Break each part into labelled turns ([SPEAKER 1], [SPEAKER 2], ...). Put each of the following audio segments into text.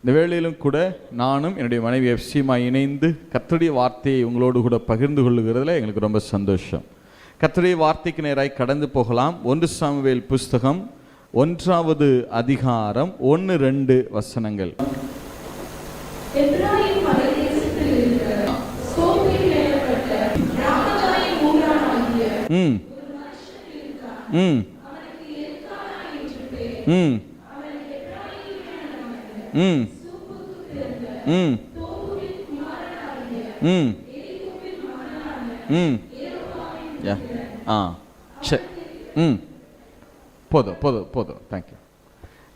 [SPEAKER 1] இந்த வேளையிலும் கூட நானும் என்னுடைய மனைவி எஃப்சிமா இணைந்து கர்த்தருடைய வார்த்தையை உங்களோடு கூட பகிர்ந்து கொள்ளுகிறதுல எங்களுக்கு ரொம்ப சந்தோஷம். கர்த்தருடைய வார்த்தைக்கு நேராய் கடந்து போகலாம். 1 சாமுவேல் புஸ்தகம் 1வது அதிகாரம் 1-2 வசனங்கள். போதும். தேங்க்யூ.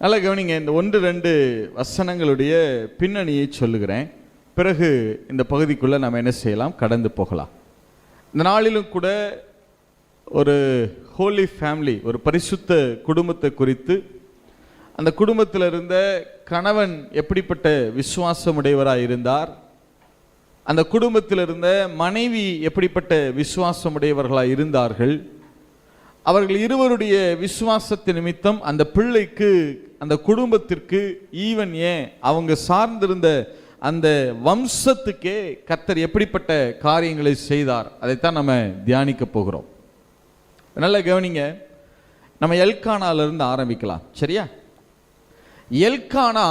[SPEAKER 1] நல்லா கவனிங்க. இந்த 1-2 வசனங்களுடைய பின்னணியை சொல்லுகிறேன். பிறகு இந்த பகுதிக்குள்ள நம்ம என்ன செய்யலாம், கடந்து போகலாம். இந்த நாளிலும் கூட ஒரு ஹோலி ஃபேமிலி, ஒரு பரிசுத்த குடும்பத்தை குறித்து, அந்த குடும்பத்தில் இருந்த கணவன் எப்படிப்பட்ட விசுவாசமுடையவராக இருந்தார், அந்த குடும்பத்தில் இருந்த மனைவி எப்படிப்பட்ட விசுவாசமுடையவர்களாக இருந்தார்கள், அவர்கள் இருவருடைய விசுவாசத்தின் நிமித்தம் அந்த பிள்ளைக்கு, அந்த குடும்பத்திற்கு, ஈவன் ஏன் அவங்க சார்ந்திருந்த அந்த வம்சத்துக்கே கர்த்தர் எப்படிப்பட்ட காரியங்களை செய்தார், அதைத்தான் நம்ம தியானிக்க போகிறோம். நல்ல கவனிங்க. நம்ம எல்கானாலிருந்து ஆரம்பிக்கலாம், சரியா? எல்கானா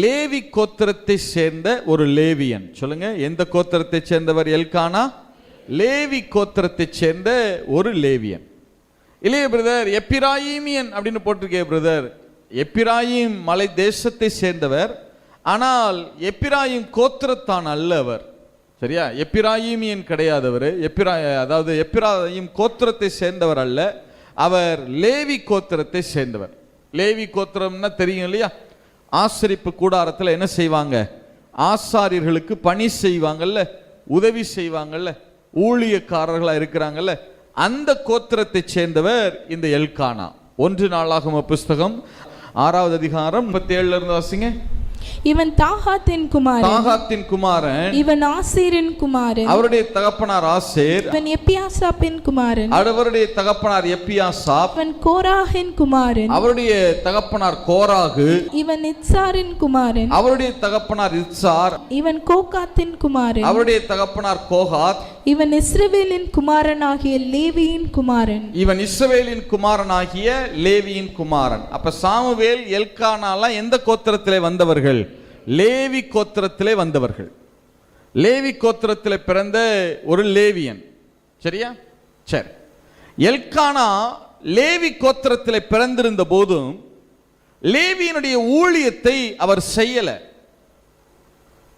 [SPEAKER 1] லேவி கோத்திரத்தை சேர்ந்த ஒரு லேவியன். சொல்லுங்க, எந்த கோத்திரத்தை சேர்ந்தவர் எல்கானா? லேவி கோத்திரத்தை சேர்ந்த ஒரு லேவியன். இல்லையே பிரதர், எப்பிராயிமியன் அப்படின்னு போட்டிருக்கே பிரதர். எப்பிராயிம் மலை தேசத்தை சேர்ந்தவர், ஆனால் எப்பிராயிம் கோத்திரத்தான் அல்ல அவர், சரியா? எப்பிராயிமியன் கிடையாதவர். அதாவது எப்பிராயிம் கோத்திரத்தை சேர்ந்தவர் அல்ல, அவர் லேவி கோத்திரத்தை சேர்ந்தவர். லேவி கோத்திரம்னா தெரியும் இல்லையா? ஆசரிப்பு கூடாரத்தில் என்ன செய்வாங்க? ஆசாரியர்களுக்கு பணி செய்வாங்கல்ல, உதவி செய்வாங்கல்ல, ஊழியக்காரர்களாக இருக்கிறாங்கல்ல, அந்த கோத்திரத்தை சேர்ந்தவர் இந்த எல்கானா. 1 நாளாகம புஸ்தகம் 6வது அதிகாரம் 37 இருந்து வாசிங்க.
[SPEAKER 2] இவன் தாகாத்தின் குமாரன், இவன் ஆசேரின் குமாரன்,
[SPEAKER 1] அவருடைய தகப்பனார் ஆசேர்,
[SPEAKER 2] இவன் எப்பியாசாப்பின் குமாரன்,
[SPEAKER 1] அவருடைய தகப்பனார் எப்பியாசாப்,
[SPEAKER 2] இவன் கோராகின் குமாரன்,
[SPEAKER 1] அவருடைய தகப்பனார் கோராகு,
[SPEAKER 2] இவன் இத்சாரின் குமாரன்,
[SPEAKER 1] அவருடைய தகப்பனார் இத்சார்,
[SPEAKER 2] இவன் கோகாத்தின் குமாரன்,
[SPEAKER 1] அவருடைய தகப்பனார் கோகாத்,
[SPEAKER 2] இவன் இஸ்ரவேலின் குமாரனாகிய லேவியின் குமாரன்,
[SPEAKER 1] இவன் இஸ்ரவேலின் குமாரனாகிய லேவியின் குமாரன். அப்ப சாமுவேல் எல்கானாலாம் எந்த கோத்திரத்திலே வந்தவர்கள்? லேவி கோத்திரத்திலே வந்தவர்கள். லேவி கோத்திரத்திலே பிறந்த ஒரு லேவியன், சரியா? சரி. எல்கானா லேவி கோத்திரத்திலே பிறந்திருந்த போதும் லேவியனுடைய ஊழியத்தை அவர் செய்யல.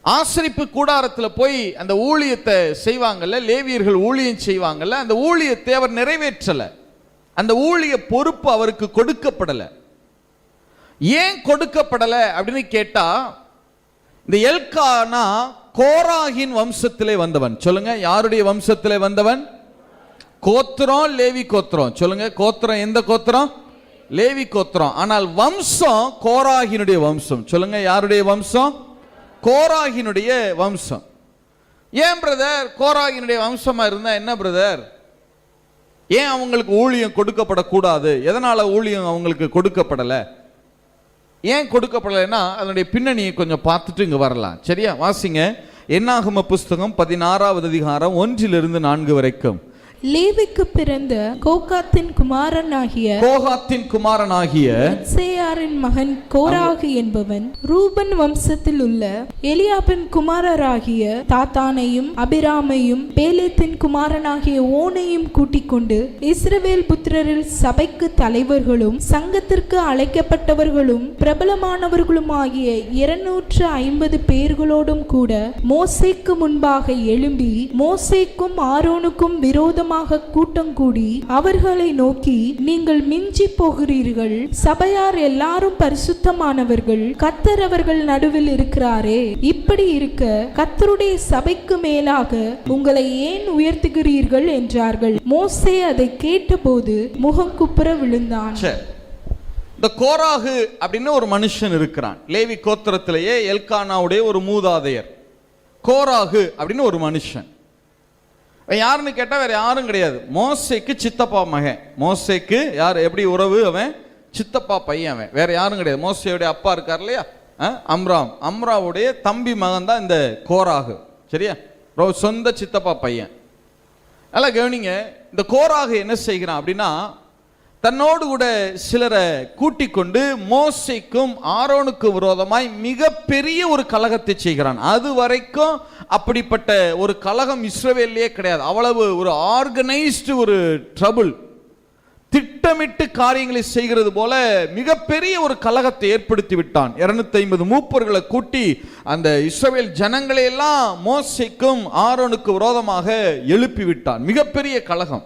[SPEAKER 1] ஆசரிப்பு கூடாரத்தில் போய் அந்த ஊழியத்தை செய்வாங்கல்ல, லேவியர்கள் ஊழியம் செய்வாங்கல்ல, அந்த ஊழியத்தை அவர் நிறைவேற்றல. அந்த ஊழிய பொறுப்பு அவருக்கு கொடுக்கப்படல. ஏன் கொடுக்கப்படல அப்படின்னு கேட்டா, இந்த எல்கானா கோராகின் வம்சத்திலே வந்தவன். சொல்லுங்க, யாருடைய வம்சத்திலே வந்தவன்? கோத்திரம் லேவி கோத்திரம். சொல்லுங்க, கோத்திரம் எந்த கோத்திரம்? லேவி கோத்திரம். ஆனால் வம்சம் கோராகினுடைய வம்சம். சொல்லுங்க, யாருடைய வம்சம்? கோராகினுடைய வம்சம். ஏன் பிரதர் கோராகினுடைய வம்சமா இருந்தா என்ன பிரதர்? ஏன் அவங்களுக்கு ஊழியம் கொடுக்கப்படக்கூடாது? எதனால ஊழியம் அவங்களுக்கு கொடுக்கப்படல? ஏன் கொடுக்கப்படலைன்னா அதனுடைய பின்னணியை கொஞ்சம் பார்த்துட்டு இங்க வரலாம், சரியா? வாசிங்க. என்னாகம புஸ்தகம் 16வது அதிகாரம் 1 - 4 வரைக்கும்.
[SPEAKER 2] லேவிக்கு பிறந்த கோகாத்தின் குமாரனாகிய இத்சேயாரின் மகன் கோராகு என்பவன் ரூபன் வம்சத்தில் உள்ள எலியாபின் குமாரராகிய தாத்தானையும் அபிராமையும் பேலேத்தின் குமாரனாகிய ஓனையும் கூட்டிக் கொண்டு இஸ்ரவேல் புத்திரரில் சபைக்கு தலைவர்களும் சங்கத்திற்கு அழைக்கப்பட்டவர்களும் பிரபலமானவர்களும் ஆகிய 250 பேர்களோடும் கூட மோசேக்கு முன்பாக எழும்பி மோசேக்கும் ஆரோனுக்கும் விரோதம் கூட்டம் கூடி அவர்களை நோக்கி, நீங்கள் மிஞ்சி போகிறீர்கள், சபையார் எல்லாரும் பரிசுத்தமானவர்கள், கர்த்தர் அவர்கள் நடுவில் இருக்கிறாரே, இப்படி இருக்க கர்த்தருடைய சபைக்கு மேலாக உங்களை ஏன் உயர்த்துகிறீர்கள் என்றார்கள். மோசே அதை கேட்டபோது முகங்குப்புற விழுந்தான்.
[SPEAKER 1] இந்த கோராகு அப்படின்னு ஒரு மனுஷன் இருக்கிறான். லேவி கோத்திரத்திலேயே எல்கானாவுடைய ஒரு மூதாதையர் கோராகு அப்படின்னு ஒரு மனுஷன். யாருன்னு கேட்டா வேற யாரும் கிடையாது, மோசேக்கு சித்தப்பா மகன். மோசேக்கு யார் எப்படி உறவு? அவன் சித்தப்பா பையன். அவன் வேற யாரும் கிடையாது. மோசேயுடைய அப்பா இருக்கார் இல்லையா, அம்ராவுடைய தம்பி மகன் தான் இந்த கோராகு. சரியா, சொந்த சித்தப்பா பையன். நல்லா கவனிங்க, இந்த கோராகு என்ன செய்கிறான் அப்படின்னா, தன்னோடு கூட சிலரை கூட்டிக் கொண்டு மோசேக்கும் ஆரோனுக்கு விரோதமாய் மிகப்பெரிய ஒரு கலகத்தை செய்கிறான். அது வரைக்கும் அப்படிப்பட்ட ஒரு கலகம் இஸ்ரவேலிலே கிடையாது. அவ்வளவு ஒரு ஆர்கனைஸ்டு ஒரு ட்ரபிள், திட்டமிட்டு காரியங்களை செய்கிறது போல மிகப்பெரிய ஒரு கலகத்தை ஏற்படுத்தி விட்டான். 250 மூப்பர்களை கூட்டி அந்த இஸ்ரவேல் ஜனங்களை எல்லாம் மோசேக்கும் ஆரோனுக்கு விரோதமாக எழுப்பி விட்டான். மிகப்பெரிய கலகம்.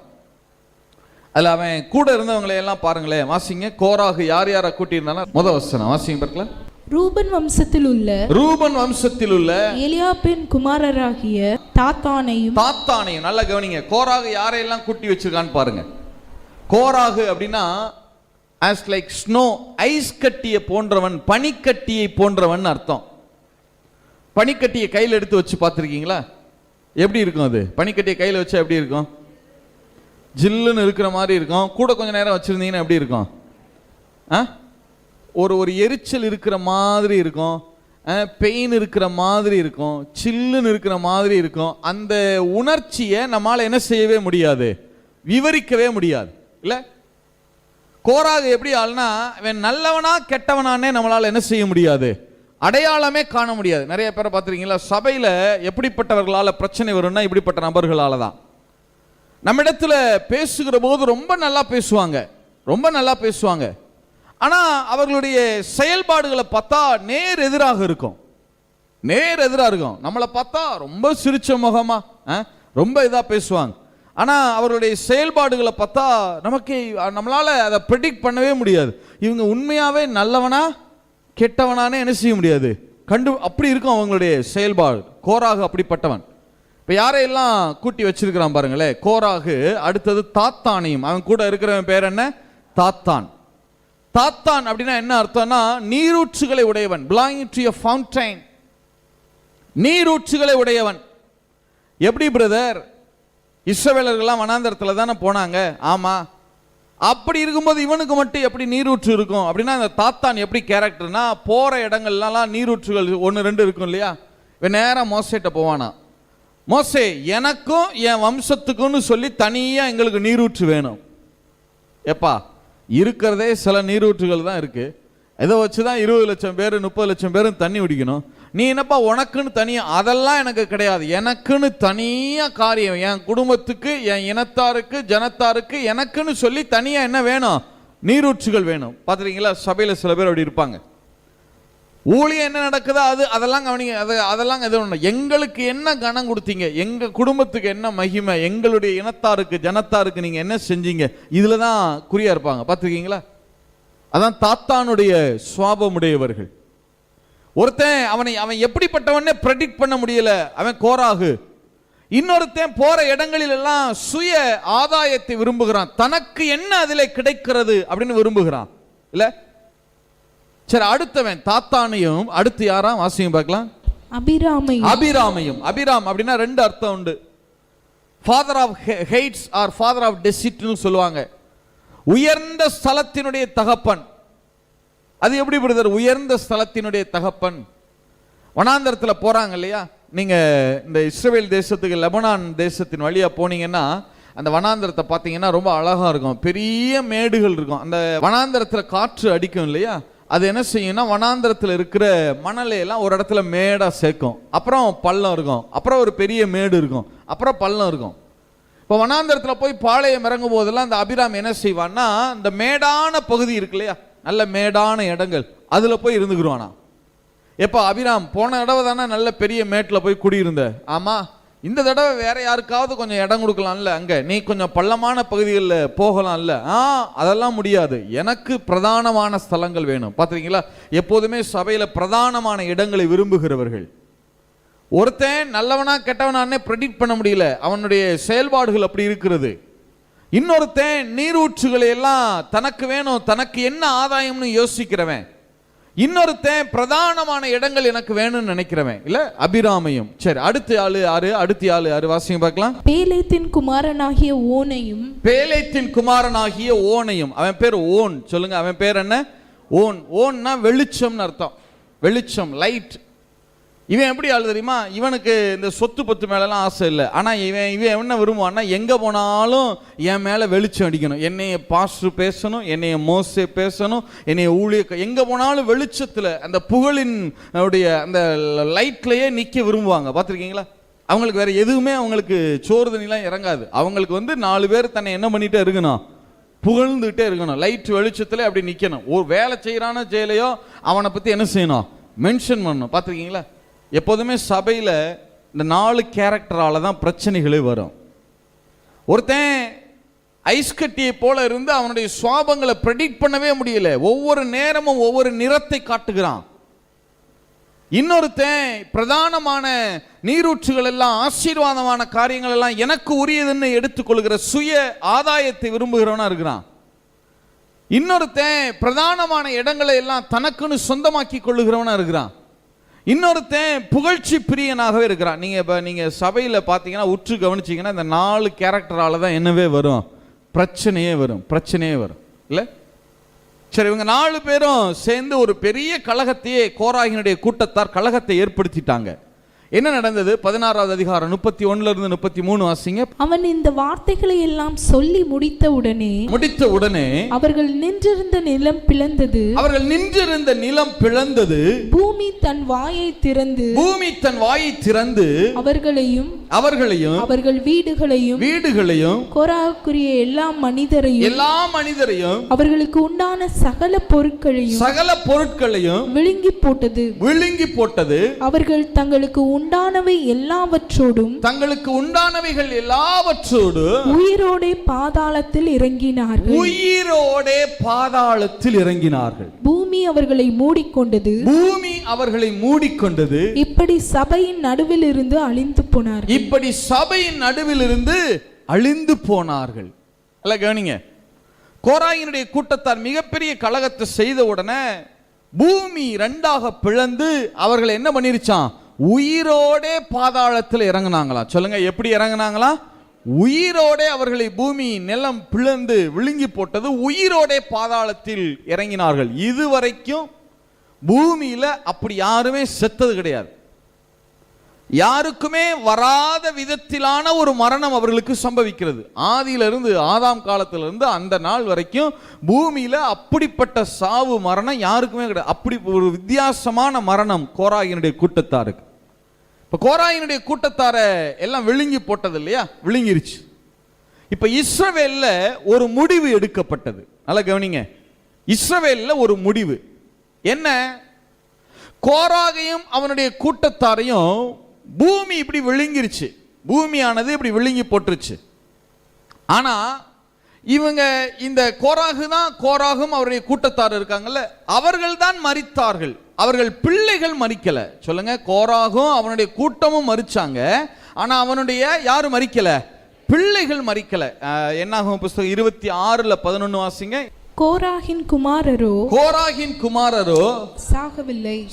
[SPEAKER 1] அதுல அவன் கூட இருந்தவங்களை எல்லாம் பாருங்களேன், வாசிங்க. கோராகு யார் யாரை கூட்டி இருந்தாலும் முதல் வசனம் வாசிங்க பார்க்கலாம்.
[SPEAKER 2] ரூபன் வம்சத்தில் உள்ள எலியாபின் குமாரராகிய தாத்தானையும்.
[SPEAKER 1] நல்லா கவனிங்க, கோராகு யாரையெல்லாம் கூட்டி வச்சிருக்கான்னு பாருங்க. கோராகு அப்படின்னா as like snow, ஐஸ் கட்டியை போன்றவன், பனிக்கட்டியை போன்றவன் அர்த்தம். பனிக்கட்டியை கையில் எடுத்து வச்சு பார்த்துருக்கீங்களா? எப்படி இருக்கும் அது? பனிக்கட்டியை கையில் வச்சா எப்படி இருக்கும்? ஜில்லுன்னு இருக்கிற மாதிரி இருக்கும். கூட கொஞ்சம் நேரம் வச்சிருந்தீங்கன்னா எப்படி இருக்கும்? ஒரு எரிச்சல் இருக்கிற மாதிரி இருக்கும், பெயின் இருக்கிற மாதிரி இருக்கும், சில்லுன்னு இருக்கிற மாதிரி இருக்கும். அந்த உணர்ச்சியை நம்மால் என்ன செய்யவே முடியாது, விவரிக்கவே முடியாது. இல்ல, கோராகு எப்படி ஆள்னா, இவன் நல்லவனா கெட்டவனானே நம்மளால என்ன செய்ய முடியாது, அடையாளமே காண முடியாது. நிறைய பேரை பார்த்துருக்கீங்களா, சபையில எப்படிப்பட்டவர்களால பிரச்சனை வரும்னா இப்படிப்பட்ட நபர்களால தான். நம்மிடத்துல பேசுகிற போது ரொம்ப நல்லா பேசுவாங்க, ஆனா அவர்களுடைய செயல்பாடுகளை பார்த்தா நேர் எதிராக இருக்கும். நம்மளை பார்த்தா ரொம்ப சிரிச்ச முகமா ரொம்ப இதா பேசுவாங்க, ஆனா அவர்களுடைய செயல்பாடுகளை பார்த்தா நம்மளால அதை ப்ரெடிக்ட் பண்ணவே முடியாது. இவங்க உண்மையாவே நல்லவனா கெட்டவனானே என்ன செய்ய முடியாது, அப்படி இருக்கும் அவங்களுடைய செயல்பாடு. கோராகு அப்படிப்பட்டவன். இப்ப யாரையெல்லாம் கூட்டி வச்சிருக்கிறான் பாருங்களேன். கோராகு, அடுத்தது தாத்தானையும். அவன் கூட இருக்கிறவன் பேர் என்ன? தாத்தான் அப்படின்னா என்ன அர்த்தம்னா, நீரூற்றுகளை உடையவன், belonging to a fountain, நீரூற்றுகளை உடையவன். எப்படி பிரதர், இஸ்ரவேலர்கள்லாம் வனாந்தரத்துல தானே போனாங்க? ஆமா. அப்படி இருக்கும்போது இவனுக்கு மட்டும் எப்படி நீரூற்று இருக்கும் அப்படின்னா, அந்த தாத்தான் எப்படி கேரக்டர்னா, போற இடங்கள்லாம் நீரூற்றுகள் 1-2 இருக்கும் இல்லையா. இவன் நேரம் மோசேட்ட போவானா, மோசே எனக்கும் என் வம்சத்துக்கும்னு சொல்லி தனியா எங்களுக்கு நீரூற்று வேணும். எப்பா, இருக்கிறதே சில நீரூற்றுகள் தான் இருக்கு, இதை வச்சுதான் 20 லட்சம் பேர் 30 லட்சம் பேரும் தண்ணி குடிக்கணும். நீ என்னப்பா உனக்குன்னு தனியா? அதெல்லாம் எனக்கு கிடையாது, எனக்குன்னு தனியா காரியம், என் குடும்பத்துக்கு, என் இனத்தாருக்கு, ஜனத்தாருக்கு எனக்குன்னு சொல்லி தனியா என்ன வேணும், நீரூற்றுகள் வேணும். பார்த்துருக்கீங்களா, சபையில சில பேர் அப்படி இருப்பாங்க. ஊழியம் என்ன நடக்குதோ அதெல்லாம் கவனிங்க, அதெல்லாம் எதுவும் எங்களுக்கு என்ன கனம் கொடுத்தீங்க, எங்க குடும்பத்துக்கு என்ன மகிமை, எங்களுடைய இனத்தாருக்கு ஜனத்தாருக்கு நீங்க என்ன செஞ்சீங்க, இதுல தான் குறியா இருப்பாங்க. பார்த்துருக்கீங்களா? அதான் தாத்தானுடைய சுவாபமுடையவர்கள். ஒருத்தன் அவன் எப்படிப்பட்டவனே ப்ரெடிக்ட் பண்ண முடியல, அவன் கோராகு. இன்னொருத்தன் போற இடங்களில் எல்லாம் சுய ஆதாயத்தை விரும்புகிறான், தனக்கு என்ன அதிலே கிடைக்கிறது அப்படின்னு விரும்புகிறான். இல்ல, சரி, அடுத்தவன் தாத்தானையும். அடுத்து யாரா? வாசிங்க பார்க்கலாம். அபிராமையும். அபிராம் அப்படின்னா 2 அர்த்தம் உண்டு. Father of heights or father of டெசிட்னு சொல்லுவாங்க. உயர்ந்த ஸ்தலத்தினுடைய தகப்பன். அது எப்படி பிரதர் உயர்ந்த ஸ்தலத்தினுடைய தகப்பன்? வனாந்தரத்துல போறாங்க இல்லையா, நீங்க இந்த இஸ்ரவேல் தேசத்துக்கு லெபனான் தேசத்தின் வழியா போனீங்கன்னா அந்த வனாந்தரத்தை பார்த்தீங்கன்னா ரொம்ப அழகா இருக்கும், பெரிய மேடுகள் இருக்கும். அந்த வனாந்தரத்துல காற்று அடிக்கும் இல்லையா, அது என்ன செய்யும்னா வனாந்தரத்தில் இருக்கிற மணலையெல்லாம் ஒரு இடத்துல மேடா சேர்க்கும், அப்புறம் பள்ளம் இருக்கும், அப்புறம் ஒரு பெரிய மேடு இருக்கும், அப்புறம் பள்ளம் இருக்கும். இப்போ வனாந்தரத்தில் போய் பாளையம் இறங்கும் போதெல்லாம் அந்த அபிராம் என்ன செய்வான்னா, இந்த மேடான பகுதி இருக்கு இல்லையா, நல்ல மேடான இடங்கள், அதுல போய் இருந்துக்குருவானா. எப்போ அபிராம் போன தடவை தானே நல்ல பெரிய மேட்டில் போய் குடியிருந்த, ஆமா, இந்த தடவை வேற யாருக்காவது கொஞ்சம் இடம் கொடுக்கலாம்ல, அங்க நீ கொஞ்சம் பள்ளமான பகுதிகளில் போகலாம்ல. அதெல்லாம் முடியாது, எனக்கு பிரதானமான ஸ்தலங்கள் வேணும். பார்த்துருக்கீங்களா, எப்போதுமே சபையில பிரதானமான இடங்களை விரும்புகிறவர்கள். ஒருத்தன் நல்லவனா கெட்டவனானே ப்ரெடிக்ட் பண்ண முடியல, அவனுடைய செயல்பாடுகள் அப்படி இருக்கிறது. இன்னொருத்தன் நீரூற்றுகளை எல்லாம் தனக்கு வேணும், தனக்கு என்ன ஆதாயம்னு யோசிக்கிறவன். இன்னொருத்தன் பிரதானமான இடங்கள் எனக்கு வேணும்னு நினைக்கிறவன். இல்ல, அபிராமையும். சரி, அடுத்த ஆளு யாரு? வாசிங்க பார்க்கலாம்.
[SPEAKER 2] பேலேத்தின் குமாரனாகிய ஓனையும்.
[SPEAKER 1] அவன் பேர் ஓன். சொல்லுங்க, அவன் பேர் என்ன? ஓன்னா வெளிச்சம்னு அர்த்தம். வெளிச்சம், லைட். இவன் எப்படி ஆளு தெரியுமா? இவனுக்கு இந்த சொத்து பத்து மேலெல்லாம் ஆசை இல்லை. ஆனால் இவன் என்ன விரும்புவான்னா, எங்கே போனாலும் என் மேலே வெளிச்சம் அடிக்கணும், என்னைய பாஸ்டர் பேசணும், என்னைய மோசே பேசணும், என்னைய ஊழிய, எங்கே போனாலும் வெளிச்சத்தில் அந்த புகழின் அந்த லைட்லேயே நிற்க விரும்புவாங்க. பார்த்துருக்கீங்களா? அவங்களுக்கு வேற எதுவுமே அவங்களுக்கு சோறு தண்ணிலாம் இறங்காது. அவங்களுக்கு 4 பேர் தன்னை என்ன பண்ணிகிட்டே இருக்கணும், புகழ்ந்துகிட்டே இருக்கணும், லைட் வெளிச்சத்தில் அப்படி நிற்கணும். ஒரு வேலை செய்கிறானோ செய்யலையோ அவனை பற்றி என்ன செய்யணும், மென்ஷன் பண்ணணும். பார்த்துருக்கீங்களா? எப்போதுமே சபையில் இந்த 4 கேரக்டரால தான் பிரச்சனைகளே வரும். ஒருத்தன் ஐஸ் கட்டியை போல இருந்து அவனுடைய சுவாபங்களை ப்ரெடிக்ட் பண்ணவே முடியல, ஒவ்வொரு நேரமும் ஒவ்வொரு நிறத்தை காட்டுகிறான். இன்னொருத்தன் பிரதானமான நீரூற்றுகள் எல்லாம், ஆசீர்வாதமான காரியங்கள் எல்லாம் எனக்கு உரியதுன்னு எடுத்துக்கொள்கிற சுய ஆதாயத்தை விரும்புகிறவனா இருக்கிறான். இன்னொருத்தன் பிரதானமான இடங்களை எல்லாம் தனக்குன்னு சொந்தமாக்கி கொள்ளுகிறவனா இருக்கிறான். இன்னொருத்தன் புகழ்ச்சி பிரியனாகவே இருக்கிறான். நீங்க சபையில் பார்த்தீங்கன்னா, உற்று கவனிச்சிங்கன்னா, இந்த 4 கேரக்டரால தான் என்னவே வரும், பிரச்சனையே வரும் இல்லை? சரி, இவங்க 4 பேரும் சேர்ந்து ஒரு பெரிய கலகத்தையே, கோராகினுடைய கூட்டத்தார் கலகத்தை ஏற்படுத்திட்டாங்க. என்ன நடந்தது? 16வது அதிகாரம் 31 இருந்து 33 வாசிங்க.
[SPEAKER 2] அவன் இந்த வார்த்தைகளை எல்லாம் சொல்லி முடித்த உடனே அவர்கள் நின்றிருந்த நிலம் பிளந்தது. பூமி தன் வாயை திறந்து அவர்களையும் அவர்கள் வீடுகளையும் கோராகுரிய எல்லா மனிதரையும் அவர்களுக்கு உண்டான சகல பொருட்களையும் விழுங்கி போட்டது. அவர்கள் தங்களுக்கு உண்டானவைகள் எல்லாவற்றோடு உயிரோடே பாதாளத்தில் இறங்கினார்கள். பூமி அவர்களை மூடிக்கொண்டது. இப்படி சபையின் நடுவில் இருந்து அழிந்து போனார்கள். அல்ல, கவனிங்க. கோராகினுடைய கூட்டத்தார் மிகப்பெரிய கலகத்தை செய்த உடனே பூமி 2ஆக பிளந்து அவர்கள் என்ன பண்ணிருச்சான், உயிரோடே பாதாளத்தில் இறங்கினாங்களா? சொல்லுங்க, எப்படி இறங்கினாங்களா? உயிரோடே அவர்களை பூமி நிலம் பிளந்து விழுங்கி போட்டது. உயிரோடே பாதாளத்தில் இறங்கினார்கள். இதுவரைக்கும் பூமியில அப்படி யாருமே செத்தது கிடையாது. யாருக்குமே வராத விதத்திலான ஒரு மரணம் அவர்களுக்கு சம்பவிக்கிறது. ஆதியிலிருந்து, ஆதாம் காலத்திலிருந்து அந்த நாள் வரைக்கும் பூமியில அப்படிப்பட்ட சாவு மரணம் யாருக்குமே கிடையாது. அப்படி ஒரு வித்தியாசமான மரணம் கோராகினுடைய கூட்டத்தாருக்கு. இப்ப கோராகினுடைய கூட்டத்தார எல்லாம் விழுங்கி போட்டது இல்லையா, விழுங்கிருச்சு. இப்ப இஸ்ரவேல்ல ஒரு முடிவு எடுக்கப்பட்டது. நல்லா கவனிங்க. இஸ்ரவேல்ல ஒரு முடிவு என்ன? கோராகையும் அவனுடைய கூட்டத்தாரையும் பூமி இப்படி விழுங்கிருச்சு, பூமியானது இப்படி விழுங்கி போட்டுருச்சு. ஆனா இவங்க இந்த கோராகும் அவருடைய கூட்டத்தார் இருக்காங்கல்ல, அவர்கள் தான் மரித்தார்கள். அவர்கள் பிள்ளைகள் மரிக்கல. சொல்லுங்க, கோராகும் அவனுடைய கூட்டமும் மரிச்சாங்க. ஆனா அவனுடைய யாரும் மரிக்கல, பிள்ளைகள் மரிக்கல. என்னாகும் புத்தகம் 26:11 வாசிங்க. கோராகின் குமாரரோ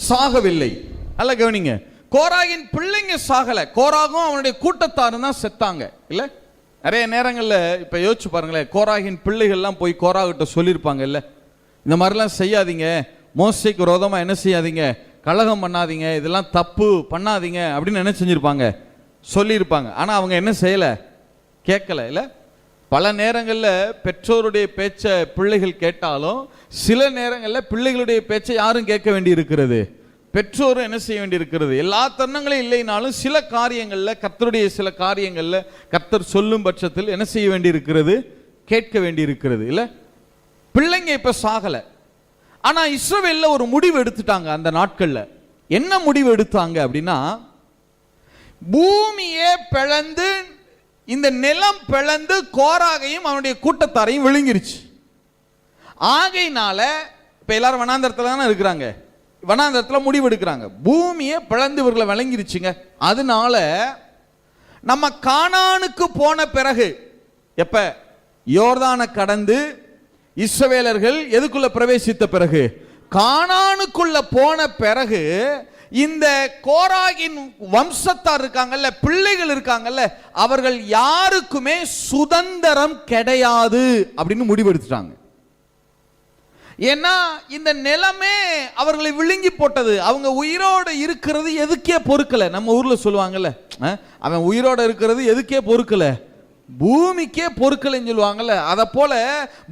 [SPEAKER 2] சாகவில்லை. அல்ல, கவனிங்க. கோராகின் பிள்ளைங்க சாகல, கோராகும் அவனுடைய கூட்டத்தாரும் தான் செத்தாங்க. இல்ல, நிறைய நேரங்கள்ல இப்ப யோசிச்சு பாருங்களேன், கோராகின் பிள்ளைகள்லாம் போய் கோராகிட்ட சொல்லியிருப்பாங்க, இல்ல இந்த மாதிரிலாம் செய்யாதீங்க, மோசேக்கு விரோதமா என்ன செய்யாதீங்க, கலகம் பண்ணாதீங்க, இதெல்லாம் தப்பு பண்ணாதீங்க அப்படின்னு என்ன செஞ்சிருப்பாங்க, சொல்லியிருப்பாங்க. ஆனா அவங்க என்ன செய்யல, கேட்கல. இல்ல, பல நேரங்களில் பெற்றோருடைய பேச்சை பிள்ளைகள் கேட்டாலும் சில நேரங்களில் பிள்ளைகளுடைய பேச்சை யாரும் கேட்க வேண்டி இருக்கிறது, பெற்றோரும் என்ன செய்ய வேண்டி இருக்கிறது. எல்லா தருணங்களும் இல்லைனாலும் சில காரியங்களில், கர்த்தருடைய சில காரியங்களில் கர்த்தர் சொல்லும் பட்சத்தில் என்ன செய்ய வேண்டி இருக்கிறது, கேட்க வேண்டி இருக்கிறது. இல்ல, பிள்ளைங்க இப்ப சாகல. ஆனா இஸ்ரவேல்ல ஒரு முடிவு எடுத்துட்டாங்க. அந்த நாட்கள்ல என்ன முடிவு எடுத்தாங்க அப்படின்னா, பூமியே பிளந்து, இந்த நிலம் பிளந்து கோராகையும் அவனுடைய கூட்டத்தாரையும் விழுங்கிருச்சு. ஆகையினால இப்ப எல்லாரும் வனாந்தரத்துல தானே இருக்கிறாங்க, வனாந்தரத்துல முடிவு எடுக்கிறாங்க, பூமியை பிளந்து இவர்களை விளங்கிருச்சுங்க. அதனால நம்ம கானானுக்கு போன பிறகு, எப்ப யோர்தானை கடந்து இஸ்ரவேலர்கள் எதுக்குள்ள பிரவேசித்த பிறகு, கானானுக்குள்ள போன பிறகு, இந்த கோராகின் வம்சத்தார் இருக்காங்கல்ல, பிள்ளைகள் இருக்காங்கல்ல, அவர்கள் யாருக்குமே சுதந்திரம் கிடையாது அப்படின்னு முடிவெடுத்துட்டாங்க.
[SPEAKER 1] ஏன்னா இந்த நிலமே அவர்களை விழுங்கி போட்டது. அவங்க உயிரோடு இருக்கிறது எதுக்கே பொறுக்கல. நம்ம ஊர்ல சொல்லுவாங்கல்ல, அவன் உயிரோட இருக்கிறது எதுக்கே பொறுக்கல, பூமிக்கே பொறுக்கலைன்னு சொல்லுவாங்கல்ல. அத போல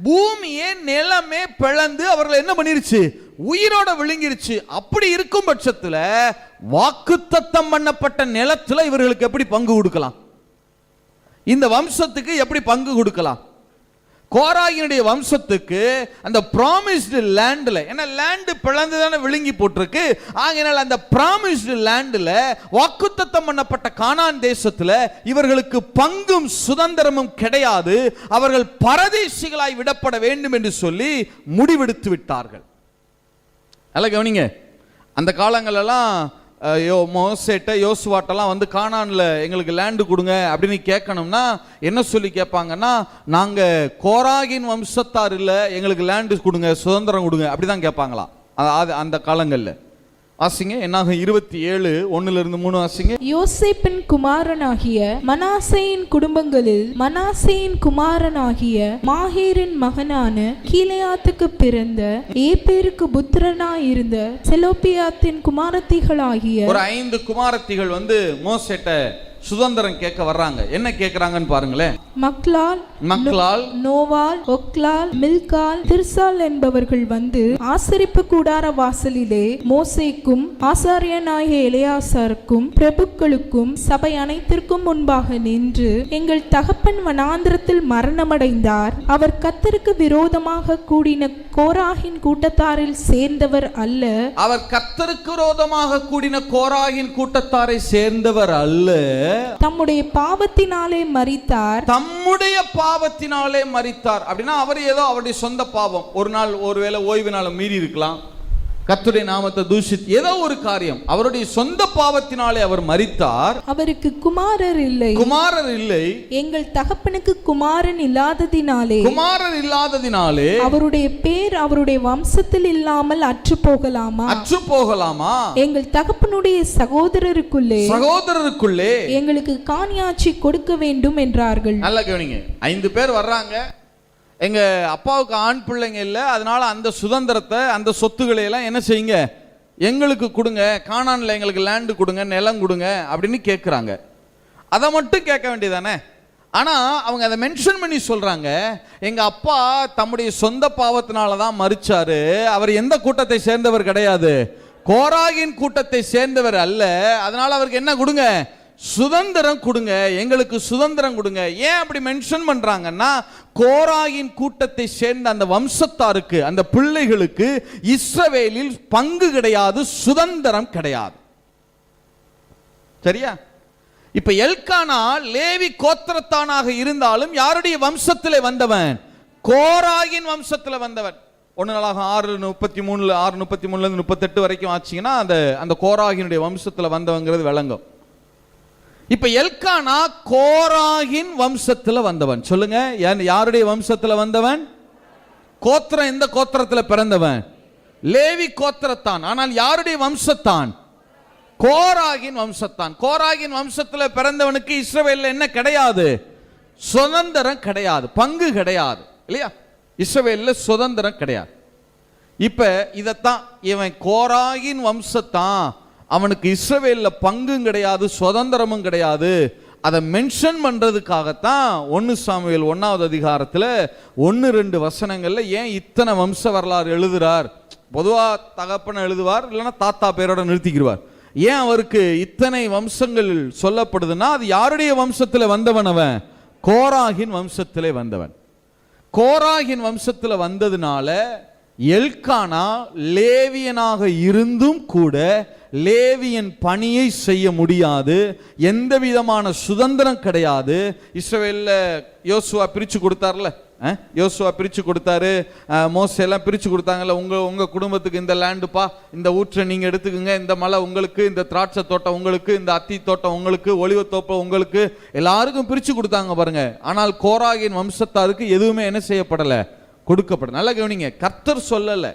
[SPEAKER 1] பூமியே நிலமே பிளந்து அவர்களை என்ன பண்ணிருச்சு, உயிரோட விழுங்கிருச்சு. அப்படி இருக்கும் பட்சத்துல வாக்குத்தத்தம் பண்ணப்பட்ட நிலத்துல இவர்களுக்கு எப்படி பங்கு கொடுக்கலாம், இந்த வம்சத்துக்கு எப்படி பங்கு கொடுக்கலாம்? கோராகினுடைய வம்சத்துக்கு அந்த ப்ராமிஸ்டு லேண்ட்ல, ஏன்னா லேண்ட் பிளந்து தானே விழுங்கி போட்டிருக்கு, ஆகையினால் அந்த ப்ராமிஸ்டு லேண்ட்ல வாக்குத்தத்தம் பண்ணப்பட்ட கானான் தேசத்துல இவர்களுக்கு பங்கும் சுதந்திரமும் கிடையாது. அவர்கள் பரதேசிகளாய் விடப்பட வேண்டும் என்று சொல்லி முடிவெடுத்து விட்டார்கள். நல்லா கவனிங்க, அந்த காலங்களெல்லாம் மோசேட்ட யோசுவாட்டெல்லாம் வந்து கானான்ல எங்களுக்கு லேண்டு கொடுங்க அப்படின்னு கேட்கணும்னா என்ன சொல்லி கேட்பாங்கன்னா, நாங்க கோராகின் வம்சத்தார் இல்ல, எங்களுக்கு லேண்டு கொடுங்க, சுதந்திரம் கொடுங்க, அப்படிதான் கேட்பாங்களாம் அந்த காலங்கள்ல. வாசிங்க, என்னாக 27:1-3 வாசிங்க.
[SPEAKER 3] யோசேப்பின் குமாரனாகிய மனாசேயின் குடும்பங்களில் மனாசேயின் குமாரனாகிய மாகீரின் மகனான கீலேயாத்துக்கு பிறந்த ஏப்பேருக்கு புத்திரனாயிருந்த செலோப்பியாத்தின் குமாரத்திகளாகிய
[SPEAKER 1] ஒரு 5 குமாரத்திகள் வந்து மோசேட்ட சுதந்திரம் கேட்க வர்றாங்க. என்ன கேட்கறாங்கன்னு பாருங்களேன்.
[SPEAKER 3] மக்லால், நோவால், ஒக்லால், மில்கால், திர்சால் என்பவர்கள் வந்து ஆசரிப்பு கூடார வாசலிலே மோசேக்கும் ஆசாரியனாகிய எலெயாசாருக்கும் பிரபுக்களுக்கும் சபை அனைத்திற்கும் முன்பாக நின்று, எங்கள் தகப்பன் வனாந்திரத்தில் மரணமடைந்தார், அவர் கர்த்தருக்கு விரோதமாக கூடின கோராகின் கூட்டத்தாரில் சேர்ந்தவர் அல்ல,
[SPEAKER 1] அவர் கர்த்தருக்கு விரோதமாக கூடின கோராகின் கூட்டத்தாரை சேர்ந்தவர் அல்ல,
[SPEAKER 3] தம்முடைய பாவத்தினாலே மரித்தார்,
[SPEAKER 1] தம்முடைய பாவத்தினாலே மரித்தார். அப்படின்னா அவர் ஏதோ அவருடைய சொந்த பாவம், ஒரு நாள் ஒருவேளை ஓய்வு நாளை மீறி இருக்கலாம், கர்த்தருடைய நாமத்தை தூஷித்து ஏதோ ஒரு காரியம், அவருடைய சொந்த பாவத்தினாலே அவர் மரித்தார்.
[SPEAKER 3] அவருக்கு குமாரர் இல்லை, எங்கள் தகப்பனுக்கு குமாரன் இல்லாததினாலே அவருடைய பேர் அவருடைய வம்சத்தில் இல்லாமல் அற்று போகலாமா? எங்கள் தகப்பனுடைய சகோதரருக்குள்ளே எங்களுக்கு காணியாட்சி கொடுக்க வேண்டும் என்றார்கள்.
[SPEAKER 1] நல்லா கவனிங்க, 5 பேர் வர்றாங்க. எங்க அப்பாவுக்கு ஆண் பிள்ளைங்க இல்லை, அதனால அந்த சுதந்திரத்தை அந்த சொத்துக்களை எல்லாம் என்ன செய்யுங்க, எங்களுக்கு கொடுங்க, கானான்ல எங்களுக்கு லேண்டு கொடுங்க, நிலம் கொடுங்க அப்படின்னு கேட்குறாங்க. அதை மட்டும் கேட்க வேண்டியதானே? ஆனா அவங்க அதை மென்ஷன் பண்ணி சொல்றாங்க, எங்க அப்பா தம்முடைய சொந்த பாவத்தினால தான் மரிச்சாரு, அவர் எந்த கூட்டத்தை சேர்ந்தவர் கிடையாது, கோராகின் கூட்டத்தை சேர்ந்தவர் அல்ல, அதனால அவருக்கு என்ன கொடுங்க, சுதந்திரம் கொடுங்க, எங்களுக்கு சுதந்திரம் கொடுங்க. ஏன் அப்படி மென்ஷன் பண்றாங்கன்னா, கோராகின் கூட்டத்தை சேர்ந்த அந்த வம்சத்தாருக்கு, அந்த பிள்ளைகளுக்கு இஸ்ரவேலில் பங்கு கிடையாது, சுதந்திரம் கிடையாது. சரியா? இப்ப எல்கானா லேவி கோத்திரத்தானாக இருந்தாலும் யாருடைய வம்சத்திலே வந்தவன், கோராகின் வம்சத்தில் வந்தவன். 1 நாளாக 6:33 38 வரைக்கும் ஆச்சுங்கன்னா அந்த கோராகினுடைய வம்சத்தில் வந்தவங்கிறது விளங்கும். இப்ப எல்கானா கோராகின் வம்சத்துல வந்தவன். சொல்லுங்க, யாருடைய வம்சத்துல வந்தவன்? கோத்திரம், எந்த கோத்திரத்துல பிறந்தவன்? லேவி கோத்திரத்தான். ஆனால் யாருடைய வம்சத்தான்? கோராகின் வம்சத்தான். கோராகின் வம்சத்துல பிறந்தவனுக்கு இஸ்ரவேல்ல என்ன கிடையாது? சுதந்திரம் கிடையாது, பங்கு கிடையாது, இல்லையா? இஸ்ரவேல்ல சுதந்திரம் கிடையாது. இப்ப இதத்தான் இவன் கோராகின் வம்சத்தான், அவனுக்கு இஸ்ரவேல்ல பங்கும் கிடையாது, சுதந்திரமும் கிடையாது. அதை மென்ஷன் பண்றதுக்காகத்தான் 1 சாமுவேல் 1வது அதிகாரத்துல 1-2 வசனங்கள்ல ஏன் இத்தனை வம்ச வரலாறு எழுதுறார். பொதுவா தகப்பன எழுதுவார், இல்லைன்னா தாத்தா பேரோட நிறுத்திக்கிறார். ஏன் அவருக்கு இத்தனை வம்சங்கள் சொல்லப்படுதுன்னா, அது யாருடைய வம்சத்துல வந்தவன்? அவன் கோராகின் வம்சத்திலே வந்தவன். கோராகின் வம்சத்துல வந்ததுனால எல்கானா லேவியனாக இருந்தும் கூட லேவியன் பணியை செய்ய முடியாது, எந்த விதமான சுதந்திரம் கிடையாது. இஸ்ரவேல்ல யோசுவா பிரிச்சு கொடுத்தார்ல, யோசுவா பிரிச்சு கொடுத்தாரு, மோசே எல்லாம் பிரிச்சு கொடுத்தாங்கல்ல, உங்க குடும்பத்துக்கு இந்த லேண்டுப்பா, இந்த ஊற்றை நீங்க எடுத்துக்கோங்க, இந்த மலை உங்களுக்கு, இந்த திராட்சை தோட்டம் உங்களுக்கு, இந்த அத்தி தோட்டம் உங்களுக்கு, ஒலிவ தோட்டம் உங்களுக்கு, எல்லாருக்கும் பிரிச்சு கொடுத்தாங்க பாருங்க. ஆனால் கோராகின் வம்சத்தாருக்கு எதுவுமே என்ன செய்யப்படல, கொடுக்கப்பட. நல்ல கவனிங்க, கர்த்தர் சொல்லல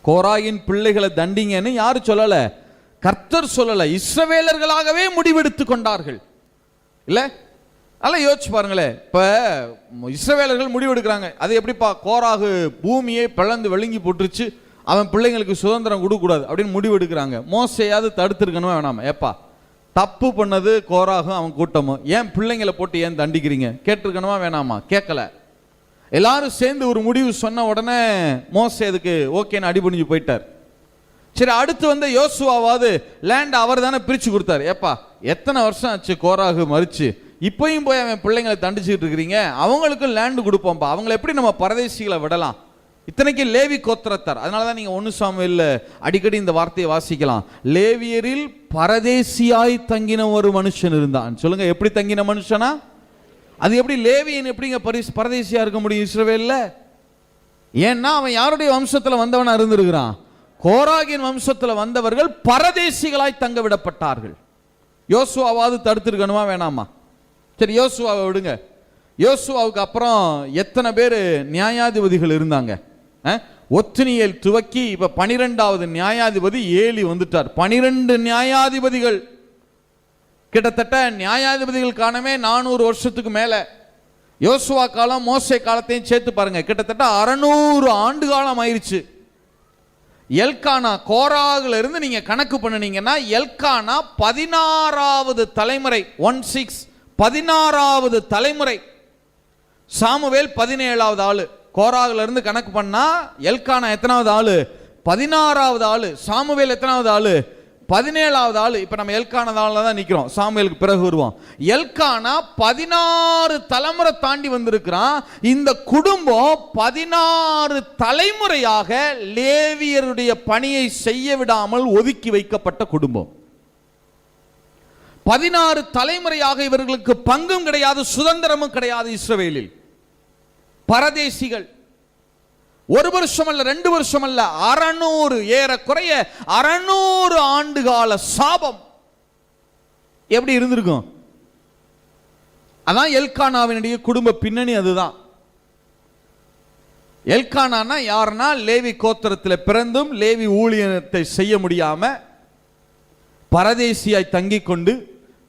[SPEAKER 1] கோராகின் பிள்ளைகளை தண்டிங்கன்னு யாரு சொல்லல, கர்த்தர் சொல்லல, இஸ்ரவேலர்களாகவே முடிவெடுத்து கொண்டார்கள். இல்ல, நல்லா யோசிச்சு பாருங்களேன். இப்ப இஸ்ரவேலர்கள் முடிவெடுக்கிறாங்க, அது எப்படிப்பா கோராகு பூமியை பிளந்து விழுங்கி போட்டுருச்சு, அவன் பிள்ளைங்களுக்கு சுதந்திரம் கொடுக்கக்கூடாது அப்படின்னு முடிவெடுக்கிறாங்க. மோசையாவது தடுத்திருக்கணுமா வேணாமா? ஏப்பா தப்பு பண்ணது கோராகும் அவன் கூட்டமும், ஏன் பிள்ளைங்களை போட்டு ஏன் தண்டிக்கிறீங்க கேட்டிருக்கணுமா வேணாமா? கேட்கல. எல்லாரும் சேர்ந்து ஒரு முடிவு சொன்ன உடனே மோசே அதுக்கு ஓகேன்னு அடிபணிஞ்சு போயிட்டார். சரி, அடுத்து வந்த யோசுவாவாவது லேண்ட் அவர் தானே பிரிச்சு கொடுத்தாரு. ஏப்பா எத்தனை வருஷம் ஆச்சு கோராகு மறிச்சு, இப்பயும் போய் அவன் பிள்ளைங்களை தண்டிச்சுட்டு இருக்கிறீங்க, அவங்களுக்கும் லேண்டு கொடுப்போம்ப்பா, அவங்களை எப்படி நம்ம பரதேசிகளை விடலாம்? இத்தனைக்கு லேவி கோத்திரத்தார். அதனாலதான் நீங்க 1 சாமுவேல்ல அடிக்கடி இந்த வார்த்தையை வாசிக்கலாம், லேவியரில் பரதேசியாய் தங்கின ஒரு மனுஷன் இருந்தான். சொல்லுங்க, எப்படி தங்கின மனுஷனா? அது எப்படி லேவியன் எப்படிங்க பரதேசியா இருக்க முடியும் இஸ்ரவேல்ல? ஏன்னா அவன் யாருடைய வம்சத்துல வந்தவனா இருந்திருக்கிறான்? கோராகின் வம்சத்துல வந்தவர்கள் பரதேசிகளாய் தங்க விடப்பட்டார்கள். யோசுவாவாவது தடுத்திருக்கணுமா வேணாமா? சரி, யோசுவாவை விடுங்க. யோசுவாவுக்கு அப்புறம் எத்தனை பேர் நியாயாதிபதிகள் இருந்தாங்க? ஒத்னியேல் துவக்கி இப்ப 12வது நியாயாதிபதி ஏலி வந்துட்டார். 12 நியாயாதிபதிகள். கிட்டத்தட்ட நியாயாதிபதிகள் காலமே 400 வருஷத்துக்கு மேல. யோசுவா காலம் மோசே காலத்தையும் சேர்த்து பாருங்க, கிட்டத்தட்ட 600 ஆண்டு காலம் ஆயிருச்சு. எல்கானா கோராகுல இருந்து நீங்க கணக்கு பண்ணுனீங்கன்னா எல்கானா 16வது தலைமுறை, 16வது தலைமுறை. சாமுவேல் 17வது ஆளு. கோராகுல இருந்து கணக்கு பண்ணா எல்கானா எத்தனாவது ஆளு? 16வது ஆளு. சாமுவேல் எத்தனாவது ஆளு? 17வது ஆளு. இப்ப நம்ம எல்கானால தான் நிக்கிறோம், சாமுவேலுக்கு பிறகு வருவோம். எல்கானா 16 தலைமுறை தாண்டி வந்திருக்கிறான். இந்த குடும்பம் 16 தலைமுறையாக லேவியருடைய பணியை செய்ய விடாமல் ஒதுக்கி வைக்கப்பட்ட குடும்பம். 16 தலைமுறையாக இவர்களுக்கு பங்கும் கிடையாது, சுதந்திரமும் கிடையாது. இஸ்ரவேலில் பரதேசிகள். 1 வருஷம் அல்ல, 2 வருஷம் அல்ல, 600, ஏறக்குறைய 600 ஆண்டு கால சாபம். எப்படி இருந்திருக்கும்? அதான் எல்கானாவினுடைய குடும்ப பின்னணி. அதுதான் எல்கானா யாருன்னா, லேவி கோத்திரத்தில் பிறந்தும் லேவி ஊழியத்தை செய்ய முடியாம பரதேசியாய் தங்கி கொண்டு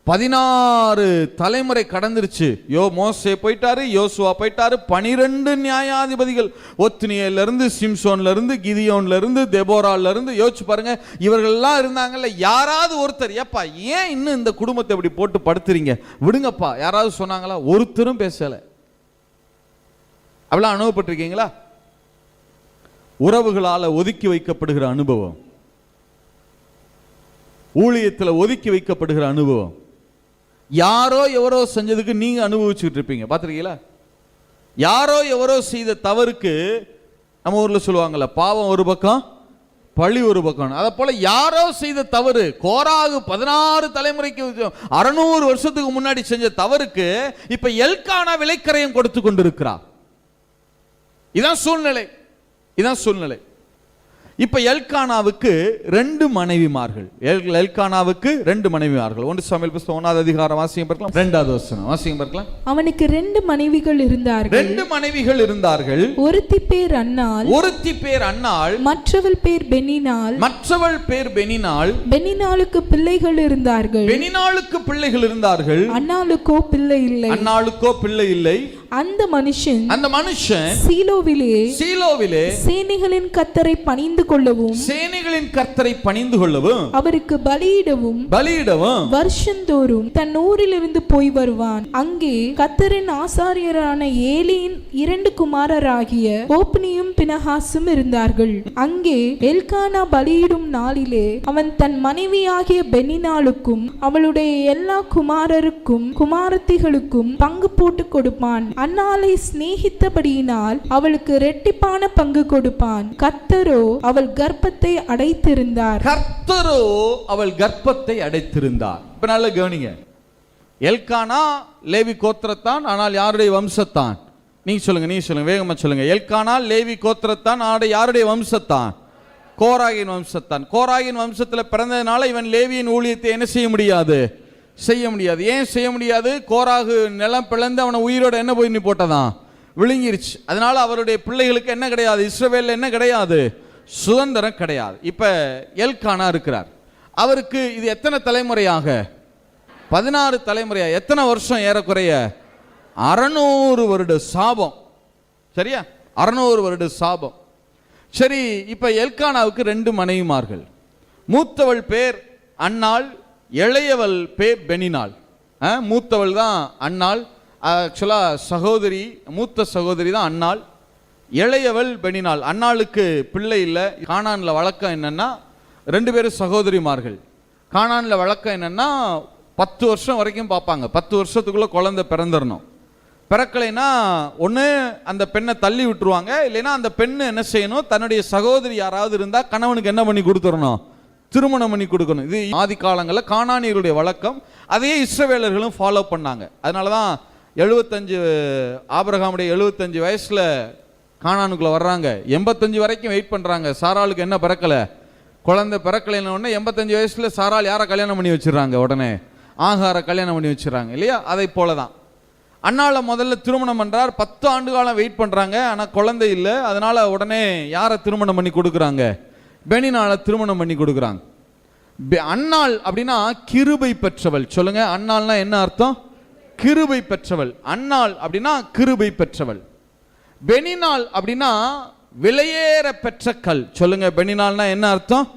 [SPEAKER 1] 16 தலைமுறை கடந்துருச்சு. மோசே போயிட்டாரு, யோசுவா போயிட்டாரு, 12 நியாயாதிபதிகள், ஒத்னியேல்ல இருந்து, சிம்சோன்ல இருந்து, கிதியோன்ல இருந்து, தெபோரால இருந்து. யோசிச்சு பாருங்க, இவர்கள் எல்லாம் இருந்தாங்கல்ல, யாராவது ஒருத்தர் ஏப்பா ஏன் இன்னும் இந்த குடும்பத்தை இப்படி போட்டு படுத்துறீங்க, விடுங்கப்பா, யாராவது சொன்னாங்களா? ஒருத்தரும் பேசல. அவ்வளவு அனுபவப்பட்டிருக்கீங்களா? உறவுகளால ஒதுக்கி வைக்கப்படுகிற அனுபவம், ஊழியத்தில் ஒதுக்கி வைக்கப்படுகிற அனுபவம், யாரோ எவரோ செஞ்சதுக்கு நீங்க அனுபவிச்சுட்டு இருப்பீங்க. பார்த்திருக்கீங்களா? யாரோ எவரோ செய்த தவறுக்கு நம்ம ஊர்ல சொல்லுவாங்கல்ல, பாவம் ஒரு பக்கம் பழி ஒரு பக்கம். அதை போல யாரோ செய்த தவறு, கோராகு 16 தலைமுறைக்கு 600 வருஷத்துக்கு முன்னாடி செஞ்ச தவறுக்கு இப்ப எல்கானா விலைக்கரையும் கொடுத்து கொண்டிருக்கிறார். இதான் சூழ்நிலை, இதான் சூழ்நிலை. இப்ப எல்கானாவுக்கு 2 மனைவிமார்கள். எல்கானாவுக்கு 2 மனைவிமார்கள். 1 சாமுவேல் புத்தகம் 1வது அதிகாரம் வாசிங்க பார்க்கலாம், 2வது வசனம் வாசிங்க பார்க்கலாம்.
[SPEAKER 3] அவனுக்கு 2 மனைவிகள் இருந்தார்கள்.
[SPEAKER 1] 2 மனைவிகள் இருந்தார்கள்.
[SPEAKER 3] ஒருத்தி பேர் அன்னாள்,
[SPEAKER 1] ஒருத்தி பேர் அன்னாள்,
[SPEAKER 3] மற்றவள் பேர் பெனினாள்,
[SPEAKER 1] மற்றவள் பேர் பெனினாள்.
[SPEAKER 3] பெனினாளுக்கு பிள்ளைகள் இருந்தார்கள்.
[SPEAKER 1] பெனினாளுக்கு பிள்ளைகள் இருந்தார்கள்.
[SPEAKER 3] அன்னாளுக்கோ பிள்ளை இல்லை.
[SPEAKER 1] அன்னாளுக்கோ பிள்ளை இல்லை.
[SPEAKER 3] அந்த மனுஷன் சீலோவிலே சேனைகளின் கர்த்தரை பணிந்து கொள்ளவும்,
[SPEAKER 1] சேனைகளின் கர்த்தரை பணிந்து கொள்ளவும்,
[SPEAKER 3] அவருக்கு பலியிடவும் வருஷந்தோறும் தன் ஊரிலிருந்து போய் வருவான். அங்கே கர்த்தரின் ஆசாரியரான ஏலியின் 2 குமாரராகிய ஓப்னியும் பினஹாசும் இருந்தார்கள். அங்கே எல்கானா பலியிடும் நாளிலே அவன் தன் மனைவியாகிய பெனினாளுக்கும் அவளுடைய எல்லா குமாரருக்கும் குமாரத்திகளுக்கும் பங்கு போட்டு கொடுப்பான். அன்னாளை சிநேகித்தபடியினால் அவளுக்கு இரட்டிப்பான பங்கு கொடுப்பான். கர்த்தரோ அவள் கர்ப்பத்தை அடைத்திருந்தார்.
[SPEAKER 1] கர்த்தரோ அவள் கர்ப்பத்தை அடைத்திருந்தார். இப்ப நல்ல கவனிங்க, எல்கானா லேவி கோத்திரத்தான், ஆனால் யாருடைய வம்சத்தான்? நீங்க சொல்லுங்க, வேகமா சொல்லுங்க. எல்கானா லேவி கோத்திரத்தான், ஆனால் யாருடைய வம்சத்தான்? கோராகின் வம்சத்தான். கோராகின் வம்சத்துல பிறந்ததுனால இவன் லேவியின் ஊழியத்தை என்ன செய்ய முடியாது? செய்ய முடியாது. ஏன் செய்ய முடியாது? கோராகு நிலம் பிளந்து அவனை உயிரோட என்ன போய் நீ போட்டதான் விழுங்கிருச்சு. அதனால அவருடைய பிள்ளைகளுக்கு என்ன கிடையாது? இஸ்ரவேல்ல என்ன கிடையாது? சுதந்திரம் கிடையாது. இப்ப எல்கானா இருக்கிறார். அவருக்கு இது எத்தனை தலைமுறையாக? 16 தலைமுறையா? எத்தனை வருஷம்? ஏறக்குறைய 600 வருட சாபம். சரியா? 600 வருட சாபம். சரி, இப்ப எல்கானாவுக்கு 2 மனைவிமார்கள். மூத்தவள் பேர் அன்னாள், இளையவள் பேர் பெனினாள். மூத்தவள் தான் அன்னாள், ஆக்சுவலா சகோதரி, மூத்த சகோதரி தான் அன்னாள், இளையவள் பெனினாள். அன்னாளுக்கு பிள்ளை இல்லை. கானான்ல வழக்கம் என்னன்னா 2 பேரும் சகோதரிமார்கள். கானான்ல வழக்கம் என்னன்னா 10 வருஷம் வரைக்கும் பார்ப்பாங்க. 10 வருஷத்துக்குள்ள குழந்தை பிறந்துடணும். பிறக்கலைன்னா ஒன்று அந்த பெண்ணை தள்ளி விட்டுருவாங்க, இல்லைன்னா அந்த பெண்ணு என்ன செய்யணும், தன்னுடைய சகோதரி யாராவது இருந்தால் கணவனுக்கு என்ன பண்ணி கொடுத்துடணும், திருமணம் பண்ணி கொடுக்கணும். இது ஆதி காலங்களில் கானானியருடைய வழக்கம். அதையே இஸ்ரவேலர்களும் ஃபாலோ பண்ணாங்க. அதனால தான் 75 ஆபிரகாமுடைய 75 வயசில் கானானுக்குள்ளே வர்றாங்க. 85 வரைக்கும் வெயிட் பண்ணுறாங்க. சாராளுக்கு என்ன பிறக்கலை, குழந்தை பிறக்கலைன்னு உடனே 85 வயசில் சாராள் யாரை கல்யாணம் பண்ணி வச்சிடறாங்க, உடனே ஆகார கல்யாணம் பண்ணி வச்சிடறாங்க இல்லையா? அதை போல தான் அண்ணாளை முதல்ல திருமணம் பண்ணுறார். 10 ஆண்டு காலம் வெயிட் பண்ணுறாங்க, ஆனால் குழந்தை இல்லை. அதனால உடனே யாரை திருமணம் பண்ணி கொடுக்குறாங்க, பெனினாளை திருமணம் பண்ணி கொடுக்குறாங்க. அன்னாள் அப்படின்னா கிருபை பெற்றவள். சொல்லுங்க, அன்னாள்னா என்ன அர்த்தம்? கிருபை பெற்றவள். அன்னாள் அப்படின்னா கிருபை பெற்றவள். பெனினாள் அப்படின்னா விலையேற பெற்ற கல். சொல்லுங்க, பெனினாள்னா என்ன அர்த்தம்?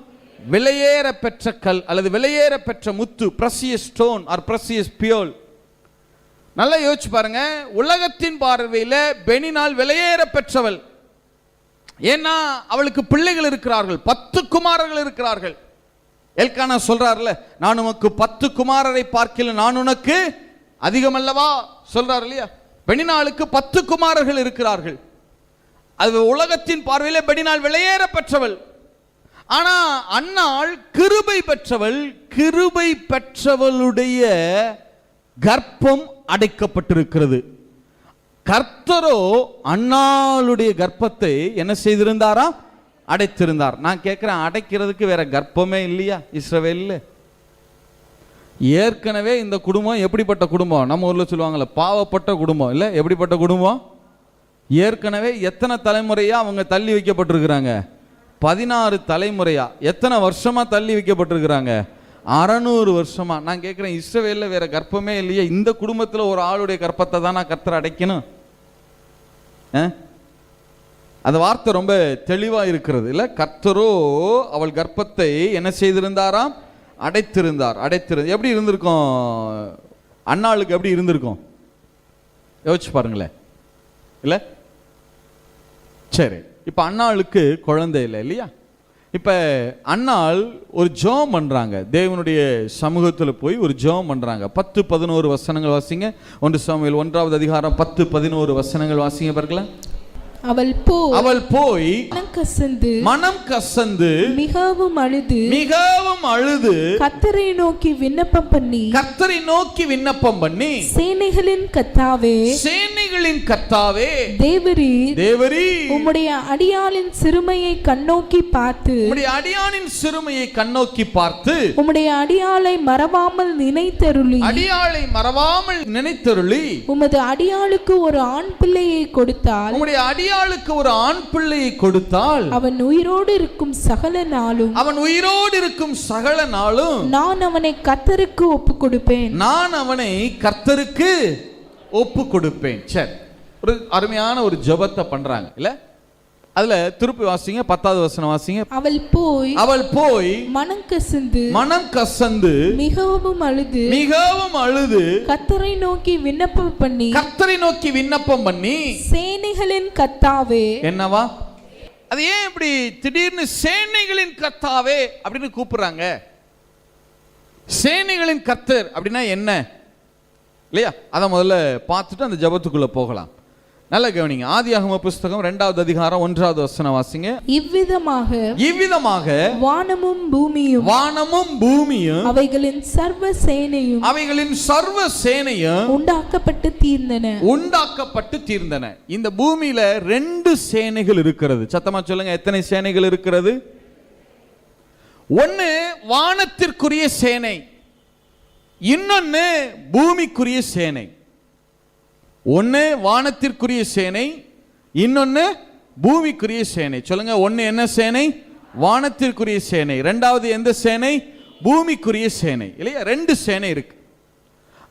[SPEAKER 1] விலையேற பெற்ற கல் அல்லது விலையேற பெற்ற முத்து, பிரசியஸ் ஸ்டோன் ஆர் பிரசியஸ் பியோல். நல்லா யோசிச்சு பாருங்க. உலகத்தின் பார்வையில் பெனினாள் விலையேற பெற்றவள். ஏன்னா அவளுக்கு பிள்ளைகள் இருக்கிறார்கள், 10 குமாரர்கள் இருக்கிறார்கள். எல்கானா சொல்றாருல, நான் உனக்கு 10 குமாரரை பார்க்கல, நான் உனக்கு அதிகமல்லவா சொல்றாரு இல்லையா? பெனினாளுக்கு 10 குமாரர்கள் இருக்கிறார்கள். அது உலகத்தின் பார்வையில் பெனினாள் விலையேற பெற்றவள். ஆனா அன்னாள் கிருபை பெற்றவள். கிருபை பெற்றவளுடைய கர்ப்பம் அடைக்கப்பட்டிருக்கிறது. கர்த்தரோ அன்னாளுடைய கர்ப்பத்தை என்ன செய்திருந்தாரா? அடைத்திருந்தார். நான் கேட்கிறேன், அடைக்கிறதுக்கு வேற கர்ப்பமே இல்லையா இஸ்ரவேல்ல? ஏற்கனவே இந்த குடும்பம் எப்படிப்பட்ட குடும்பம்? நம்ம ஊர்ல சொல்லுவாங்கல்ல, பாவப்பட்ட குடும்பம் இல்ல? எப்படிப்பட்ட குடும்பம்? ஏற்கனவே எத்தனை தலைமுறையா அவங்க தள்ளி வைக்கப்பட்டிருக்கிறாங்க? 16 தலைமுறையா. எத்தனை வருஷமா தள்ளி வைக்கப்பட்டிருக்கிறாங்க? 600 வருஷமா. நான் கேட்கிறேன், இஸ்ரவேல்ல வேற கர்ப்பமே இல்லையா? இந்த குடும்பத்துல ஒரு ஆளுடைய கர்ப்பத்தை தான் நான் கர்த்தர் அடைக்கணும். அந்த வார்த்தை ரொம்ப தெளிவா இருக்கிறது இல்ல? கர்த்தரோ அவள் கர்ப்பத்தை என்ன செய்திருந்தாராம்? அடைத்திருந்தார். எப்படி இருந்திருக்கும் அன்னாளுக்கு? எப்படி இருந்திருக்கும் யோசிச்சு பாருங்களேன் இல்ல? சரி, இப்ப அன்னாளுக்கு குழந்தை இல்லை இல்லையா? இப்ப அன்னாள் ஒரு ஜெபம் பண்றாங்க. தேவனுடைய சமூகத்துல போய் ஒரு ஜெபம் பண்றாங்க. 10-11 வசனங்கள் வாசிங்க. 1 சாமுவேல் 1வது அதிகாரம் 10-11 வசனங்கள் வாசிங்க பாருங்களேன்.
[SPEAKER 3] அவள் போய் மனம் கசந்து மிகவும் அழுது கர்த்தரை நோக்கி விண்ணப்பம் பண்ணி சேனைகளின் கர்த்தாவே தேவரீ உம்முடைய அடியாளின் சிறுமையை கண்ணோக்கி பார்த்து உம்முடைய அடியாளை மறவாமல் நினைத்தருளி உமது அடியாளுக்கு ஒரு ஆண் பிள்ளையை கொடுத்தால் அவன் உயிரோடு இருக்கும் சகல நாளும் நான் அவனை கர்த்தருக்கு ஒப்பு கொடுப்பேன். சரி, ஒரு அருமையான ஒரு ஜெபத்தை பண்றாங்க இல்ல? அதுல திருப்பி வாசிங்க, 10வது வசனம் வாசிங்க. அவள் போய் மனம் கசந்து மிகவும் அழுது கர்த்தரை நோக்கி விண்ணப்பம் பண்ணி சேனைகளின் கர்த்தாவே. என்னவா அது? ஏன் இப்படி திடீர்னு சேனைகளின் கர்த்தாவே அப்படின்னு கூப்பிடுறாங்க? சேனைகளின் கர்த்தர் அப்படின்னா என்ன இல்லையா? அதை முதல்ல பார்த்துட்டு அந்த ஜெபத்துக்குள்ள போகலாம். நல்ல கவனிங்க. ஆதியாகம புஸ்தகம் 2வது அதிகாரம் 1வது வசனம் வாசிங்க. இவ்விதமாக வானமும் பூமியும் அவைகளின் சர்வ சேனையும் உண்டாக்கப்பட்டு தீர்ந்தன. இந்த பூமியில 2 சேனைகள் இருக்கிறது. சத்தமா சொல்லுங்க, எத்தனை சேனைகள் இருக்கிறது? ஒன்னு வானத்திற்குரிய சேனை, இன்னொன்னு பூமிக்குரிய சேனை. ஒன்னு வானத்திற்குரிய சேனை, இன்னொன்னு பூமிக்குரிய சேனை. சொல்லுங்க, ஒன்னு என்ன சேனை? வானத்திற்குரிய சேனை. 2வது எந்த சேனை? பூமிக்குரிய சேனை இல்லையா? 2 சேனை இருக்கு.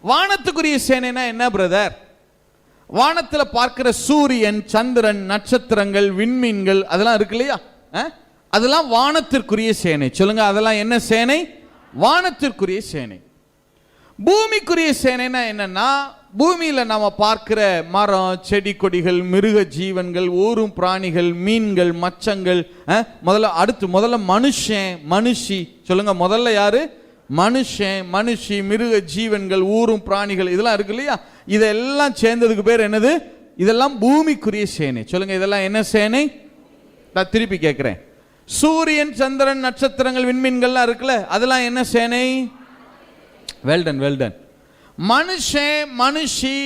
[SPEAKER 1] வானத்துக்குரிய சேனைனா என்ன பிரதர்? வானத்துல பார்க்கிற சூரியன், சந்திரன், நட்சத்திரங்கள், விண்மீன்கள் அதெல்லாம் இருக்கு இல்லையா, அதெல்லாம் வானத்திற்குரிய சேனை. சொல்லுங்க, அதெல்லாம் என்ன சேனை? வானத்திற்குரிய சேனை. பூமிக்குரிய சேனைனா என்னன்னா, பூமியில நாம பார்க்கிற மரம், செடி, கொடிகள், மிருக ஜீவன்கள், ஊரும் பிராணிகள், மீன்கள், மச்சங்கள், முதல்ல மனுஷன், மனுஷி. சொல்லுங்க, முதல்ல யாரு? மனுஷன், மனுஷி, மிருக ஜீவன்கள், ஊரும் பிராணிகள், இதெல்லாம் இருக்கு இல்லையா, இதெல்லாம் சேர்ந்ததுக்கு பேர் என்னது? இதெல்லாம் பூமிக்குரிய சேனை. சொல்லுங்க, இதெல்லாம் என்ன சேனை? நான் திருப்பி கேட்கிறேன். சூரியன், சந்திரன், நட்சத்திரங்கள், விண்மீன்கள்லாம் இருக்குல்ல, அதெல்லாம் என்ன சேனை? Well done well done. மனுஷன், மனுஷி,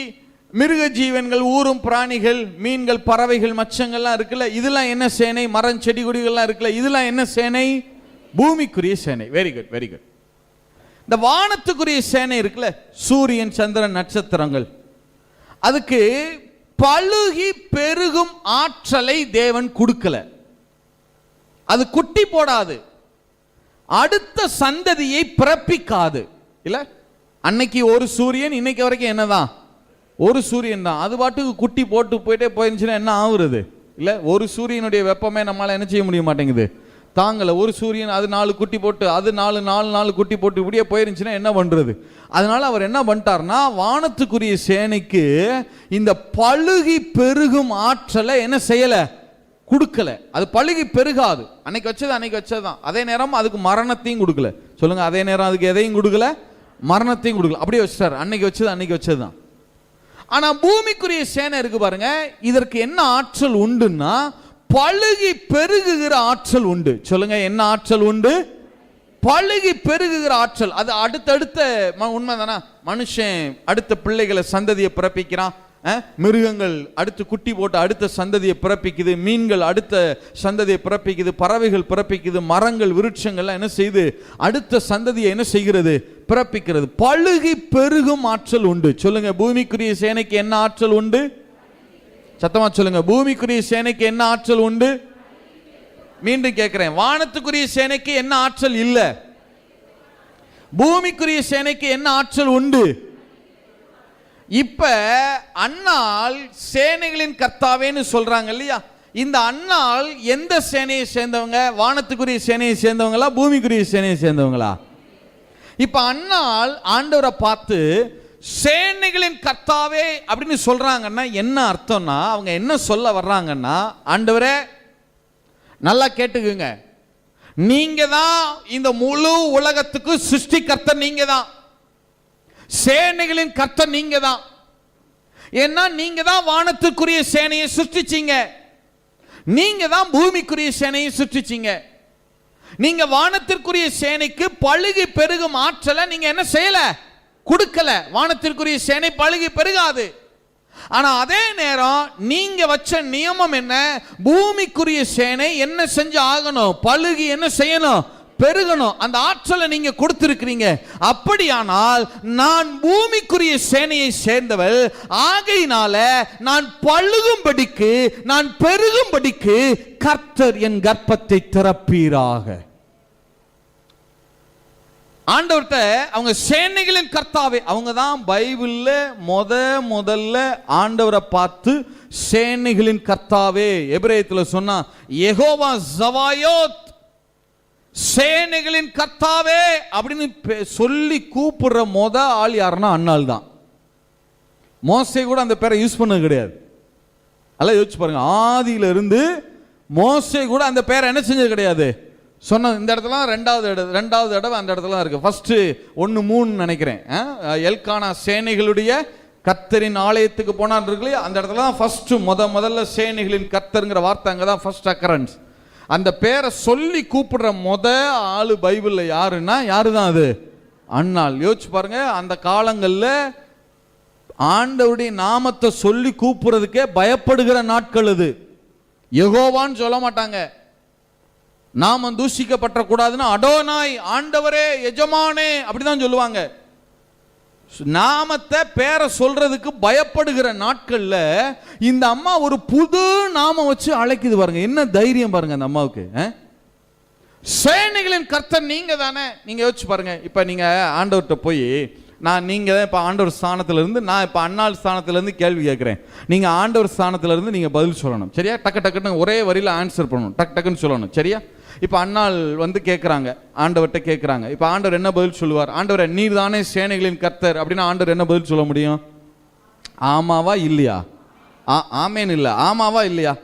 [SPEAKER 1] மிருக ஜீவன்கள், ஊரும் பிராணிகள், மீன்கள், பறவைகள், மச்சங்கள்லாம் இருக்குல்ல, இதெல்லாம் என்ன சேனை? மரம், செடி, கொடிகள்லாம் இருக்குல்ல, இதெல்லாம் என்ன சேனை? பூமிக்குரிய சேனை. Very good, very good. இந்த வானத்துக்குரிய சேனை இருக்குல்ல, சூரியன், சந்திரன், நட்சத்திரங்கள், அதுக்கு பழுகி பெருகும் ஆற்றலை தேவன் கொடுக்கல. அது குட்டி போடாது, அடுத்த சந்ததியை பிறப்பிக்காது. இல்ல, அன்னைக்கு ஒரு சூரியன், இன்னைக்கு வரைக்கும் என்னதான்? ஒரு சூரியன் தான். அது பாட்டுக்கு குட்டி போட்டு போயிட்டே போயிருந்துச்சுன்னா என்ன ஆகுறது? இல்ல, ஒரு சூரியனுடைய வெப்பமே நம்மளால என்ன செய்ய முடிய மாட்டேங்குது, தாங்கல. ஒரு சூரியன் அது 4 குட்டி போட்டு, அது 4 குட்டி போட்டு இப்படியே போயிருந்துச்சுன்னா என்ன பண்றது? அதனால அவர் என்ன பண்ணிட்டார்னா, வானத்துக்குரிய சேனைக்கு இந்த பழுகி பெருகும் ஆற்றலை என்ன செய்யல? கொடுக்கல. அது பழுகி பெருகாது. அன்னைக்கு வச்சதுதான். அதே நேரம் அதுக்கு மரணத்தையும் கொடுக்கல. சொல்லுங்க, அதே நேரம் அதுக்கு எதையும் கொடுக்கல? மரணத்தையும் கொடுக்கல. அப்படியே வச்சிட்டார். அன்னைக்கு வச்சதுதான். ஆனா பூமிக்குரிய சேனை இருக்கு பாருங்க, இதற்கு என்ன ஆற்றல் உண்டுன்னா, பழுகி பெருகுகிற ஆற்றல் உண்டு. சொல்லுங்க, என்ன ஆற்றல் உண்டு? பழுகி பெருகுகிற ஆற்றல். அது அடுத்தடுத்த உண்மைதானா? மனுஷன் அடுத்த பிள்ளைகளை, சந்ததியை பிறப்பிக்கிறான். மிருகங்கள் அடுத்து குட்டி போட்டு அடுத்த சந்ததியை பிறப்பிக்குது. மீன்கள் அடுத்த சந்ததியை பிறப்பிக்குது. பறவைகள் பிறப்பிக்குது. மரங்கள், விருட்சங்கள்லாம் என்ன செய்து அடுத்த சந்ததியை என்ன செய்கிறது? பிறப்பிக்கிறது. பழுகி பெருகும் ஆற்றல் உண்டு. சொல்லுங்க, பூமிக்குரிய சேனைக்கு என்ன ஆற்றல் உண்டு? சத்தமா சொல்லுங்க, பூமிக்குரிய சேனைக்கு என்ன ஆற்றல் உண்டு? மீண்டும் கேட்கிறேன், வானத்துக்குரிய சேனைக்கு என்ன ஆற்றல் இல்ல? பூமிக்குரிய சேனைக்கு என்ன ஆற்றல் உண்டு? இப்ப அன்னாள் சேனைகளின் கர்த்தாவேன்னு சொல்றாங்க இல்லையா, இந்த அன்னாள் எந்த சேனையை சேர்ந்தவங்க? வானத்துக்குரிய சேனையை சேர்ந்தவங்களா, பூமிக்குரிய சேனையை சேர்ந்தவங்களா? இப்ப அன்னாள் ஆண்டவரை பார்த்து சேனைகளின் கர்த்தாவே அப்படின்னு சொல்றாங்கன்னா என்ன அர்த்தம்னா, அவங்க என்ன சொல்ல வர்றாங்கன்னா, ஆண்டவரே நல்லா கேட்டுக்குங்க, நீங்க தான் இந்த முழு உலகத்துக்கு சிருஷ்டிகர்த்தர், நீங்க தான் சேனைகளின் கர்த்தர், நீங்க தான். ஏன்னா நீங்க தான் வானத்துக்குரிய சேனையை சிருஷ்டிச்சீங்க, நீங்க தான் பூமிக்குரிய சேனையை சிருஷ்டிச்சீங்க. நீங்க வானத்திற்குரிய சேனைக்கு பழுகி பெருகும் ஆற்றலை நீங்க என்ன செய்யல? கொடுக்கல. வானத்திற்குரிய சேனை பழுகி பெருகாது. ஆனா அதே நேரம் நீங்க வச்ச நியமம் என்ன? பூமிக்குரிய சேனை என்ன செஞ்சு ஆகணும்? பழுகி என்ன செய்யணும்? பெருகணும். அந்த ஆற்றலை நீங்க கொடுத்திருக்கிறீங்க. அப்படியானால் நான் பூமிக்குரிய சேனையை சேர்ந்தவள், ஆகையினால நான் பழுகும்படிக்கு, நான் பெருகும்படிக்கு கர்த்தர் என் கர்ப்பத்தை திறப்பீராக. ஆண்டவர்கிட்ட அவங்க சேனைகளின் கர்த்தாவே, அவங்க தான் பைபிள்ல முதல்ல ஆண்டவரை பார்த்து சேனைகளின் கர்த்தாவே, எபிரேயத்துல சொன்னா யெகோவா சவாயோத், சேனைகளின் கர்த்தாவே அப்படின்னு சொல்லி கூப்பிடுற ஆள் யாருன்னா அன்னாள் தான். மோசே கூட அந்த பேரை யூஸ் பண்ணது கிடையாது. அதெல்லாம் யோசிச்சு பாருங்க, ஆதியில இருந்து மோசே கூட அந்த பேரை என்ன செஞ்சது கிடையாது. சொன்ன இந்த இடத்துல ரெண்டாவது இடம் அந்த இடத்துல இருக்கு. ஃபர்ஸ்ட் 1:3 நினைக்கிறேன். எல்கானா சேனைகளுடைய கர்த்தரின் ஆலயத்துக்கு போனார் இருக்கு இல்லையா, அந்த இடத்துல தான் ஃபர்ஸ்ட் முதல்ல சேனைகளின் கர்த்தருங்கிற வார்த்தை அங்கதான் ஃபர்ஸ்ட் அக்கரன்ஸ். அந்த பேரை சொல்லி கூப்பிடுற ஆளு பைபிள்ல யாருன்னா யாருதான்? அது அன்னாள். யோசிச்சு பாருங்க, அந்த காலங்கள்ல ஆண்டவருடைய நாமத்தை சொல்லி கூப்பிடுறதுக்கே பயப்படுகிற நாட்கள் அது. யெகோவான்னு சொல்ல மாட்டாங்க. நாமம் தூஷிக்கப்பட்ட கூடாதுன்னா அடோனாய், ஆண்டவரே, எஜமானே அப்படிதான் சொல்லுவாங்க. நாமத்தை பேரை சொல்றதுக்கு பயப்படுகிற நாட்கள்ல இந்த அம்மா ஒரு புது நாமம் வச்சு அழைக்குது பாருங்க. என்ன தைரியம் பாருங்க அந்த அம்மாவுக்கு. சேனைகளின் கர்த்தர் நீங்க தானே. நீங்க யோசிச்சு பாருங்க, இப்ப நீங்க ஆண்டவர்கிட்ட போய்
[SPEAKER 2] நீங்க தான் இப்ப ஆண்டவர் ஸ்தானத்துல இருந்து, நான் இப்ப அன்னாள் ஸ்தானத்துல இருந்து கேள்வி கேட்கிறேன். நீங்க ஆண்டவர் ஸ்தானத்துல இருந்து நீங்க பதில் சொல்லணும். சரியா? டக்குன்னு ஒரே வரியில ஆன்சர் பண்ணணும். டக்குன்னு சொல்லணும். சரியா? இப்ப அன்னாள் கேட்கறாங்க, ஆண்டவர்கிட்ட கேட்கறாங்க. இப்ப ஆண்டவர் என்ன பதில் சொல்லுவார்? ஆண்டவரே, நீர் தானே சேனைகளின் கர்த்தர் அப்படின்னா ஆண்டவர் என்ன பதில் சொல்ல முடியும்? ஆமாவா இல்லையா? ஆமேன் இல்ல, ஆமாவா இல்லையா?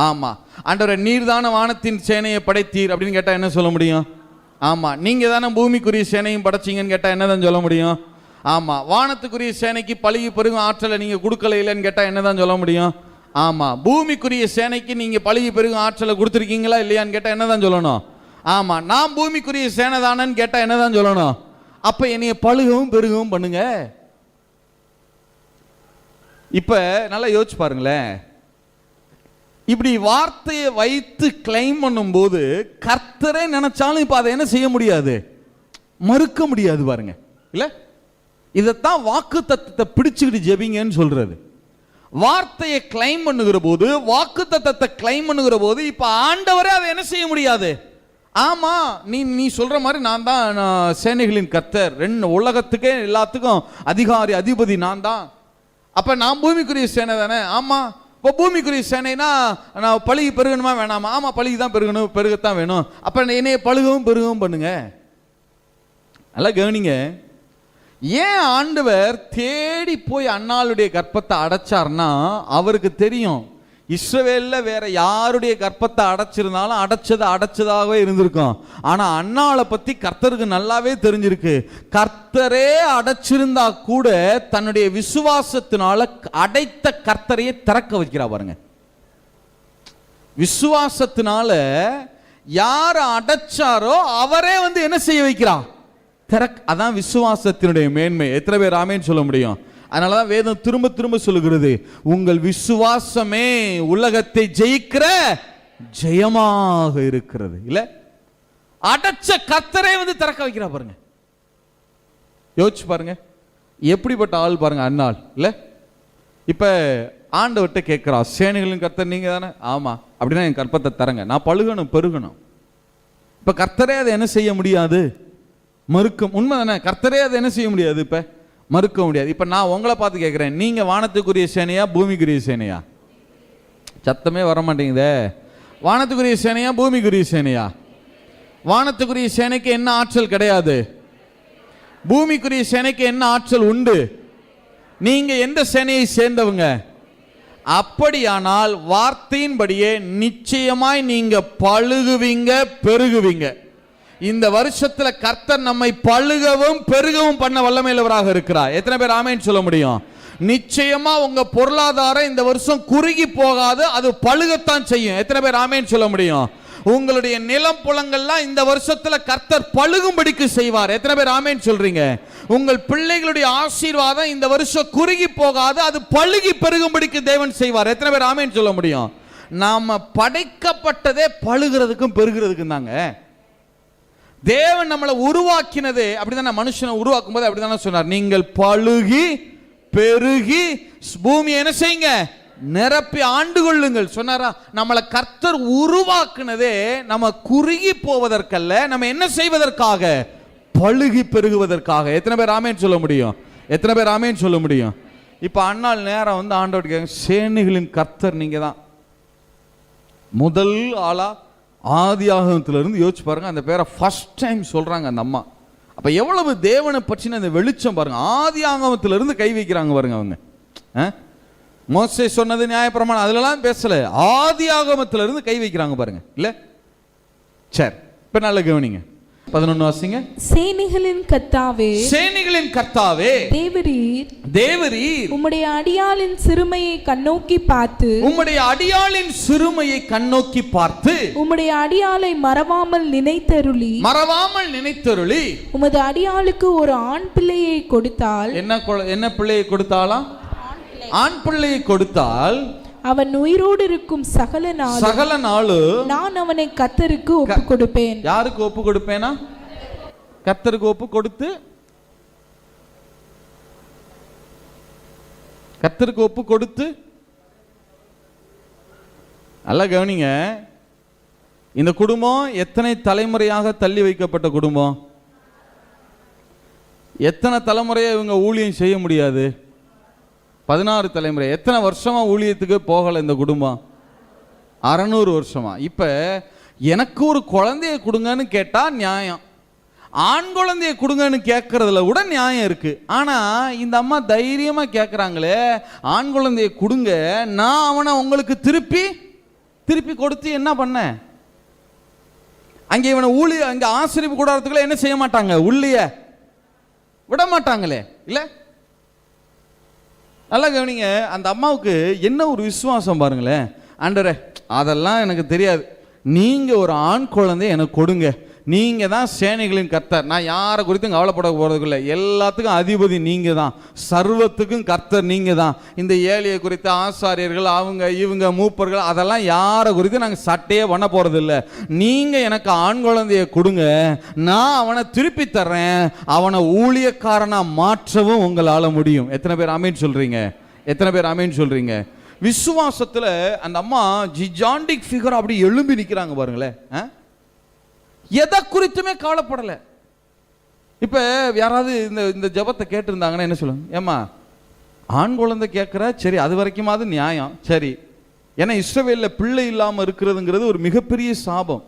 [SPEAKER 2] ஆமா. ஆண்டவரே, நீர் தானே வானத்தின் சேனையை படைத்தீர் அப்படின்னு கேட்டா என்ன சொல்ல முடியும்? ஆமா. நீங்க தானே பூமிக்குரிய சேனையும் படைச்சீங்கன்னு கேட்டா என்னதான் சொல்ல முடியும்? ஆமா. வானத்துக்குரிய சேனைக்கு பழுகி பெருகும் ஆற்றலை நீங்க கொடுக்கல இல்லைன்னு கேட்டா என்னதான் சொல்ல முடியும்? ஆமா. பூமிக்குரிய சேனைக்கு நீங்க பழுகி பெருகும் ஆற்றலை கொடுத்துருக்கீங்களா இல்லையான்னு கேட்டா என்னதான் சொல்லணும்? ஆமா. நான் பூமிக்குரிய சேனை தானேன்னு கேட்டா என்னதான் சொல்லணும்? அப்ப என்னைய பழுகவும் பெருகவும் பண்ணுங்க. இப்ப நல்லா யோசிச்சு பாருங்களேன். இப்படி வார்த்தையை வைத்து கிளைம் பண்ணும்போது கர்த்தரே நினைச்சாலும் இப்ப அதை என்ன செய்ய முடியாது? மறுக்க முடியாது. பாருங்க இல்ல, இதைத்தான் வாக்கு தத்தத்தை பிடிச்சுக்கிட்டு ஜெபிங்கன்னு சொல்றது. வார்த்தையை கிளைம் பண்ணுகிற போது, வாக்கு தத்தத்தை கிளைம் பண்ணுகிற போது இப்ப ஆண்டவரே அதை என்ன செய்ய முடியாது? ஆமா, நீ சொல்ற மாதிரி நான் தான் சேனைகளின் கர்த்தர், உலகத்துக்கே எல்லாத்துக்கும் அதிகாரி அதிபதி நான் தான். அப்ப நான் பூமிக்குரிய சேனை தானே? ஆமா. இப்போ பூமிக்குரிய சேனைனா நான் பழுகி பெருகணுமா வேணாமா? ஆமா, பழுகி தான் பெருகணும், பெருகத்தான் வேணும். அப்ப என்னைய பழுகவும் பெருகவும் பண்ணுங்க. நல்லா கவனிங்க. ஏன் ஆண்டவர் தேடி போய் அன்னாளுடைய கர்ப்பத்தை அடைச்சார்னா, அவருக்கு தெரியும் இஸ்ரவேல்ல வேற யாருடைய கர்ப்பத்தை அடைச்சிருந்தாலும் அடைச்சதாகவே இருந்திருக்கும். ஆனா அன்னாளை பத்தி கர்த்தருக்கு நல்லாவே தெரிஞ்சிருக்கு. கர்த்தரே அடைச்சிருந்தா கூட தன்னுடைய விசுவாசத்தினால அடைத்த கர்த்தரையே திறக்க வைக்கிறா. பாருங்க, விசுவாசத்தினால யார் அடைச்சாரோ அவரே என்ன செய்ய வைக்கிறா? அதான் விசுவாசத்தினுடைய மேன்மை. எத்தனை பேர் ஆமேன்னு சொல்ல முடியும்? அதனாலதான் வேதம் திரும்ப திரும்ப சொல்லுகிறது, உங்கள் விசுவாசமே உலகத்தை ஜெயிக்கிற ஜெயமாக இருக்கிறது. இல்ல, அடைச்ச கர்த்தரே திறக்க வைக்கிறா. பாருங்க, யோசிச்சு பாருங்க, எப்படிப்பட்ட ஆள் பாருங்க அன்னாள். இல்ல, இப்ப ஆண்டவர்கிட்ட கேட்கிறா, சேனைகளின் கர்த்தர் நீங்க தானே? ஆமா. அப்படின்னா என் கற்பத்தை தரங்க, நான் பழுகணும் பெருகணும். இப்ப கர்த்தரே அதை என்ன செய்ய முடியாது? மறுக்கும். உண்மை தானே? கர்த்தரே அதை என்ன செய்ய முடியாது? இப்ப மறுக்க முடியாது. இப்ப நான் உங்களை பார்த்து கேட்கிறேன், நீங்க வானத்துக்குரிய சேனையா பூமிக்குரிய சேனையா? சத்தமே வர மாட்டேங்குதே. வானத்துக்குரிய சேனையா பூமிக்குரிய சேனையா? வானத்துக்குரிய சேனைக்கு என்ன ஆற்றல் கிடையாது, பூமிக்குரிய சேனைக்கு என்ன ஆற்றல் உண்டு? நீங்க எந்த சேனையை சேர்ந்தவங்க? அப்படியானால் வார்த்தையின்படியே நிச்சயமாய் நீங்க பழுகுவீங்க, பெருகுவீங்க. இந்த வருஷத்துல கர்த்தர் நம்மை பழுகவும் பெருகவும் பண்ண வல்லமையுள்ளவராக இருக்கிறார். எத்தனை பேர் ஆமென் சொல்ல முடியும்? நிச்சயமா உங்க பொருளாதாரம் இந்த வருஷம் குறுகி போகாது, அது பழுகத்தான் செய்யும். எத்தனை பேர் ஆமென் சொல்ல முடியும்? உங்களுடைய நிலம் புலங்கள்லாம் இந்த வருஷத்துல கர்த்தர் பழுகும்படிக்கு செய்வார். எத்தனை பேர் ஆமென் சொல்றீங்க? உங்கள் பிள்ளைகளுடைய ஆசீர்வாதம் இந்த வருஷம் குறுகி போகாது, அது பழுகி பெருகும்படிக்கு தேவன் செய்வார். எத்தனை பேர் ஆமென் சொல்ல முடியும்? நாம படைக்கப்பட்டதே பழுகிறதுக்கும் பெருகிறதுக்கும் தாங்க. தேவன் நம்மளை உருவாக்கினதே அப்படிதானே. மனுஷனை உருவாக்கும் போது அப்படிதானே சொன்னார், நீங்கள் பழுகி பெருகி பூமியை என்ன செய்யுங்க, நிரப்பி ஆண்டு கொள்ளுங்கள் சொன்னாரா? நம்மளை கர்த்தர் உருவாக்குனதே நம்ம குறுகி போவதற்கல்ல, நம்ம என்ன செய்வதற்காக? பழுகி பெருகுவதற்காக. எத்தனை பேர் ஆமென் சொல்ல முடியும்? எத்தனை பேர் ஆமென் சொல்ல முடியும்? இப்ப அன்னாள் நேரம் ஆண்டவர் சேனைகளின் கர்த்தர் நீங்க தான். முதல் ஆளா ஆதியாகமத்திலிருந்து யோசிச்சு பாருங்க, அந்த பேரை ஃபர்ஸ்ட் டைம் சொல்றாங்க அந்த அம்மா. அப்ப எவ்வளவு தேவனை பற்றின அந்த வெளிச்சம் பாருங்க. ஆதியாகமத்திலிருந்து கை வைக்கிறாங்க பாருங்க அவங்க. மோசே சொன்னது நியாயப்பிரமாணம் அதுலலாம் பேசல, ஆதியாகமத்திலிருந்து கை வைக்கிறாங்க பாருங்க. இல்ல, சரி, இப்ப நல்ல கவனிங்க. 11 வாசிங்க. சேனைகளின் கர்த்தாவே, சேனைகளின் கர்த்தாவே, தேவரீர், தேவரீர் உம்முடைய அடியாளின் சிறுமையை கண்ணோக்கி பார்த்து, உம்முடைய அடியாளின் சிறுமையை கண்ணோக்கி பார்த்து, உம்முடைய அடியாளை மறவாமல் நினைத்தருளி, மறவாமல் நினைத்தருளி, உமது அடியாளுக்கு ஒரு ஆண் பிள்ளையை கொடுத்தால், என்ன பிள்ளையை கொடுத்தாலாம்? ஆண் பிள்ளையை கொடுத்தால் அவன் உயிரோடு இருக்கும் சகல நாளு நான் அவனை கர்த்தருக்கு ஒப்பு கொடுப்பேன். யாருக்கு ஒப்பு கொடுப்பேனா? கர்த்தருக்கு ஒப்பு கொடுத்து, கர்த்தருக்கு ஒப்பு கொடுத்து. நல்லா கவனிங்க, இந்த குடும்பம் எத்தனை தலைமுறையாக தள்ளி வைக்கப்பட்ட குடும்பம்? எத்தனை தலைமுறையை இவங்க ஊழியம் செய்ய முடியாது? 16 தலைமுறை. எத்தனை வருஷமா ஊழியத்துக்கு போகலை இந்த குடும்பம்? 600 வருஷமா. இப்ப எனக்கு ஒரு குழந்தைய கொடுங்கன்னு கேட்டா நியாயம், ஆண் குழந்தைய கொடுங்கன்னு கேட்கறதுல கூட நியாயம் இருக்கு. ஆனா இந்த அம்மா தைரியமா கேட்கறாங்களே, ஆண் குழந்தைய கொடுங்க, நான் அவனை உங்களுக்கு திருப்பி கொடுத்து என்ன பண்ண? அங்கே இவனை அங்க ஆசிரியப்பு கூடாரத்துக்குள்ள என்ன செய்ய மாட்டாங்க? உள்ளிய விட மாட்டாங்களே. இல்ல, நல்லா கவனிங்க. அந்த அம்மாவுக்கு என்ன ஒரு விசுவாசம் பாருங்களேன். ஆண்டவரே, அதெல்லாம் எனக்கு தெரியாது, நீங்க ஒரு ஆண் குழந்தை எனக்கு கொடுங்க, நீங்க தான் சேனைகளின் கர்த்தர், நான் யாரை குறித்தும் கவலைப்பட போறதுக்குள்ள, எல்லாத்துக்கும் அதிபதி நீங்க தான், சர்வத்துக்கும் கர்த்தர் நீங்க தான். இந்த ஏழையை குறித்து ஆசாரியர்கள் அவங்க இவங்க மூப்பர்கள் அதெல்லாம் யாரை குறித்து நாங்கள் சட்டையே பண்ண போறது இல்லை. நீங்க எனக்கு ஆண் குழந்தைய கொடுங்க, நான் அவனை திருப்பி தர்றேன், அவனை ஊழியக்காரனா மாற்றவும் உங்களால முடியும். எத்தனை பேர் ஆமீன் சொல்றீங்க? எத்தனை பேர் ஆமீன் சொல்றீங்க? விசுவாசத்துல அந்த அம்மா ஜிஜாண்டிக் ஃபிகர் அப்படி எழும்பி நிக்கிறாங்க பாருங்களேன். எதை குறித்துமே கவலைப்படல. இப்ப யாராவது இந்த ஜெபத்தை கேட்டிருந்தாங்கன்னா என்ன சொல்லுங்க? ஏமா, ஆண் குழந்தை கேட்கிற, சரி அது வரைக்குமாவது நியாயம், சரி. ஏன்னா இஸ்ரவேல்ல பிள்ளை இல்லாம இருக்கிறதுங்கிறது ஒரு மிகப்பெரிய சாபம்.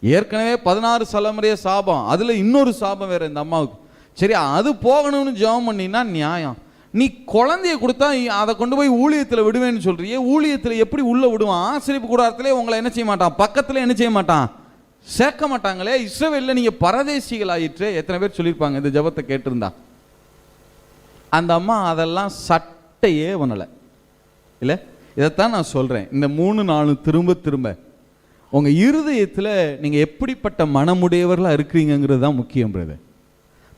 [SPEAKER 2] ஏற்கனவே 16 தலைமுறைய சாபம், அதுல இன்னொரு சாபம் வேற இந்த அம்மாவுக்கு. சரி, அது போகணும்னு ஜெபம் பண்ணினா நியாயம். நீ குழந்தைய கொடுத்தா அதை கொண்டு போய் ஊழியத்தில் விடுவேன்னு சொல்றியே, ஊழியத்தில் எப்படி உள்ள விடுவான்? ஆசிரியப்பு கூடாரத்திலே உங்களை என்ன செய்ய மாட்டான்? பக்கத்துல என்ன செய்ய மாட்டான்? சேர்க்க மாட்டாங்களே. இஸ்ரவேல்ல நீங்க பரதேசிகள் ஆயிற்று. எத்தனை பேர் சொல்லியிருப்பாங்க இந்த ஜெபத்தை கேட்டிருந்தா? அந்த அம்மா அதெல்லாம் சட்டையே பண்ணல. இல்ல, இதைத்தான் நான் சொல்றேன். இந்த 3 நாளும் திரும்ப உங்க இருதயத்துல நீங்க எப்படிப்பட்ட மனமுடையவர்களா இருக்கிறீங்கிறது தான் முக்கியம்.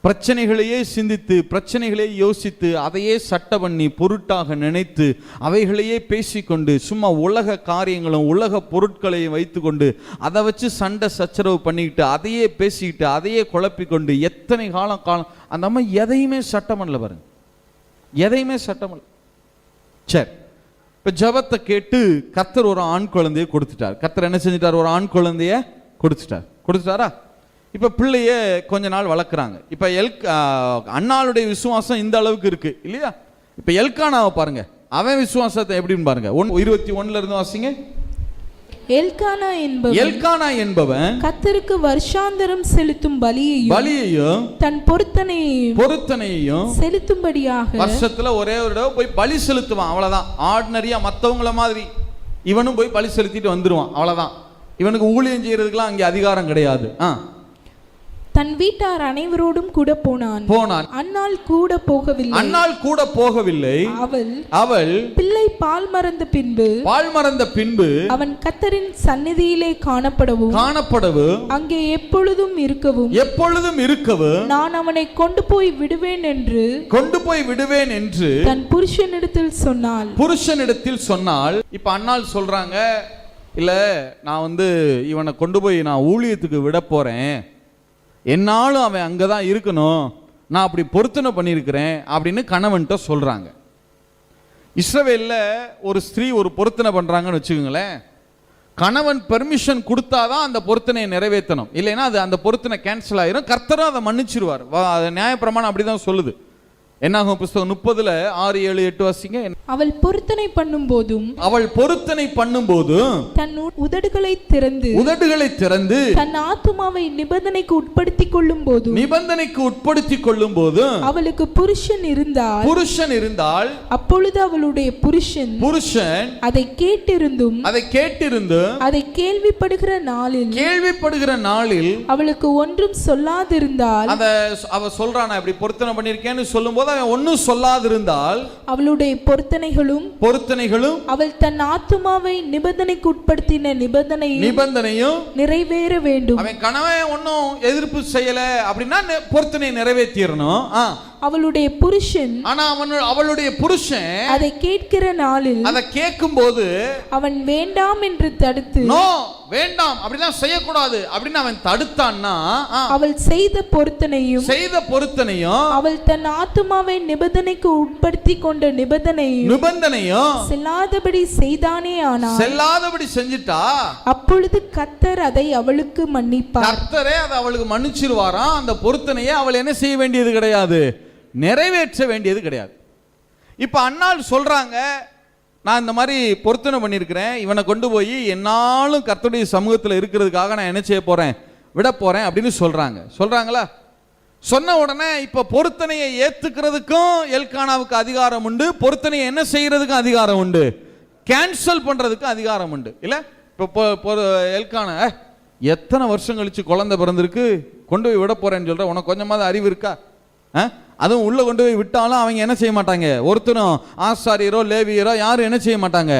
[SPEAKER 2] பிரச்சனைகளையே சிந்தித்து, பிரச்சனைகளையே யோசித்து, அதையே சட்ட பண்ணி பொருட்டாக நினைத்து, அவைகளையே பேசிக்கொண்டு, சும்மா உலக காரியங்களும் உலக பொருட்களையும் வைத்துக்கொண்டு அதை வச்சு சண்டை சச்சரவு பண்ணிக்கிட்டு, அதையே பேசிக்கிட்டு, அதையே குழப்பிக்கொண்டு எத்தனை காலம் அந்த அம்மா எதையுமே சட்டம் பண்ணல பாருங்க, எதையுமே சட்டம் பண்ணல. சரி, இப்ப ஜெபத்தை கேட்டு கர்த்தர் ஒரு ஆண் குழந்தைய கொடுத்துட்டார். கர்த்தர் என்ன செஞ்சிட்டார்? ஒரு ஆண் குழந்தைய கொடுத்துட்டாரா? இப்ப பிள்ளைய கொஞ்ச நாள் வளர்க்குறாங்க. இப்ப அன்னாளுடைய விசுவாசம் இந்த அளவுக்கு இருக்கு இல்லையா? இப்ப எல்கானாவை பாருங்க, அவன் விசுவாசத்தை எப்படின்னு பாருங்க. 21 இருந்து வாசிங்க. எல்கானா என்பவன் கர்த்தருக்கு வருஷாந்தரம் செலுத்தும் பலியையும் தன் பொருத்தனையையும் செலுத்தும்படியாக வருஷத்துல ஒரே ஒரு தடவை போய் பலி செலுத்துவான். அவ்வளவுதான். ஆர்டினரியா மத்தவங்கள மாதிரி இவனும் போய் பலி செலுத்திட்டு வந்துருவான். அவ்வளவுதான். இவனுக்கு ஊழியம் செய்யறதுக்குலாம் அங்கே அதிகாரம் கிடையாது.
[SPEAKER 3] தன் வீட்டார் அனைவரோடும் கூட போனான். அன்னாள் கூட போகவில்லை. அவள் பிள்ளை பால் மறந்த பின்பு அவன் கர்த்தரின் சந்நிதியிலே காணப்படவும் அங்கே எப்பொழுதும் இருக்கவும் நான் அவனை கொண்டு போய் விடுவேன் என்று தன் புருஷனிடத்தில் சொன்னாள்.
[SPEAKER 2] இப்ப அன்னாள் சொல்றாங்க, இல்ல நான் இவனை கொண்டு போய் நான் ஊழியத்துக்கு விட போறேன், என்னாலும் அவன் அங்கதான் இருக்கணும், நான் அப்படி பொருத்தனை பண்ணியிருக்கிறேன் அப்படின்னு கணவன்கிட்ட சொல்றாங்க. இஸ்ரவேல்ல ஒரு ஸ்திரீ ஒரு பொருத்தனை பண்றாங்கன்னு வச்சுக்கோங்களேன், கணவன் பெர்மிஷன் கொடுத்தாதான் அந்த பொருத்தனையை நிறைவேற்றணும். இல்லைன்னா அது அந்த பொருத்தனை கேன்சல் ஆயிரும். கர்த்தரும் அதை மன்னிச்சிருவார். நியாயப்பிரமாணம் அப்படிதான் சொல்லுது. என்னாகும் புஸ்தகம் 30 6 7 8 வாசிங்க.
[SPEAKER 3] அவள் பொருத்தனை பண்ணும்போதும் தன் உதடுகளை திறந்து தன் ஆத்துமாவை நிபந்தனைக்கு உட்படுத்திக் கொள்ளும் போதும் அவளுக்கு புருஷன் இருந்தால் அப்பொழுது அவளுடைய புருஷன் அதை கேட்டிருந்தும் அதை கேள்விப்படுகிற நாளில் அவளுக்கு ஒன்றும் சொல்லாதிருந்தால்,
[SPEAKER 2] அவ சொல்றானா இப்படி பொருத்தனை பண்ணிருக்கேன்னு சொல்லும்போது அவன் ஒன்னும் சொல்லாதிருந்தால்
[SPEAKER 3] அவளுடைய பொருத்தனைகளும் அவள் தன் ஆத்துமாவை நிபந்தனைக்கு உட்படுத்தின நிபந்தனையும் நிறைவேற வேண்டும்.
[SPEAKER 2] அவன் கணவன் ஒன்னும் எதிர்ப்பு செய்யல அப்படின்னா பொருத்தனை நிறைவேற்றிடணும்.
[SPEAKER 4] அவளுடைய புருஷன்
[SPEAKER 3] அவளுடைய புருஷன்
[SPEAKER 4] அதை கேட்கிற நாளில்
[SPEAKER 3] அதை கேட்கும்போது
[SPEAKER 4] அவன் வேண்டாம் என்று தடுத்து,
[SPEAKER 3] நோ வேண்டாம் அப்படிலாம் செய்யக்கூடாது அப்படின்னு அவன் தடுத்தான்னா,
[SPEAKER 4] அவள் செய்த பொருத்தனையும்
[SPEAKER 3] அவள்
[SPEAKER 4] தன் ஆத்துமாவை நிபந்தனைக்கு உட்படுத்தி கொண்ட நிபந்தனையும் செல்லாதபடி செய்தானே. ஆனால்
[SPEAKER 3] செல்லாதபடி செஞ்சிட்டா
[SPEAKER 4] அப்பொழுது கர்த்தர் அதை அவளுக்கு மன்னிப்பார்.
[SPEAKER 3] கர்த்தரே அதை அவளுக்கு மன்னிச்சிருவாராம். அந்த பொருத்தனையை அவள் என்ன செய்ய வேண்டியது கிடையாது, நிறைவேற்ற வேண்டியது கிடையாது. இப்ப அன்னாள் சொல்றாங்க, நான் இந்த மாதிரி பொருத்தனை பண்ணியிருக்கிறேன், இவனை கொண்டு போய் என்னாலும் கர்த்தருடைய சமூகத்தில் இருக்கிறதுக்காக நான் என்ன செய்ய போறேன், விட போறேன் அப்படின்னு சொல்றாங்களா? சொன்ன உடனே இப்ப பொருத்தனையை ஏத்துக்கிறதுக்கும் எல்கானாவுக்கு அதிகாரம் உண்டு, பொருத்தனையை என்ன செய்யறதுக்கும் அதிகாரம் உண்டு, கேன்சல் பண்றதுக்கு அதிகாரம் உண்டு. இல்ல இப்போ எல்கானா எத்தனை வருஷம் கழிச்சு குழந்தை பிறந்திருக்கு, கொண்டு போய் விட போறேன்னு சொல்ற, உனக்கு கொஞ்சமாவது அறிவு இருக்கா? அதுவும் உள்ள கொண்டு போய் விட்டாலும் அவங்க என்ன செய்ய மாட்டாங்க, ஒருத்தரும் ஆசாரியரோ லேவியரோ யாரும் என்ன செய்ய மாட்டாங்க,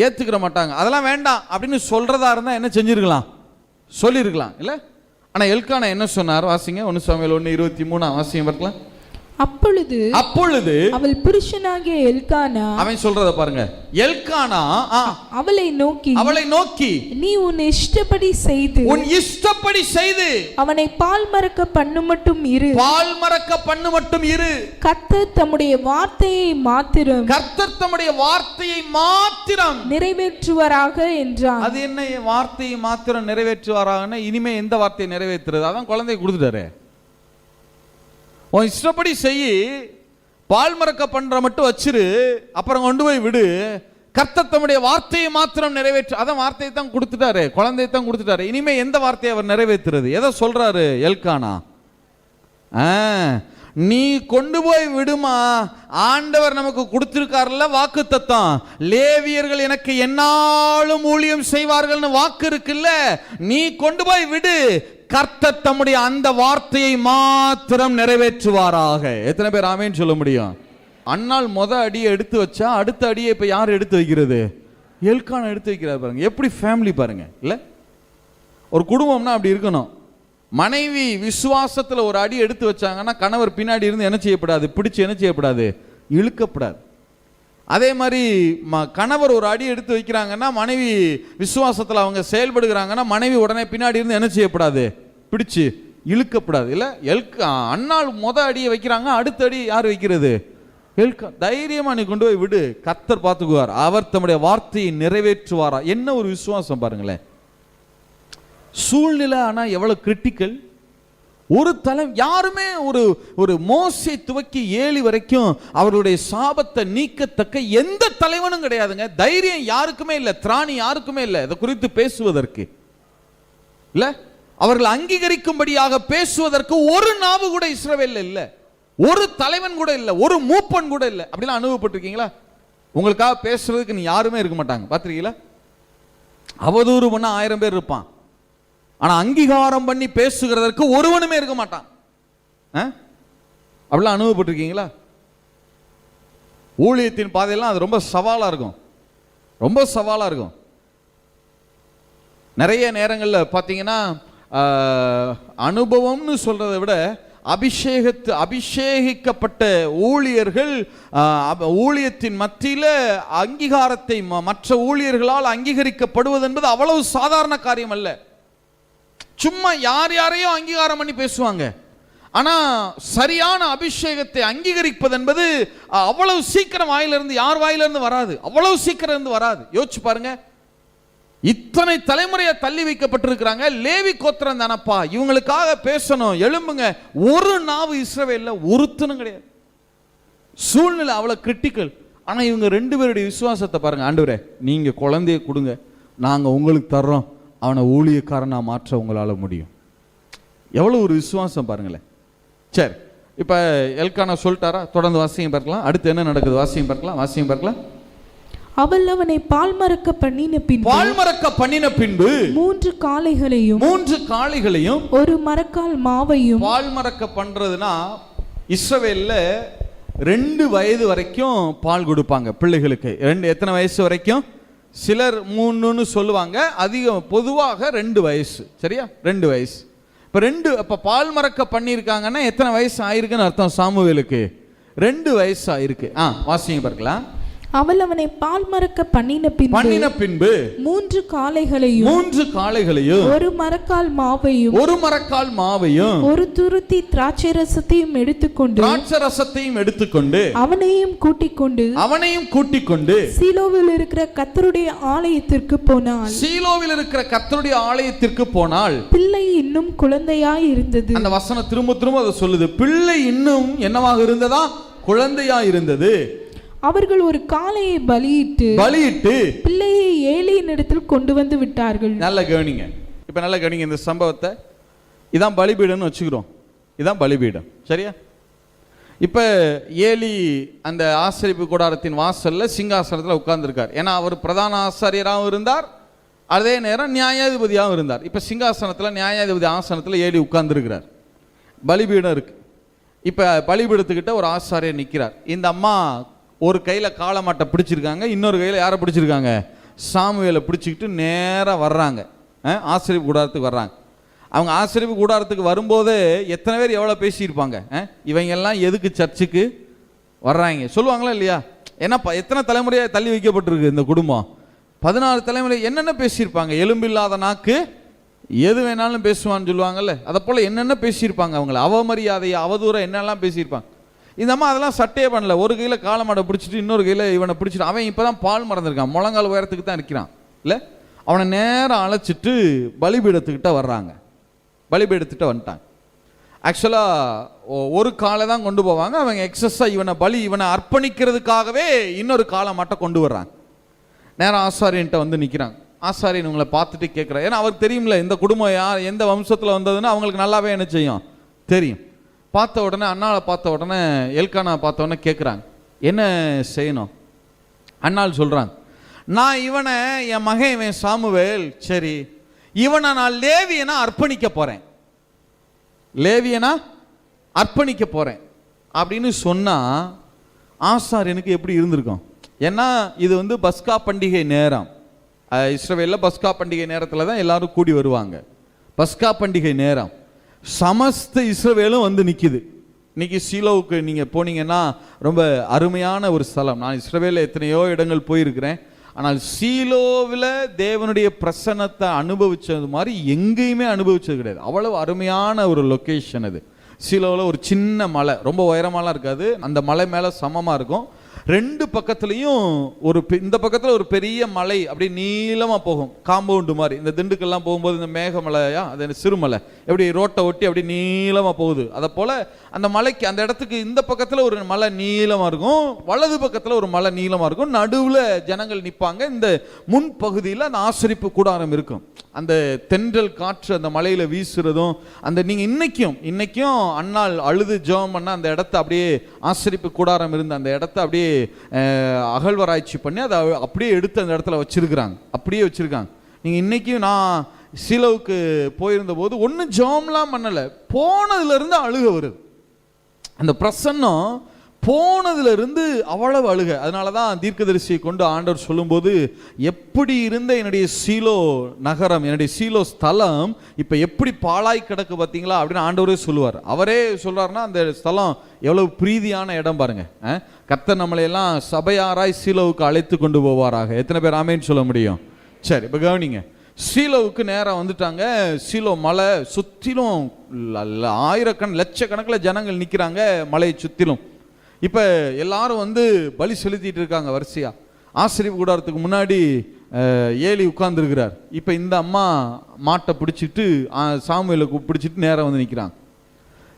[SPEAKER 3] ஏத்துக்கிற மாட்டாங்க. அதெல்லாம் வேண்டாம் அப்படின்னு சொல்றதா இருந்தா என்ன செஞ்சிருக்கலாம், சொல்லிருக்கலாம் இல்ல. ஆனா எல்கானா என்ன சொன்னார் வாசிங்க, 1 சாமுவேல் 1:23 வாசிங்க பார்க்கலாம்.
[SPEAKER 4] அப்பொழுது அவள் புருஷனாகிய எல்கானா,
[SPEAKER 3] அவன் சொல்றத பாருங்க, எல்கானா
[SPEAKER 4] அவளை நோக்கி நீ உன் இஷ்டப்படி செய்து அவனை பால் மறக்க பண்ணு மட்டும் இரு. கர்த்தர் தம்முடைய வார்த்தையை மாத்திரம் நிறைவேற்றுவாராக என்றான்.
[SPEAKER 3] அது என்ன வார்த்தையை மாத்திரம் நிறைவேற்றுவாராக? இனிமே எந்த வார்த்தையை நிறைவேற்றுறது? அதான் குழந்தையை கொடுத்துட்டாரு. உன் இஷ்டப்படி செய், பால் மறக்க பண்ற மட்டும் வச்சிரு, அப்புறம் கொண்டு போய் விடு. கர்த்தர் தம்முடைய வார்த்தையை மாத்திரம் நிறைவேற்று. அதான் வார்த்தையை தான் கொடுத்துட்டாரு, குழந்தையை தான் கொடுத்துட்டாரு. இனிமே எந்த வார்த்தையை அவர் நிறைவேற்றுறது? எதை சொல்றாரு எல்கானா? நீ கொண்டு போய் விடுமா, ஆண்டவர் நமக்கு கொடுத்திருக்காருல்ல வாக்குத்தத்தம், லேவியர்கள் எனக்கு என்னாலும் ஊழியம் செய்வார்கள்னு வாக்கு இருக்குல்ல, நீ கொண்டு போய் விடு, கர்த்தர் தம்முடைய அந்த வார்த்தையை மாத்திரம் நிறைவேற்றுவாராக. எத்தனை பேர் ஆமென் சொல்ல முடியும்? அன்னாள் அடியை எடுத்து வச்சா அடுத்த அடியை இப்ப யார் எடுத்து வைக்கிறது? எல்கானா எடுத்து வைக்கிறார். பாருங்க எப்படி ஃபேமிலி பாருங்க இல்ல. ஒரு குடும்பம்னா அப்படி இருக்கணும். மனைவி விசுவாசத்துல ஒரு அடி எடுத்து வச்சாங்கன்னா கணவர் பின்னாடி இருந்து என்ன செய்யப்படாது, பிடிச்சு என்ன செய்யப்படாது, இழுக்கப்படாது. அதே மாதிரி கணவர் ஒரு அடி எடுத்து வைக்கிறாங்கன்னா மனைவி விசுவாசத்தில் அவங்க செயல்படுகிறாங்கன்னா மனைவி உடனே பின்னாடி இருந்து என்ன செய்யப்படாது, பிடிச்சு இழுக்கப்படாது இல்ல. அன்னாள் அடியை வைக்கிறாங்க, அடுத்த அடி யார் வைக்கிறது? தைரியமா நீ கொண்டு போய் விடு, கர்த்தர் பார்த்துக்குவார், அவர் தம்முடைய வார்த்தையை நிறைவேற்றுவாரா. என்ன ஒரு விசுவாசம் பாருங்களேன். சூழ்நிலை ஆனா எவ்வளவு கிரிட்டிக்கல். ஒரு யாருமே ஒரு மோசே துவக்கி ஏலி வரைக்கும் அவருடைய சாபத்தை நீக்கத்தக்க எந்த தலைவனும் கிடையாதுங்க. தைரியம் யாருக்குமே இல்லை, திராணி யாருக்குமே இல்லை இதை குறித்து பேசுவதற்கு இல்ல. அவர்கள் அங்கீகரிக்கும்படியாக பேசுவதற்கு ஒரு நாவு கூட இஸ்ரவேல்ல இல்ல, ஒரு தலைவன் கூட இல்ல, ஒரு மூப்பன் கூட இல்ல. அப்படிலாம் அனுபவப்பட்டிருக்கீங்களா? உங்களுக்காக பேசுறதுக்கு நீ யாருமே இருக்க மாட்டாங்க, பாத்திருக்கீங்களா? அவதூறு பண்ண 1000 பேர் இருப்பான், ஆனா அங்கீகாரம் பண்ணி பேசுகிறதற்கு ஒருவனுமே இருக்க மாட்டான். அப்படிலாம் அனுபவப்பட்டிருக்கீங்களா? ஊழியத்தின் பாதையெல்லாம் அது ரொம்ப சவாலா இருக்கும், ரொம்ப சவாலா இருக்கும். நிறைய நேரங்களில் பார்த்தீங்கன்னா அனுபவம்னு சொல்றதை விட அபிஷேகிக்கப்பட்ட ஊழியர்கள் ஊழியத்தின் மத்தியில் அங்கீகாரத்தை மற்ற ஊழியர்களால் அங்கீகரிக்கப்படுவது என்பது அவ்வளவு சாதாரண காரியம் அல்ல. சும்மா யாரையும் அங்கீகாரம் பண்ணி பேசுவாங்க, ஆனா சரியான அபிஷேகத்தை அங்கீகரிப்பது என்பது அவ்வளவு சீக்கிரம் வாயிலிருந்து யார் வாயிலிருந்து வராது, அவ்வளவு சீக்கிரம் இருந்து வராது. யோசிச்சு பாருங்க, இத்தனை தலைமுறையை தள்ளி வைக்கப்பட்டிருக்கிறாங்க. லேவி கோத்திரம் தானப்பா, இவங்களுக்காக பேசணும், எழும்புங்க. ஒரு நாவு இஸ்ரவேல்ல ஒருத்தனும் கிடையாது. சூழ்நிலை அவ்வளவு கிரிட்டிக்கல். ஆனா இவங்க 2 பேருடைய விசுவாசத்தை பாருங்க. ஆண்டவரே நீங்க குழந்தைய கொடுங்க, நாங்க உங்களுக்கு தர்றோம், அவனை ஊழியக்காரனா மாற்ற உங்களால முடியும். எவ்வளவு ஒரு விசுவாசம் பாருங்களேன். சரி, இப்ப எல்கானா சொல்லிட்டாரா? தொடர்ந்து வாசியம் பார்க்கலாம். அடுத்து என்ன நடக்குது வாசியம் பார்க்கலாம்.
[SPEAKER 4] அவள் அவனை பால் மறக்க பண்ணின பின்பு 3 காளைகளையும் ஒரு மரக்கால் மாவையும்.
[SPEAKER 3] பால் மறக்க பண்றதுன்னா இஸ்ரவேல்ல 2 வயது வரைக்கும் பால் கொடுப்பாங்க பிள்ளைகளுக்கு. எத்தனை வயசு வரைக்கும்? சிலர் 3ன்னு சொல்லுவாங்க, அதிகம் பொதுவாக 2 வயசு. சரியா? 2 வயசு. இப்ப
[SPEAKER 1] இப்ப பால் மறக்க பண்ணியிருக்காங்கன்னா எத்தனை வயசு ஆயிருக்குன்னு அர்த்தம்? சாமுவேலுக்கு 2 வயசு ஆயிருக்கு. வாசிங்க பார்க்கலாம்.
[SPEAKER 4] அவள் அவனை பால் மறக்க பண்ணின பின்பு 3 காளைகளையும் ஒரு மரக்கால் மாவையும் ஒரு துருத்தி திராட்சை ரசத்தையும் எடுத்துக்கொண்டு அவனையும் கூட்டிக் கொண்டு சீலோவில் இருக்கிற கர்த்தருடைய ஆலயத்திற்கு போனாள். பிள்ளை இன்னும் குழந்தையாய் இருந்தது.
[SPEAKER 1] அந்த வசனம் திரும்ப திரும்ப அதை சொல்லுது. பிள்ளை இன்னும் என்னவாக இருந்ததா? குழந்தையாய் இருந்தது.
[SPEAKER 4] அவர்கள் ஒரு காளையை பலியிட்டு பிள்ளையை ஏலியின் இடத்தில் கொண்டு வந்து விட்டார்கள்.
[SPEAKER 1] நல்ல கவனிங்க. இப்ப நல்ல கவனிங்க இந்த சம்பவத்தை. இதான் பலிபீடம்னு வச்சுக்கிறோம். இதான் பலிபீடம், சரியா? இப்ப ஏலி அந்த ஆசரிப்பு கூடாரத்தின் வாசல்ல சிங்காசனத்தில் உட்கார்ந்துருக்கார். ஏன்னா அவர் பிரதான ஆசாரியராகவும் இருந்தார், அதே நேரம் நியாயாதிபதியாகவும் இருந்தார். இப்ப சிங்காசனத்தில் நியாயாதிபதி ஆசனத்தில் ஏலி உட்கார்ந்துருக்கிறார். பலிபீடம் இருக்கு. இப்ப பலிபீடத்துக்கிட்ட ஒரு ஆசாரியர் நிற்கிறார். இந்த அம்மா ஒரு கையில் காளமாட்டை பிடிச்சிருக்காங்க, இன்னொரு கையில் யாரை பிடிச்சிருக்காங்க? சாமுவேலை பிடிச்சிக்கிட்டு நேராக வர்றாங்க, ஆசரிப்பு கூடாரத்துக்கு வர்றாங்க. அவங்க ஆசரிப்பு கூடாரத்துக்கு வரும்போது எத்தனை பேர் எவ்வளோ பேசியிருப்பாங்க? இவங்க எல்லாம் எதுக்கு சர்ச்சுக்கு வர்றாங்க சொல்லுவாங்களா இல்லையா? ஏன்னா எத்தனை தலைமுறையாக தள்ளி வைக்கப்பட்டிருக்கு இந்த குடும்பம்? 14 தலைமுறை. என்னென்ன பேசியிருப்பாங்க? எலும்பில்லாத நாக்கு எது வேணாலும் பேசுவான்னு சொல்லுவாங்கல்ல, அதை போல் என்னென்ன பேசியிருப்பாங்க? அவங்கள அவமரியாதை அவதூறம் என்னெல்லாம் பேசியிருப்பாங்க. இந்த அம்மா அதெல்லாம் சட்டையே பண்ணல. ஒரு கையில் காளமாடை பிடிச்சிட்டு இன்னொரு கையில் இவனை பிடிச்சிட்டு, அவன் இப்போ தான் பால் மறந்துருக்கான், முழங்கால் உயரத்துக்கு தான் இருக்கிறான் இல்லை? அவனை நேரம் அழைச்சிட்டு பலிபீடத்துக்கிட்ட வர்றாங்க. பலிபீடத்துக்கிட்ட வந்துட்டாங்க. ஆக்சுவலாக ஒரு காலை தான் கொண்டு போவாங்க. அவங்க எக்ஸஸாக இவனை அர்ப்பணிக்கிறதுக்காகவே இன்னொரு காளமாட்டை கொண்டு வர்றாங்க. நேரம் ஆசாரியன்ட்ட வந்து நிற்கிறாங்க. ஆசாரியன் உங்களை பார்த்துட்டு கேட்குறாரு. ஏன்னா அவருக்கு தெரியும்ல இந்த குடும்பம் யார் எந்த வம்சத்தில் வந்ததுன்னு அவங்களுக்கு நல்லாவே என்ன செய்யும் தெரியும். பார்த்த உடனே அண்ணாவை பார்த்த உடனே எல்கானா பார்த்த உடனே கேட்குறாங்க, என்ன செய்யணும்? அண்ணாள் சொல்கிறாங்க, நான் இவனை என் மகன் இவன் சாமுவேல், சரி இவனை நான் லேவியனா அர்ப்பணிக்க போகிறேன் அப்படின்னு சொன்னால் ஆசாரியனுக்கு எப்படி இருந்திருக்கும்? ஏன்னா இது பஸ்கா பண்டிகை நேரம். இஸ்ரவேலில் பஸ்கா பண்டிகை நேரத்தில் தான் எல்லாரும் கூடி வருவாங்க. பஸ்கா பண்டிகை நேரம். சமஸ்த இஸ்ரவேலும் நிற்கிது. இன்னைக்கு சீலோவுக்கு நீங்கள் போனீங்கன்னா ரொம்ப அருமையான ஒரு ஸ்தலம். நான் இஸ்ரவேலில் எத்தனையோ இடங்கள் போயிருக்கிறேன். ஆனால் சீலோவில் தேவனுடைய பிரசன்னத்தை அனுபவிச்சது மாதிரி எங்கேயுமே அனுபவிச்சது கிடையாது. அவ்வளவு அருமையான ஒரு லொக்கேஷன் அது. சீலோவில் ஒரு சின்ன மலை, ரொம்ப உயரமாலாம் இருக்காது, அந்த மலை மேலே சமமாக இருக்கும். 2 பக்கத்துலையும் இந்த பக்கத்தில் ஒரு பெரிய மலை அப்படி நீளமாக போகும், காம்பவுண்டு மாதிரி. இந்த திண்டுக்கெல்லாம் போகும்போது இந்த மேகமலையா அது சிறுமலை எப்படி ரோட்டை ஒட்டி அப்படி நீளமாக போகுது, அதை போல் அந்த மலைக்கு அந்த இடத்துக்கு இந்த பக்கத்தில் ஒரு மலை நீளமாக இருக்கும், வலது பக்கத்தில் ஒரு மலை நீளமாக இருக்கும், நடுவில் ஜனங்கள் நிற்பாங்க. இந்த முன்பகுதியில் அந்த ஆசரிப்பு கூடாரம் இருக்கும். அந்த தென்றல் காற்று அந்த மலையில் வீசுறதும் அந்த நீங்கள் இன்னைக்கும் அண்ணாள் அழுது ஜெபம் பண்ண அந்த இடத்த அப்படியே ஆசரிப்பு கூடாரம் இருந்த அந்த இடத்த அப்படியே அகழ்வராய்ச்சி பண்ணி அதை அப்படியே எடுத்து அந்த இடத்துல வச்சிருக்காங்க. நீங்கள் இன்னைக்கும் நான் சீலோவுக்கு போயிருந்த போது ஒன்றும் ஜெபம்லாம் பண்ணலை, போனதுலேருந்து அழுக வருது. அந்த பிரசன்னம் போனதுலேருந்து அவ்வளவு அழுக. அதனால தான் தீர்க்கதரிசியை கொண்டு ஆண்டவர் சொல்லும்போது, எப்படி இருந்த என்னுடைய சீலோ நகரம், என்னுடைய சீலோ ஸ்தலம் இப்போ எப்படி பாழாய் கிடக்கு பார்த்தீங்களா அப்படின்னு ஆண்டவரே சொல்லுவார். அவரே சொல்றாருன்னா அந்த ஸ்தலம் எவ்வளவு பிரீதியான இடம் பாருங்க. கர்த்தர் நம்மளையெல்லாம் சபையாராய் சீலோவுக்கு அழைத்து கொண்டு போவாராக. எத்தனை பேர் ஆமேன்னு சொல்ல முடியும்? சரி, இப்போ கவனிங்க. சீலோவுக்கு நேரம் வந்துட்டாங்க. சீலோ மலை சுற்றிலும் லட்சக்கணக்கில் ஜனங்கள் நிற்கிறாங்க மலையை சுற்றிலும். இப்போ எல்லாரும் பலி செலுத்திட்டு இருக்காங்க வரிசையா. ஆசரிப்பு கூடாரத்துக்கு முன்னாடி ஏலி உட்கார்ந்துருக்கிறார். இப்போ இந்த அம்மா மாட்டை பிடிச்சிட்டு சாமுவேலை பிடிச்சிட்டு நேரம் நிற்கிறாங்க.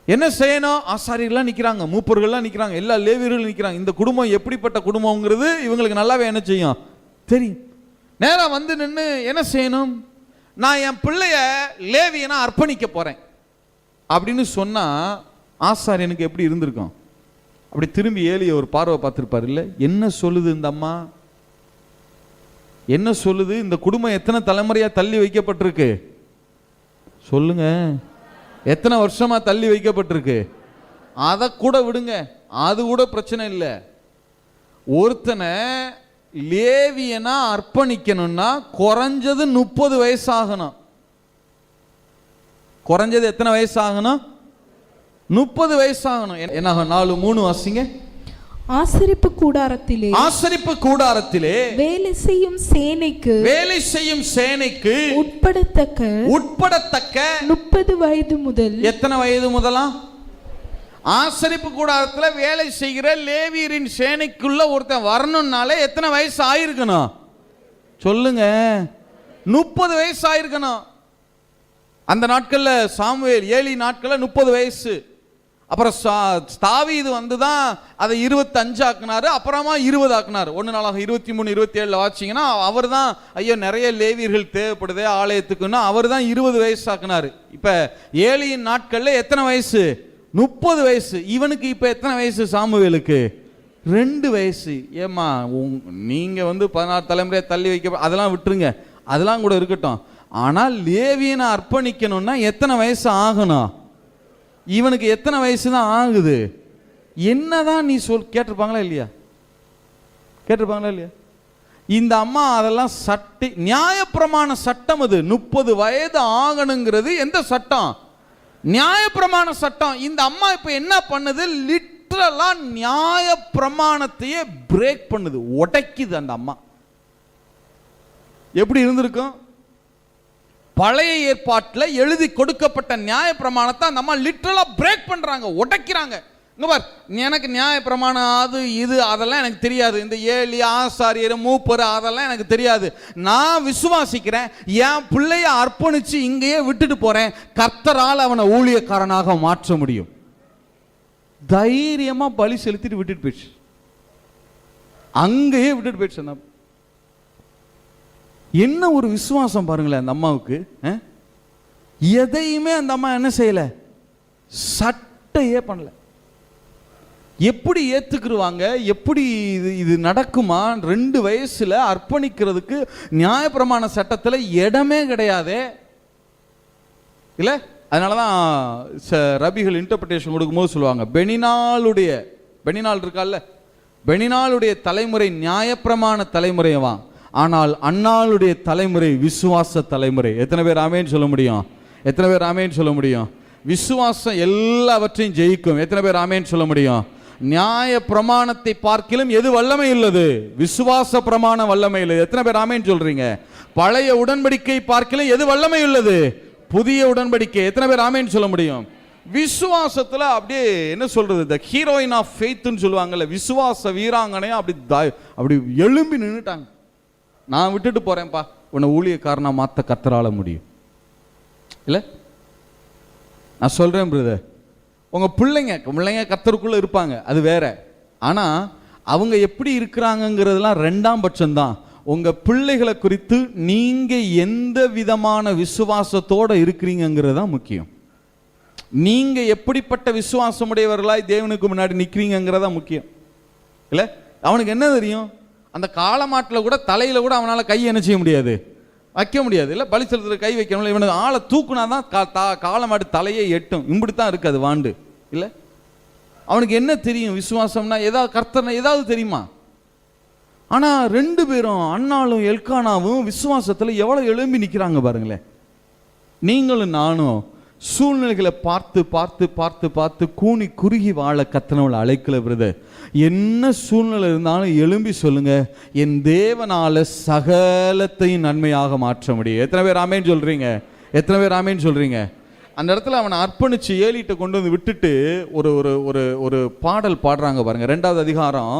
[SPEAKER 1] என்ன செய்யணும்? ஆசாரியர்கள்லாம் நிற்கிறாங்க, மூப்பர்கள்லாம் நிற்கிறாங்க, எல்லா லேவியர்களும் நிற்கிறாங்க. இந்த குடும்பம் எப்படிப்பட்ட குடும்பங்கிறது இவங்களுக்கு நல்லாவே என்ன செய்யும் தெரியும். நேரம் நின்று என்ன செய்யணும்? நான் என் பிள்ளைய லேவியனா அர்ப்பணிக்க போறேன் அப்படின்னு சொன்னா ஆசாரியனுக்கு எப்படி இருந்திருக்கும்? அப்படி திரும்பி ஏலிய ஒரு பார்வை பார்த்திருப்பாரு இல்ல? என்ன சொல்லுது இந்த அம்மா? என்ன சொல்லுது? இந்த குடும்பம் எத்தனை தலைமுறையா தள்ளி வைக்கப்பட்டிருக்கு சொல்லுங்க. எத்தனை வருஷமா தள்ளி வைக்கப்பட்டிருக்கு? அதை கூட விடுங்க, அது கூட பிரச்சனை இல்லை. ஒருத்தனை லேவியனா அர்ப்பணிக்கணும்னா குறைஞ்சது 30 வயசாகணும்.
[SPEAKER 2] குறைஞ்சது எத்தனை வயசு ஆகணும்? 30 வயசு ஆகணும். என்ன 4:3 வாசிங்க.
[SPEAKER 4] ஆசரிப்பு கூடாரத்திலே
[SPEAKER 2] வேலை செய்யும் சேனைக்கு உட்படத்தக்க
[SPEAKER 4] 30 வயது முதல்.
[SPEAKER 2] எத்தனை வயது முதலாம்? ஆசரிப்பு கூடாரத்தில் வேலை செய்கிற லேவியரின் சேனைக்குள்ள ஒருத்தன் வரணும்னாலே எத்தனை வயசு ஆயிருக்கணும் சொல்லுங்க? 30 வயசு ஆயிருக்கணும். அந்த நாட்கள்ல சாமுவேல் ஏலி நாட்கள்ல 30 வயசு. அப்புறம் தாவீது வந்துதான் அதை 25 ஆக்குனாரு, அப்புறமா 20 ஆக்குனாரு. 1 நாளாக 23-27 வாட்சிங்கன்னா அவர் தான் ஐயோ நிறைய லேவியர்கள் தேவைப்படுதே ஆலயத்துக்குன்னா அவர் தான் 20 வயசு ஆக்குனாரு. இப்ப ஏலியின் நாட்கள்ல எத்தனை வயசு? 30 வயசு. இவனுக்கு இப்ப எத்தனை வயசு? சாமுவேலுக்கு 2 வயசு. ஏமா நீங்க 16 தலைமுறையை தள்ளி வைக்க அதெல்லாம் விட்டுருங்க, அதெல்லாம் கூட இருக்கட்டும். ஆனால் லேவியனை அர்ப்பணிக்கணும்னா எத்தனை வயசு ஆகணும்? இவனுக்கு எத்தனை வயசு தான் ஆகுது? என்னதான் நீ கேட்டிருப்பாங்களா இல்லையா? கேட்டிருப்பாங்களா இல்லையா? இந்த அம்மா அதெல்லாம் நியாயப்பிரமாண சட்டம். அது 30 வயது ஆகணுங்கிறது எந்த சட்டம்? நியாயப்பிரமாண சட்டம். இந்த அம்மா இப்ப என்ன பண்ணுது? லிட்டரலா நியாயப்பிரமாணத்தையே பிரேக் பண்ணுது, உடைக்குது. அந்த அம்மா எப்படி இருந்திருக்கும்? பழைய ஏற்பாட்டில் எழுதி கொடுக்கப்பட்ட நியாய பிரமாணத்தை அந்த அம்மா லிட்டரலா பிரேக் பண்றாங்க, உடைக்கிறாங்க. இங்க பார், எனக்கு நியாய பிரமாணம் அது இது அதெல்லாம் எனக்கு தெரியாது. இந்த ஏலி ஆசாரியர் மூப்பர் அதெல்லாம் எனக்கு தெரியாது. நான் விசுவாசிக்கிறேன், என் பிள்ளைய அர்ப்பணிச்சு இங்கேயே விட்டுட்டு போறேன், கர்த்தரால் அவனை ஊழியக்காரனாக மாற்ற முடியும். தைரியமா பலி செலுத்திட்டு விட்டுட்டு போயிடுச்சு, அங்கேயே விட்டுட்டு போயிடுச்சு. என்ன ஒரு விசுவாசம் பாருங்களேன் அந்த அம்மாவுக்கு. எதையுமே அந்த அம்மா என்ன செய்யல? சட்டையே பண்ணல. எப்படி ஏத்துக்குருவாங்க? எப்படி இது நடக்குமா? 2 வயசுல அர்ப்பணிக்கிறதுக்கு நியாயப்பிரமாண சட்டத்தில் இடமே கிடையாதே இல்ல. அதனாலதான் ரபிகள் இன்டர்பிரேஷன் கொடுக்கும்போது சொல்லுவாங்க, பெனினாள் இருக்கால, பெனினாளுடைய தலைமுறை நியாயப்பிரமாண தலைமுறையவா, ஆனால் அன்னாளுடைய தலைமுறை விசுவாச தலைமுறை. எத்தனை பேர் ஆமேன்னு சொல்ல முடியும்? எத்தனை பேர் ஆமேன்னு சொல்ல முடியும்? விசுவாசம் எல்லாவற்றையும் ஜெயிக்கும். எத்தனை பேர் ஆமேன்னு சொல்ல முடியும்? நியாய பிரமாணத்தை பார்க்கிலும் எது வல்லமை உள்ளது? விசுவாச பிரமாணம் வல்லமை உள்ளது. எத்தனை பேர் ஆமேன்னு சொல்றீங்க? பழைய உடன்படிக்கை பார்க்கிலும் எது வல்லமை உள்ளது? புதிய உடன்படிக்கை. எத்தனை பேர் ஆமேன்னு சொல்ல முடியும்? விசுவாசத்துல அப்படியே என்ன சொல்றது, த ஹீரோயின் ஆஃப் ஃபெய்த்னு சொல்லுவாங்கல்ல, விசுவாச வீராங்கனையா அப்படி எழும்பி நின்னுட்டாங்க. நான் விட்டுட்டு போறேன்ப்பா, உன்னை ஊழியக்காரனா மாத்த கர்த்தரால முடியும் இல்ல. நான் சொல்றேன் பிரதர், உங்க பிள்ளைங்க கர்த்தருக்குள்ள இருப்பாங்க, அது வேற. ஆனா அவங்க எப்படி இருக்கிறாங்கிறதுலாம் 2ஆம் பட்சம்தான். உங்க பிள்ளைகளை குறித்து நீங்க எந்த விதமான விசுவாசத்தோட இருக்கிறீங்கிறது தான் முக்கியம். நீங்க எப்படிப்பட்ட விசுவாசமுடையவர்களாய் தேவனுக்கு முன்னாடி நிக்கிறீங்கிறதா முக்கியம் இல்ல. அவனுக்கு என்ன தெரியும்? அந்த காலமாட்டில் கூட தலையில கூட அவனால கை என்ன செய்ய முடியாது, வைக்க முடியாது இல்ல. பலி செலுத்துற கை வைக்கணும், இவனுக்கு ஆளை தூக்குனாதான் காலமாட்டு தலையே எட்டும். இப்படித்தான் இருக்கு அது வாண்டு இல்ல. அவனுக்கு என்ன தெரியும் விசுவாசம்னா? ஏதாவது கர்த்தர்னா ஏதாவது தெரியுமா? ஆனா 2 பேரும் அன்னாலும் எல்கானாவும் விசுவாசத்துல எவ்வளவு எழும்பி நிக்கிறாங்க பாருங்களேன். நீங்களும் நானும் சூழ்நிலைகளை பார்த்து பார்த்து பார்த்து பார்த்து கூனி குறுகி வாழ கத்தனவளை அழைக்கல பிரதர். என்ன சூழ்நிலை இருந்தாலும் எழும்பி சொல்லுங்க, என் தேவனால சகலத்தையும் நன்மையாக மாற்ற முடியும். எத்தனை பேர் ஆமேன்னு சொல்றீங்க? எத்தனை பேர் ஆமேன்னு சொல்றீங்க? அந்த இடத்துல அவனை அர்ப்பணிச்சு ஏலிட்ட கொண்டு வந்து விட்டுட்டு ஒரு ஒரு ஒரு ஒரு பாடல் பாடுறாங்க பாருங்க. 2வது அதிகாரம்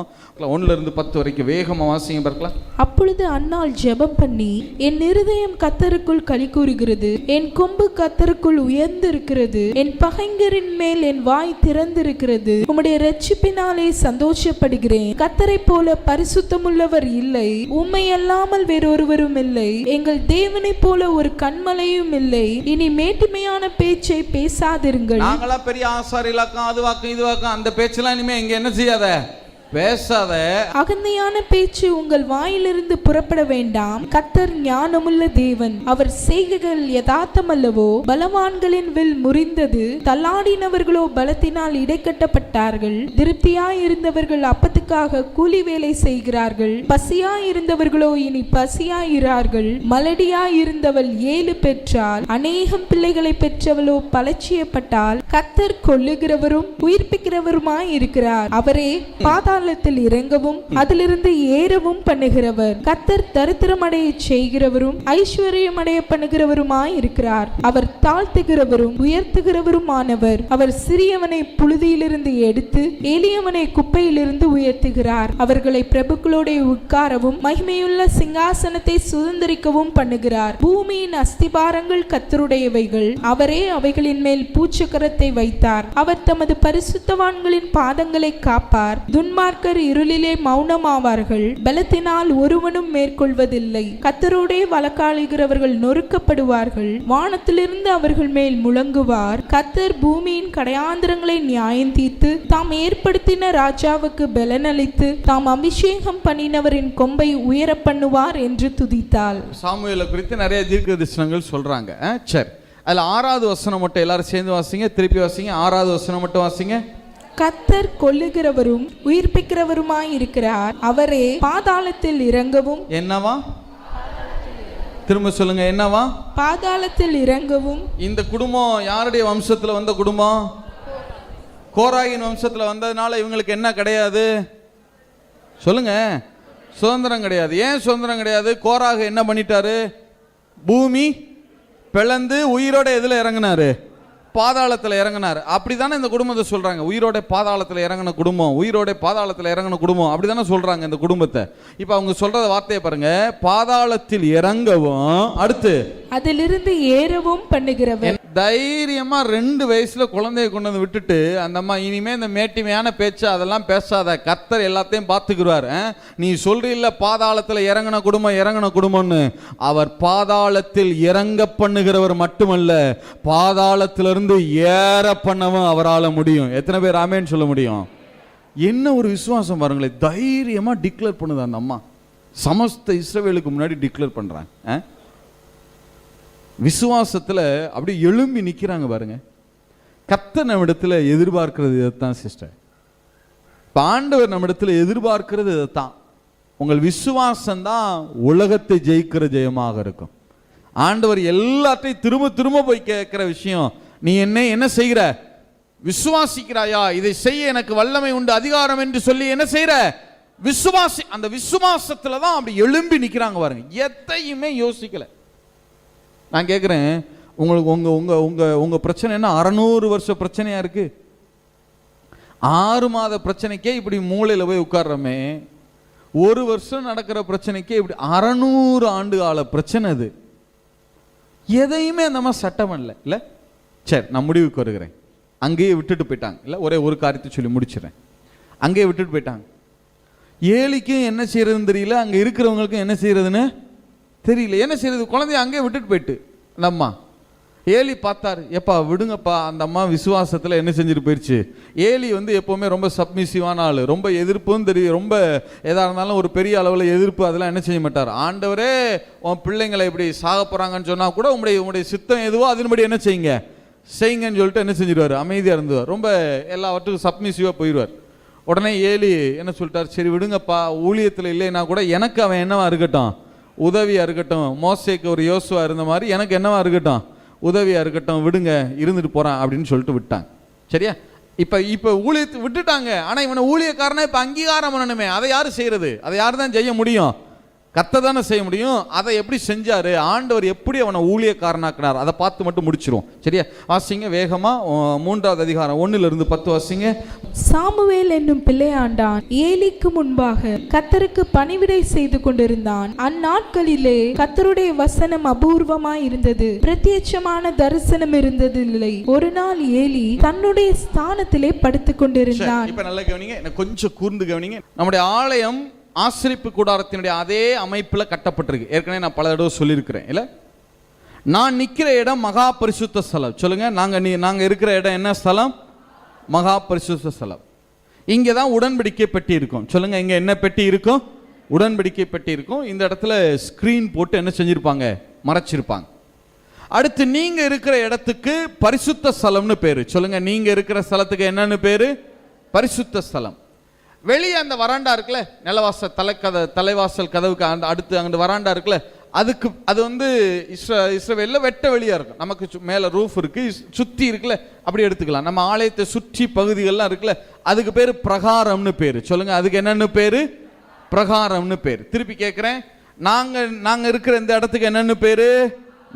[SPEAKER 2] 1-10 வரைக்கும் வேகமா வாசிங்க பார்க்கலாம்.
[SPEAKER 4] அப்பொழுது அன்னாள் ஜெபம் பண்ணி, என் இருதயம் கர்த்தருக்குள் களி கூறுகிறது, என் கொம்பு கர்த்தருக்குள் உயர்ந்திருக்கிறது, என் பகைஞரின் மேல் என் வாய் திறந்திருக்கிறது, உம்முடைய இரட்சிப்பினாலே சந்தோஷப்படுகிறேன். கர்த்தரை போல பரிசுத்தமுள்ளவர் இல்லை, உம்மை அல்லாமல் வேறொருவரும் இல்லை, எங்கள் தேவனை போல ஒரு கன்மலையும் இல்லை. இனி மேட்டிமையான பேச்சை பேசாதிருங்கள்.
[SPEAKER 2] நாங்களா பெரிய ஆசாரியலாக்கம் அதுவாக்கம் இதுவாக்கம் அந்த பேச்செல்லாம் இனிமே இங்க என்ன செய்யாத,
[SPEAKER 3] பேசாத.
[SPEAKER 4] அகந்தையான பேச்சு உங்கள் வாயிலிருந்து புறப்பட வேண்டாம். கர்த்தர் ஞானமுள்ள தேவன், அவர் செய்கைகள் யதார்த்தமல்லவோ. பலவான்களின் வில் முறிந்தது, தள்ளாடினவர்களோ பலத்தினால் இடைக்கட்டப்பட்டார்கள். திருப்தியாயிருந்தவர்கள் அப்பத்துக்காக கூலி வேலை செய்கிறார்கள், பசியாயிருந்தவர்களோ இனி பசியாயிரார்கள். மலடியாயிருந்தவள் 7 பெற்றாள், அநேகம் பிள்ளைகளை பெற்றவளோ பலட்சியப்பட்டாள். கர்த்தர் கொல்லுகிறவரும் உயிர்ப்பிக்கிறவருமாய் இருக்கிறார். அவரே பாதாளத்தில் இறங்கவும் அதிலிருந்து ஏறவும் பண்ணுகிறவர். கர்த்தர் தரித்திரமடைய செய்கிறவரும் ஐஸ்வர்யமடைய பண்ணுகிறவருமாய் இருக்கிறார். அவர் தாழ்த்துகிறவரும் உயர்த்துகிறவருமானவர். அவர் சிறியவனை புழுதியிலிருந்து எடுத்து எளியவனை குப்பையிலிருந்து உயர்த்துகிறார். அவர்களை பிரபுக்களோட உட்காரவும் மகிமையுள்ள சிங்காசனத்தை சுதந்திரிக்கவும் பண்ணுகிறார். பூமியின் அஸ்திபாரங்கள் கர்த்தருடையவைகள், அவரே அவைகளின் மேல் பூச்சக்கரத்தை வைத்தார். அவர் தமது பரிசுத்தவான்களின் பாதங்களை காப்பார். துன்மார்க்கர் இருளிலே மௌனமாவார்கள், பலத்தினால் ஒருவனும் மேற்கொள்வதில்லை. கர்த்தரோடே வழக்காளுகிறவர்கள் நொறுக்கப்படுவார்கள். வானத்திலிருந்து அவர்கள் மேல் முழங்குவார். கர்த்தர் பூமியின் கடையாந்திரங்களை நியாயம் தீர்த்து தாம் ஏற்படுத்தின ராஜாவுக்கு பலனளித்து தாம் அபிஷேகம் பண்ணினவரின் கொம்பை உயர பண்ணுவார் என்று துதித்தாள்.
[SPEAKER 3] சாமுவேலை குறித்து நிறைய தீர்க்க தரிசனங்கள் சொல்றாங்க. சரி, அதுல 6வது வசனம் மட்டும் எல்லாரும் சேர்ந்து வாசிங்க, திருப்பி வாசிங்க. 6வது வசனம் மட்டும் வாசிங்க.
[SPEAKER 4] கர்த்தர் கொல்லுகிறவரும் உயிர்ப்பிக்கிறவருமாய் இருக்கிறார். அவரே பாதாளத்தில் இறங்கவும்.
[SPEAKER 3] என்னவா? திரும்ப சொல்லுங்க. என்னவா?
[SPEAKER 4] பாதாளத்தில் இறங்கவும்.
[SPEAKER 3] இந்த குடும்பம் யாருடைய வம்சத்துல வந்த குடும்பம்? கோராகின் வம்சத்துல வந்ததுனால இவங்களுக்கு என்ன கிடையாது? சொல்லுங்க. சுதந்திரம் கிடையாது. ஏன் சுதந்திரம் கிடையாது? கோராக என்ன பண்ணிட்டாரு? பூமி பிளந்து உயிரோட எதுல இறங்கினாரு? பாதாளத்தில் இறங்கினார். அப்படிதானே இந்த குடும்பத்தை சொல்றாங்க. உயிரோட பாதாளத்தில் இறங்கின குடும்பம், உயிரோட பாதாளத்தில் இறங்கின குடும்பம், அப்படிதானே சொல்றாங்க இந்த குடும்பத்தை. இப்ப அவங்க சொல்றத வார்த்தையை பாருங்க. பாதாளத்தில் இறங்கவும், அடுத்து
[SPEAKER 4] அதிலிருந்து ஏறவும் பண்ணுகிறவர்.
[SPEAKER 3] தைரியமா 2 வயசுல குழந்தைய கொண்டு வந்து விட்டுட்டு அந்த அம்மா இனிமே இந்த மேட்டிமையான பேச்சு அதெல்லாம் பேசாத, கர்த்தர் எல்லாத்தையும் பார்த்துக்கிறார். நீ சொல்றீல்ல பாதாளத்தில் இறங்கின குடும்பம்னு, அவர் பாதாளத்தில் இறங்க பண்ணுகிறவர் மட்டுமல்ல, பாதாளத்திலிருந்து ஏற பண்ணவும் அவரால் முடியும். எத்தனை பேர் ஆமேன்னு சொல்ல முடியும்? என்ன ஒரு விசுவாசம் பாருங்களேன். தைரியமா டிக்ளேர் பண்ணுது அந்த அம்மா. சமஸ்த இஸ்ரவேலுக்கு முன்னாடி டிக்ளேர் பண்றாங்க. விசுவாசத்துல அப்படி எழும்பி நிக்கிறாங்க பாருங்க. கர்த்தர் நம்மிடத்துல எதிர்பார்க்கிறது இதைத்தான் சிஸ்டர். ஆண்டவர் நம்மிடத்துல எதிர்பார்க்கிறது இதைத்தான். உங்கள் விசுவாசம் தான் உலகத்தை ஜெயிக்கிற ஜெயமாக இருக்கும். ஆண்டவர் எல்லாத்தையும் திரும்ப திரும்ப போய் கேட்கிற விஷயம், நீ என்ன செய்கிற? விசுவாசிக்கிறாயா? இதை செய்ய எனக்கு வல்லமை உண்டு, அதிகாரம் என்று சொல்லி என்ன செய்யற? விசுவாசி. அந்த விசுவாசத்துல தான் அப்படி எழும்பி நிக்கிறாங்க பாருங்க. எதையுமே யோசிக்கல. நான் கேட்குறேன், உங்களுக்கு உங்க உங்க உங்க உங்க பிரச்சனை என்ன 600 வருஷ பிரச்சனையா இருக்கு? 6 மாத பிரச்சனைக்கே இப்படி மூளையில போய் உட்கார்றமே, 1 வருஷம் நடக்கிற பிரச்சனைக்கே இப்படி 600 ஆண்டு கால பிரச்சனை. அது எதையுமே அந்த மாதிரி சட்டம் இல்ல. சரி, நான் முடிவுக்கு வருகிறேன். அங்கேயே விட்டுட்டு போயிட்டாங்க. இல்லை, ஒரே ஒரு காரியத்தை சொல்லி முடிச்சிடறேன். அங்கேயே விட்டுட்டு போயிட்டாங்க. ஏலிக்கும் என்ன செய்யறதுன்னு தெரியல, அங்க இருக்கிறவங்களுக்கும் என்ன செய்யறதுன்னு தெரியல. என்ன செய்யறது? குழந்தைய அங்கேயே விட்டுட்டு போயிட்டு அந்த அம்மா. ஏலி பார்த்தாரு, எப்பா விடுங்கப்பா. அந்த அம்மா விசுவாசத்துல என்ன செஞ்சுட்டு போயிடுச்சு. ஏலி எப்பவுமே ரொம்ப சப்மிசிவான ஆளு, ரொம்ப எதிர்ப்பும் தெரியும், ரொம்ப எதா இருந்தாலும் ஒரு பெரிய அளவில் எதிர்ப்பு அதெல்லாம் என்ன செய்ய மாட்டார். ஆண்டவரே உன் பிள்ளைங்களை இப்படி சாக போறாங்கன்னு சொன்னா கூட உங்களுடைய சித்தம் எதுவோ அதன்படி என்ன செய்யுங்கன்னு சொல்லிட்டு என்ன செஞ்சிருவார், அமைதியா இருந்துவார். ரொம்ப எல்லாவற்றுக்கும் சப்மிசிவா போயிடுவார். உடனே ஏலி என்ன சொல்லிட்டார், சரி விடுங்கப்பா, ஊழியத்தில் இல்லைன்னா கூட எனக்கு அவன் என்னவா இருக்கட்டும், உதவியா இருக்கட்டும். மோசேக்கு ஒரு யோசுவா இருந்த மாதிரி எனக்கு என்னவா இருக்கட்டும், உதவியா இருக்கட்டும், விடுங்க, இருந்துட்டு போறான் அப்படின்னு சொல்லிட்டு விட்டாங்க. சரியா? இப்ப ஊழியத்தை விட்டுட்டாங்க. ஆனா இவனை ஊழியக்காரனை இப்ப அங்கீகாரம் பண்ணணுமே, அதை யாரு செய்யறது? அதை யாரு தான் செய்ய முடியும்? கர்த்தர் தானே செய்ய முடியும். அதை எப்படி செஞ்சாரு? ஆண்டவர் எப்படி அவனை ஊழியக்காரனாக்கினார், அதை பார்த்து மட்டும் முடிச்சிரும். சரியா? வாசிங்க வேகமா 3வது அதிகாரம் 1 10 வாசிங்க.
[SPEAKER 4] சாமுவேல் என்னும் பிள்ளையாண்டான் ஏலிக்கு முன்பாக கர்த்தருக்கு பணிவிடை செய்து கொண்டிருந்தான். அந்நாட்களிலே கர்த்தருடைய வசனம் அபூர்வமாய் இருந்தது, பிரத்யட்சமான தரிசனம் இருந்ததில்லை. ஒரு நாள் ஏலி தன்னுடைய ஸ்தானத்திலே படுத்துக் கொண்டிருந்தான்.
[SPEAKER 3] இப்ப நல்லா கவனிங்க, கொஞ்சம் கூர்ந்து கவனிங்க. நம்முடைய ஆலயம் ஆசரிப்பு கூடாரத்தினுடைய அதே அமைப்புல கட்டப்பட்டிருக்கு. ஏற்கனவே நான் பல தடவை சொல்லியிருக்கிறேன் இல்ல. நான் நிக்கிற இடம் மகா பரிசுத்த ஸ்தலம். சொல்லுங்க, நாங்க இருக்கிற இடம் என்ன ஸ்தலம்? மகா பரிசுத்த ஸ்தலம்.
[SPEAKER 1] இங்கே தான் உடன்படிக்கை பெட்டி இருக்கும். சொல்லுங்க, இங்க என்ன பெட்டி இருக்கும்? உடன்படிக்கை பெட்டி இருக்கும். இந்த இடத்துல ஸ்கிரீன் போட்டு என்ன செஞ்சிருப்பாங்க? மறைச்சிருப்பாங்க. அடுத்து நீங்க இருக்கிற இடத்துக்கு பரிசுத்த ஸ்தலம்னு பேரு. சொல்லுங்க, நீங்க இருக்கிற ஸ்தலத்துக்கு என்னன்னு பேரு? பரிசுத்த ஸ்தலம். வெளியே அந்த வராண்டா இருக்குல்ல, நிலவாசல் தலைவாசல் கதவுக்கு அடுத்து அங்க வராண்டா இருக்குல்ல, அதுக்கு அது வந்து இஸ்ரவேல்ல வெட்ட வெளியா இருக்கும். நமக்கு மேல ரூஃப் இருக்கு, சுத்தி இருக்குல்ல, அப்படி எடுத்துக்கலாம். நம்ம ஆலயத்தை சுற்றி பகுதிகள்லாம் இருக்குல்ல, அதுக்கு பேரு பிரகாரம்னு பேரு. சொல்லுங்க, அதுக்கு என்னன்னு பேரு? பிரகாரம்னு பேரு. திருப்பி கேட்கிறேன், நாங்க இருக்கிற இந்த இடத்துக்கு என்னன்னு பேரு?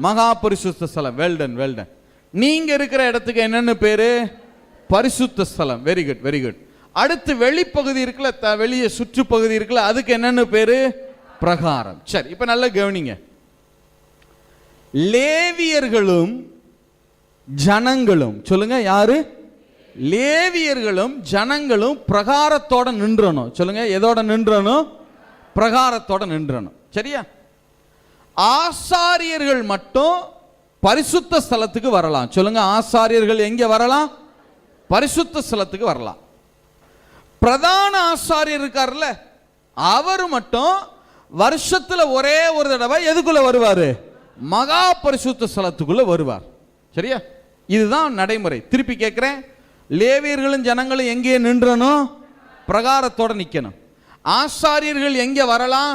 [SPEAKER 1] மகா பரிசுத்த ஸ்தலம். Well done well done. நீங்க இருக்கிற இடத்துக்கு என்னன்னு பேரு? பரிசுத்த ஸ்தலம். Very good very good. அடுத்து வெளிப்பகுதி இருக்குல்ல, வெளியே சுற்றுப்பகுதி இருக்குல்ல, அதுக்கு என்னன்னு பேரு? பிரகாரம். சரி, இப்ப நல்லா கவனிங்க. லேவியர்களும் ஜனங்களும், சொல்லுங்க யாரு? லேவியர்களும் ஜனங்களும் பிரகாரத்தோட நின்றணும். சொல்லுங்க, எதோட நின்றணும்? பிரகாரத்தோட நின்றணும். சரியா? ஆசாரியர்கள் மட்டும் பரிசுத்த ஸ்தலத்துக்கு வரலாம். சொல்லுங்க, ஆசாரியர்கள் எங்க வரலாம்? பரிசுத்த ஸ்தலத்துக்கு வரலாம். பிரதான ஆசாரியர் இருக்கார்ல, அவர் மட்டும் வருஷத்துல ஒரே ஒரு தடவை எதுக்குள்ள வருவாரு? மகா பரிசுத்த ஸ்தலத்துக்குள்ள வருவார். சரியா? இதுதான் நடைமுறை. திருப்பி கேட்கிறேன், லேவியர்களும் ஜனங்களும் எங்கே நின்றணும்? பிரகாரத்தோட நிக்கணும். ஆசாரியர்கள் எங்க வரலாம்?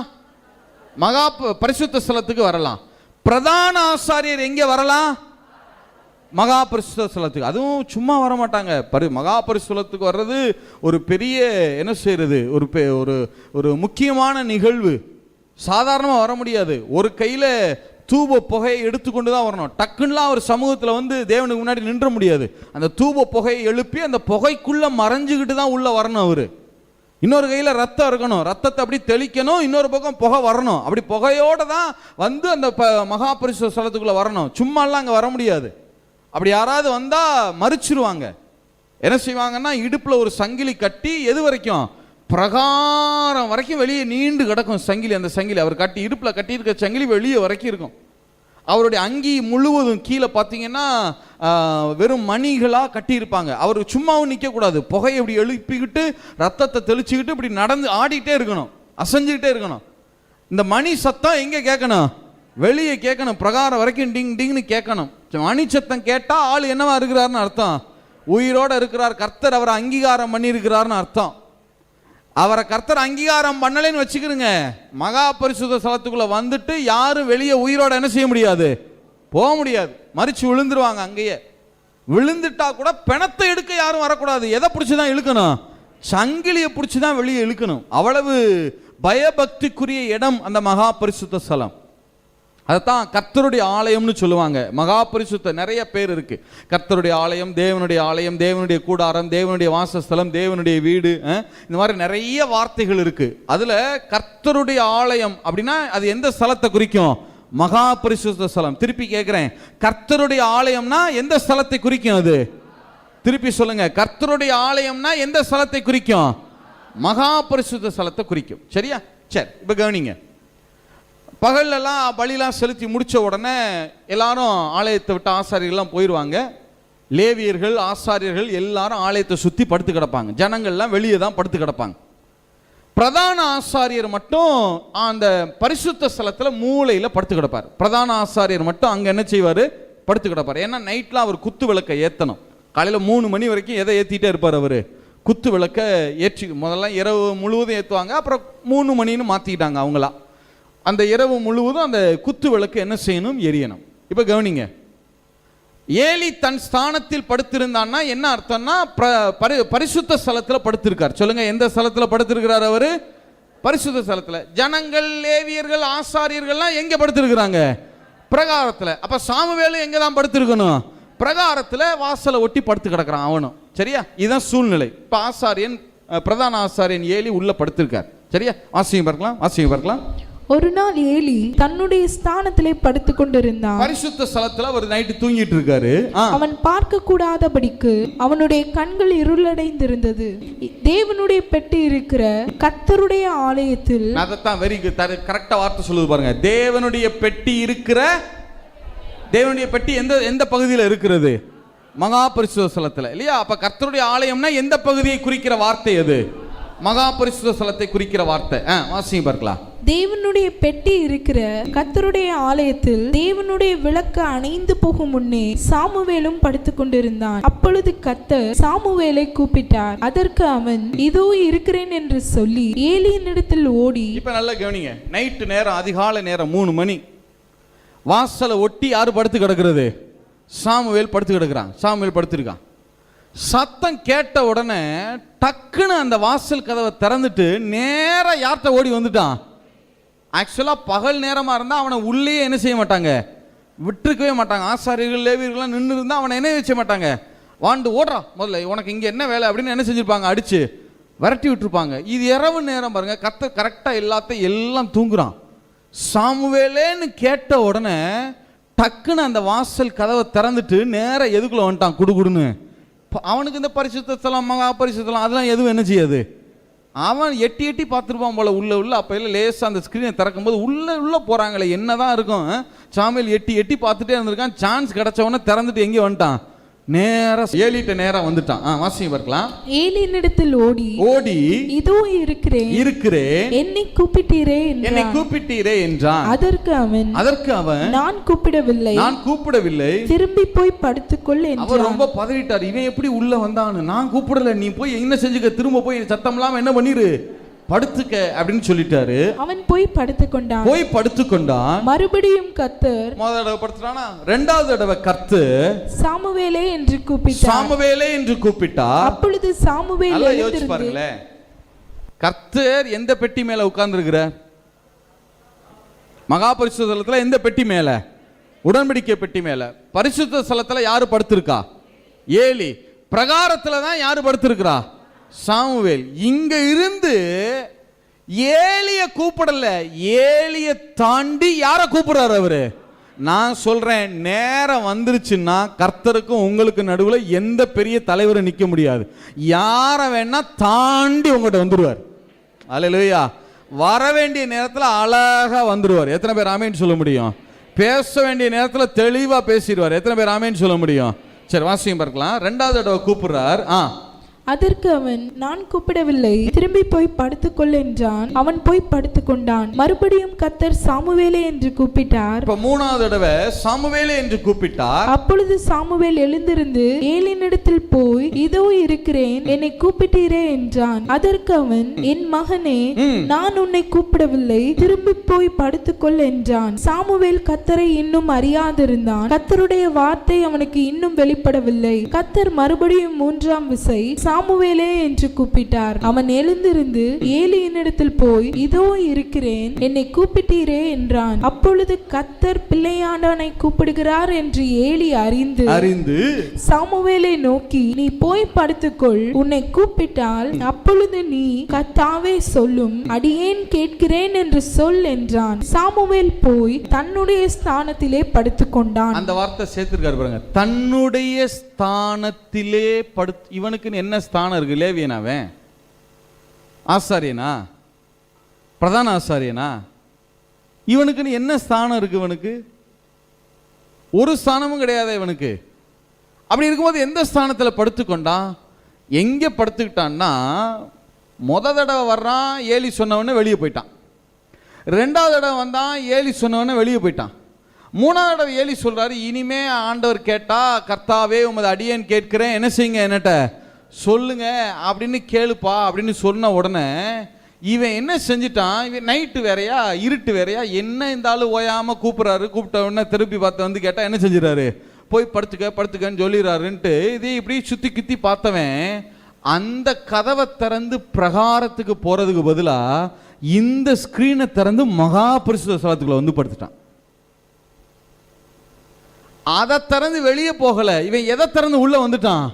[SPEAKER 1] மகா பரிசுத்த ஸ்தலத்துக்கு வரலாம். பிரதான ஆசாரியர் எங்க வரலாம்? மகா பரிசுத்த ஸ்தலத்துக்கு. அதுவும் சும்மா வர மாட்டாங்க. மகா பரிசுத்தலத்துக்கு வர்றது ஒரு பெரிய என்ன செய்யறது, ஒரு முக்கியமான நிகழ்வு. சாதாரணமாக வர முடியாது. ஒரு கையில தூப புகையை எடுத்துக்கொண்டு தான் வரணும். டக்குன்னுலாம் அவர் சமூகத்தில் வந்து தேவனுக்கு முன்னாடி நின்ற முடியாது. அந்த தூப புகையை எழுப்பி அந்த புகைக்குள்ள மறைஞ்சுக்கிட்டு தான் உள்ள வரணும். அவரு இன்னொரு கையில ரத்தம் இருக்கணும், ரத்தத்தை அப்படி தெளிக்கணும், இன்னொரு பக்கம் புகை வரணும். அப்படி புகையோட தான் வந்து அந்த மகா பரிசுத்த ஸ்தலத்துக்குள்ள வரணும். சும்மாலாம் அங்கே வர முடியாது. அப்படி யாராவது வந்தா மறிச்சிருவாங்க. என்ன செய்வாங்கன்னா, இடுப்புல ஒரு சங்கிலி கட்டி எது வரைக்கும்? பிரகாரம் வரைக்கும் வெளியே நீண்டு கிடக்கும் சங்கிலி. அந்த சங்கிலி அவர் கட்டி இடுப்புல கட்டி இருக்க சங்கிலி வெளியே வரைக்கும் இருக்கும். அவருடைய அங்கி முழுவதும் கீழே பார்த்தீங்கன்னா வெறும் மணிகளாக கட்டியிருப்பாங்க. அவர் சும்மாவும் நிற்கக்கூடாது. புகையை இப்படி எழுப்பிக்கிட்டு ரத்தத்தை தெளிச்சுக்கிட்டு இப்படி நடந்து ஆடிட்டே இருக்கணும், அசைஞ்சுக்கிட்டே இருக்கணும். இந்த மணி சத்தம் எங்கே கேட்கணும்? வெளியே கேட்கணும். பிரகாரம் வரைக்கும் டிங் டிங்னு கேட்கணும். மணி சத்தம் கேட்டால் ஆள் என்னவா இருக்கிறாருன்னு அர்த்தம்? உயிரோட இருக்கிறார். கர்த்தர் அவரை அங்கீகாரம் பண்ணியிருக்கிறாருன்னு அர்த்தம். அவரை கர்த்தர் அங்கீகாரம் பண்ணலைன்னு வச்சுக்கிறங்க, மகா பரிசுத்த ஸ்தலத்துக்குள்ள வந்துட்டு யாரும் வெளியே உயிரோட என்ன செய்ய முடியாது? போக முடியாது. மறிச்சு விழுந்துருவாங்க. அங்கேயே விழுந்துட்டா கூட பிணத்தை எடுக்க யாரும் வரக்கூடாது. எதை பிடிச்சிதான் இழுக்கணும்? சங்கிலியை பிடிச்சிதான் வெளியே இழுக்கணும். அவ்வளவு பயபக்திக்குரிய இடம் அந்த மகா பரிசுத்த ஸ்தலம். அதைத்தான் கர்த்தருடைய ஆலயம்னு சொல்லுவாங்க. மகா பரிசுத்த நிறைய பேர் இருக்கு. கர்த்தருடைய ஆலயம், தேவனுடைய ஆலயம், தேவனுடைய கூடாரம், தேவனுடைய வாசஸ்தலம், தேவனுடைய வீடு, இந்த மாதிரி நிறைய வார்த்தைகள் இருக்கு. அதுல கர்த்தருடைய ஆலயம் அப்படின்னா அது எந்த ஸ்தலத்தை குறிக்கும்? மகா பரிசுத்த ஸ்தலம். திருப்பி கேட்கிறேன், கர்த்தருடைய ஆலயம்னா எந்த ஸ்தலத்தை குறிக்கும்? அது திருப்பி சொல்லுங்க. கர்த்தருடைய ஆலயம்னா எந்த ஸ்தலத்தை குறிக்கும்? மகா பரிசுத்த ஸ்தலத்தை குறிக்கும். சரியா? சரி, இப்ப கவனிங்க. பகல்லெல்லாம் பலிலாம் செலுத்தி முடிச்ச உடனே எல்லாரும் ஆலயத்தை விட்டு ஆசாரியர்கள்லாம் போயிடுவாங்க. லேவியர்கள் ஆசாரியர்கள் எல்லாரும் ஆலயத்தை சுற்றி படுத்து கிடப்பாங்க. ஜனங்கள்லாம் வெளியே தான் படுத்து கிடப்பாங்க. பிரதான ஆசாரியர் மட்டும் அந்த பரிசுத்த ஸ்தலத்தில் மூலையில் படுத்து கிடப்பார். பிரதான ஆசாரியர் மட்டும் அங்கே என்ன செய்வார்? படுத்து கிடப்பார். ஏன்னா நைட்டில் அவர் குத்து விளக்கை ஏற்றணும். காலையில் 3 மணி வரைக்கும் எதை ஏற்றிட்டே இருப்பார் அவர்? குத்து விளக்கை ஏற்றி. முதல்ல இரவு முழுவதும் ஏற்றுவாங்க, அப்புறம் 3 மணின்னு மாற்றிக்கிட்டாங்க அவங்களா. அந்த இரவு முழுவதும் அந்த குத்து விளக்கு என்ன செய்யணும்? எரியணும். இப்ப கவனிங்க, ஏலி தன் ஸ்தானத்தில் படுத்திருந்தான்னா என்ன அர்த்தம்னா பரிசுத்த ஸ்தலத்தில் படுத்திருக்கார். சொல்லுங்க, எந்த ஸ்தலத்தில் படுத்திருக்கிறார் அவரு? பரிசுத்த ஸ்தலத்தில். ஜனங்கள், லேவியர்கள், ஆசாரியர்கள்லாம் எங்க படுத்திருக்கிறாங்க? பிரகாரத்தில். அப்ப சாமுவேலும் எங்க தான் படுத்திருக்கணும்? பிரகாரத்தில். வாசலை ஒட்டி படுத்து கிடக்கிறான் அவனும். சரியா? இதுதான் சூழ்நிலை. இப்ப ஆசாரியன், பிரதான ஆசாரியன் ஏலி உள்ள படுத்திருக்கார். சரியா? வாசிங்க பார்க்கலாம்.
[SPEAKER 4] ஒரு நாள் ஏலி தன்னுடைய ஸ்தானத்திலே படுத்துக் கொண்டிருந்தான்.
[SPEAKER 1] பரிசுத்த ஸ்தலத்துல ஒரு நைட்டு தூங்கிட்டு இருக்காரு.
[SPEAKER 4] அவன் பார்க்க கூடாதபடிக்கு அவனுடைய கண்கள் இருளடைந்திருந்தது. தேவனுடைய பெட்டி இருக்கிற கர்த்தருடைய ஆலயத்தில்,
[SPEAKER 1] அதைத்தான் வெரி குட், கரெக்டா வார்த்தை சொல்லுது பாருங்க. தேவனுடைய பெட்டி இருக்கிற, தேவனுடைய பெட்டி எந்த பகுதியில் இருக்கிறது?
[SPEAKER 2] மகா பரிசுத்த ஸ்தலத்துல இல்லையா? அப்ப கர்த்தருடைய ஆலயம்னா எந்த பகுதியை குறிக்கிற வார்த்தை அது? மகா பரிசுத்த ஸ்தலத்தை குறிக்கிற வார்த்தை. வாசிங்க பார்க்கலாம்.
[SPEAKER 4] தேவனுடைய பெட்டி இருக்கிற கர்த்தருடைய ஆலயத்தில் தேவனுடைய விளக்கு அணைந்து போகும் முன்னே சாமுவேலும் படுத்துக் கொண்டிருந்தான். அப்பொழுது கர்த்தர் சாமுவேலை கூப்பிட்டார். அதற்கு அவன் இதோ இருக்கிறேன் என்று சொல்லி ஏலியினிடத்தில் ஓடி.
[SPEAKER 2] இப்ப நல்லா கவனிங்க. நைட்டு நேரம், அதிகாலை நேரம் 3 மணி. வாசலை ஒட்டி யாரு படுத்து கிடக்கிறது? சாமுவேல் படுத்து கிடக்குறான். சாமுவேல் படுத்திருக்கான். சத்தம் கேட்ட உடனே டக்குன்னு அந்த வாசல் கதவை திறந்துட்டு நேரா யார்கிட்ட ஓடி வந்துட்டான்? ஆக்சுவலா பகல் நேரமா இருந்தா அவனை உள்ளே என்ன செய்ய மாட்டாங்க, விட்டுருக்கவே மாட்டாங்க. ஆசாரியர்கள் லேவியர்கள்லாம் நின்று இருந்தா அவனை என்ன செய்ய மாட்டாங்க, வாண்டு ஓடுறா முதல்ல, உனக்கு இங்க என்ன வேலை அப்படின்னு என்ன செஞ்சிருப்பாங்க, அடிச்சு விரட்டி விட்டுருப்பாங்க. இது இரவு நேரம் பாருங்க. கர்த்தர் கரெக்டா எல்லாம் தூங்குறான். சாமுவேலேன்னு கேட்ட உடனே டக்குன்னு அந்த வாசல் கதவை திறந்துட்டு நேரா எதுக்குள்ள வந்துட்டான் குடுகுடுன்னு. அவனுக்கு இந்த பரிசுத்த ஸ்தலம், மகா பரிசுத்த ஸ்தலம் அதெல்லாம் எதுவும் என்ன செய்யாது. அவன் எட்டி பார்த்துருப்பான் போல உள்ள. அப்போ இல்லை லேசாக அந்த ஸ்க்ரீனை திறக்கும் போது உள்ள போகிறாங்களே என்னதான் இருக்கும். சாமுவேல் எட்டி பார்த்துட்டே இருந்திருக்கான். சான்ஸ் கிடைச்சவொடனே திறந்துட்டு எங்கே வந்துட்டான், நேரா ஏலிட்ட நேரா வந்துட்டான். வாசிங்க பார்க்கலாம்.
[SPEAKER 4] ஏலியினிடத்தில் ஓடி இதோ இருக்கிறேன் என்னை கூப்பிட்டீரே என்றான். அதற்கு அவன் நான் கூப்பிடவில்லை திரும்பி போய் படுத்துக்கொள் என்றான்.
[SPEAKER 2] அவர் ரொம்ப பதறிட்டார். இவன் எப்படி உள்ள வந்தான்னு, நான் கூப்பிடல, நீ போய் என்ன செஞ்சுக்க, திரும்ப போய் சத்தம் இல்லாம என்ன பண்ணிரு, படுத்துக்க அப்படின்னு சொல்லிட்டாரு.
[SPEAKER 4] அவன் போய் படுத்துக்கொண்டான். மறுபடியும் கர்த்தர்
[SPEAKER 2] முதல் தடவை படுத்துறானா, இரண்டாவது தடவை கர்த்தர்
[SPEAKER 4] சாமுவேலே என்று கூப்பிட்டார். அப்பொழுது சாமுவேல்
[SPEAKER 2] யோசிச்சு பாருங்களேன், கர்த்தர் எந்த பெட்டி மேல உட்கார்ந்து இருக்கிறார்? மகா பரிசுத்த ஸ்தலத்துல எந்த பெட்டி மேல? உடன்படிக்கை பெட்டி மேல. பரிசுத்த ஸ்தலத்துல யாரு படுத்திருக்கா? ஏலி. பிரகாரத்துல தான் யாரு படுத்திருக்கிறா? சாமுவேல். இங்க இருந்து ஏலிய கூப்பிடல, ஏலிய தாண்டி யார கூப்பிடுறாரு அவரு? நான் சொல்றேன், நேரம் வந்துருச்சுன்னா கர்த்தருக்கும் உங்களுக்கு நடுவுல எந்த பெரிய தலைவரும் நிக்க முடியாது. யார வேணா தாண்டி உங்ககிட்ட வந்துருவார். அல்லேலூயா. வர வேண்டிய நேரத்தில் அழகா வந்துருவார். எத்தனை பேர் ஆமேன்னு சொல்ல முடியும்? பேச வேண்டிய நேரத்தில் தெளிவா பேசிடுவார். எத்தனை பேர் ஆமேன்னு சொல்ல முடியும்? சரி, வாசியம் பார்க்கலாம். இரண்டாவது தடவை கூப்பிடுறார்.
[SPEAKER 4] அதற்கு அவன் நான் கூப்பிடவில்லை திரும்பி போய் படுத்துக்கொள் என்றான். அவன் போய் படுத்துக்கொண்டான். மறுபடியும் கர்த்தர் சாமுவேலே என்று கூப்பிட்டார்.
[SPEAKER 2] இப்ப மூணாவது தடவை சாமுவேலே என்று கூப்பிட்டார்.
[SPEAKER 4] அப்பொழுது சாமுவேல் எழுந்திருந்து ஏலியினிடத்தில் போய் இதோ இருக்கிறேன் என்னை கூப்பிட்டீரே என்றான். அதற்கு அவன் என் மகனே, நான் உன்னை கூப்பிடவில்லை திரும்பி போய் படுத்துக்கொள் என்றான். சாமுவேல் கர்த்தரை இன்னும் அறியாதிருந்தான். கர்த்தருடைய வார்த்தை அவனுக்கு இன்னும் வெளிப்படவில்லை. கர்த்தர் மறுபடியும் மூன்றாம் விசை சாமுவேலே என்று கூப்பிட்டார். அவன் எழுந்திருந்து ஏலியினிடத்தில் போய் இதோ இருக்கிறேன் என்னை கூப்பிட்டீரே என்றான். அப்பொழுது கர்த்தர் பிள்ளையாண்டவனை கூப்பிடுகிறார் என்று ஏலி அறிந்து சாமுவேலை நோக்கி நீ போய் படுத்துக்கொள், உன்னை கூப்பிட்டால் அப்பொழுது நீ கர்த்தாவே சொல்லும், அடியேன் கேட்கிறேன் என்று சொல் என்றான். சாமுவேல் போய் தன்னுடைய ஸ்தானத்திலே படுத்துக்கொண்டான்.
[SPEAKER 2] அந்த வார்த்தை சேர்த்திருக்காரு பாருங்க, தன்னுடைய ஸ்தானத்திலே இவனுக்கு என்ன ஸ்தானம் இருக்கு? லேவியனாவே, ஆசாரியனா, பிரதான ஆசாரியனா, இவனுக்கு என்ன ஸ்தானம் இருக்கு? இவனுக்கு ஒரு ஸ்தானமும் கிடையாது இவனுக்கு. அப்படி இருக்கும்போது எந்த ஸ்தானத்தில் படுத்துக்கொண்டான்? எங்கே படுத்துக்கிட்டான்னா, தடவை வர்றான், ஏலி சொன்னவொடனே வெளியே போயிட்டான். ரெண்டாவது தடவை வந்தான், ஏலி சொன்னவொடனே வெளியே போயிட்டான். மூணாவது தடவை ஏலி சொல்றாரு, இனிமே ஆண்டவர் கேட்டா கர்த்தாவே உமது அடியேன் கேட்கிறேன், என்ன செய்யுங்க, என்னட்ட சொல்லுங்க அப்படின்னு கேளுப்பா அப்படின்னு சொன்ன உடனே இவன் என்ன செஞ்சிட்டான்? இவன் நைட்டு வேறையா இருட்டு வேறையா என்ன இருந்தாலும் ஓயாம கூப்பிடுறாரு. கூப்பிட்ட உடனே திருப்பி பார்த்து வந்து கேட்டா என்ன செஞ்சிடறாரு? போய் படுத்துக்கன்னு சொல்லிடுறாருன்ட்டு இதே இப்படி சுத்தி கித்தி பார்த்தவன் அந்த கதவை திறந்து பிரகாரத்துக்கு போறதுக்கு பதிலா இந்த ஸ்கிரீனை திறந்து மகா பரிசுத்த ஸ்தலத்துக்குள்ள வந்து படுத்துட்டான். அதை திறந்து வெளியே போகல. இவன் எதை திறந்து உள்ள வந்துட்டான்?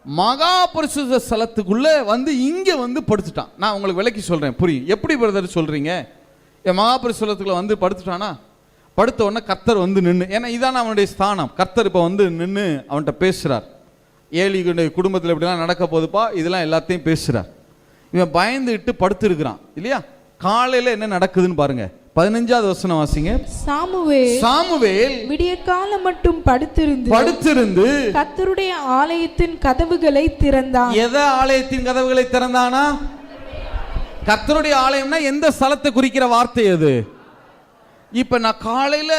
[SPEAKER 2] மகா பரிசுத்த ஸ்தலத்துக்குள்ள வந்து இங்க வந்து படுத்துட்டான். நான் உங்களுக்கு விளக்கி சொல்றேன், புரியும். எப்படி பிரதர் சொல்றீங்க? மகா பரிசுத்தலத்துக்குள்ள வந்து படுத்துட்டானா? படுத்த உடனே கர்த்தர் வந்து நின்று, ஏன்னா இதான அவனுடைய ஸ்தானம். கர்த்தர் இப்போ வந்து நின்று அவன்கிட்ட பேசுறார். ஏலியுடைய குடும்பத்தில் இப்படிலாம் நடக்க போகுதுப்பா, இதெல்லாம் எல்லாத்தையும் பேசுறார். இவன் பயந்துட்டு படுத்து இருக்கிறான் இல்லையா? காலையில் என்ன நடக்குதுன்னு பாருங்க.
[SPEAKER 3] 15வது வசனம் வாசிங்க.
[SPEAKER 4] சாமுவேல் விடிய காலம் மட்டும் படுத்திருந்து கர்த்தருடைய ஆலயத்தின் கதவுகளை திறந்தான்.
[SPEAKER 3] எதை ஆலயத்தின் கதவுகளை திறந்தானா? கர்த்தருடைய ஆலயம்னா எந்த ஸ்தலத்தை குறிக்கிற வார்த்தை அது? இப்ப நான் காலையில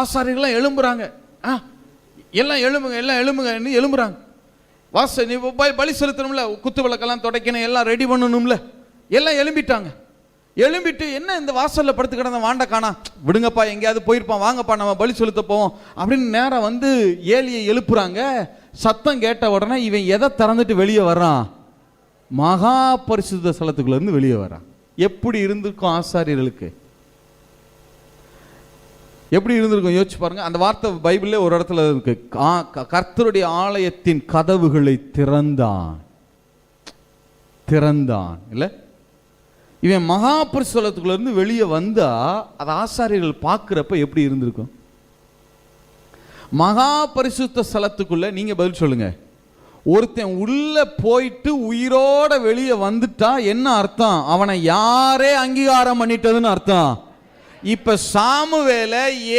[SPEAKER 3] ஆசாரியர்கள் எழும்புறாங்க, எல்லாம் எழும்புங்க எழும்புறாங்க. நீ பலி செலுத்தணும்ல, குத்து விளக்கெல்லாம் துடைக்கணும், எல்லாம் ரெடி பண்ணணும்ல, எல்லாம் எழும்பிட்டாங்க. எழும்பிட்டு என்ன இந்த வாசல்ல படுத்து கிடந்த வாண்ட காணா, விடுங்கப்பா எங்கேயாவது போயிருப்பான், வாங்கப்பா நம்ம பலி செலுத்த போவோம் அப்படின்னு நேரம் வந்து ஏலியை எழுப்புறாங்க. சத்தம் கேட்ட உடனே இவன் எதை திறந்துட்டு வெளியே வர்றான்? மகா பரிசுத்த ஸ்தலத்துக்குள்ள இருந்து வெளியே வர்றான். எப்படி இருந்திருக்கும் ஆசாரியர்களுக்கு? எப்படி இருந்திருக்கும் யோசிச்சு பாருங்க. அந்த வார்த்தை பைபிள்ல ஒரு இடத்துல இருக்கு, கர்த்தருடைய ஆலயத்தின் கதவுகளை திறந்தான் இல்ல. இவன் மகா பரிசுத்தலத்துக்குள்ள இருந்து வெளியே வந்தா அது ஆசாரியர்கள் பார்க்கிறப்ப எப்படி இருந்திருக்கும்? மகா பரிசுத்த ஸ்தலத்துக்குள்ள நீங்க பதில் சொல்லுங்க. ஒருத்தன் உள்ள போயிட்டு உயிரோட வெளியே வந்துட்டா என்ன அர்த்தம்? அவனை யாரே அங்கீகாரம் பண்ணிட்டதுன்னு அர்த்தம். இப்ப சாமுவேல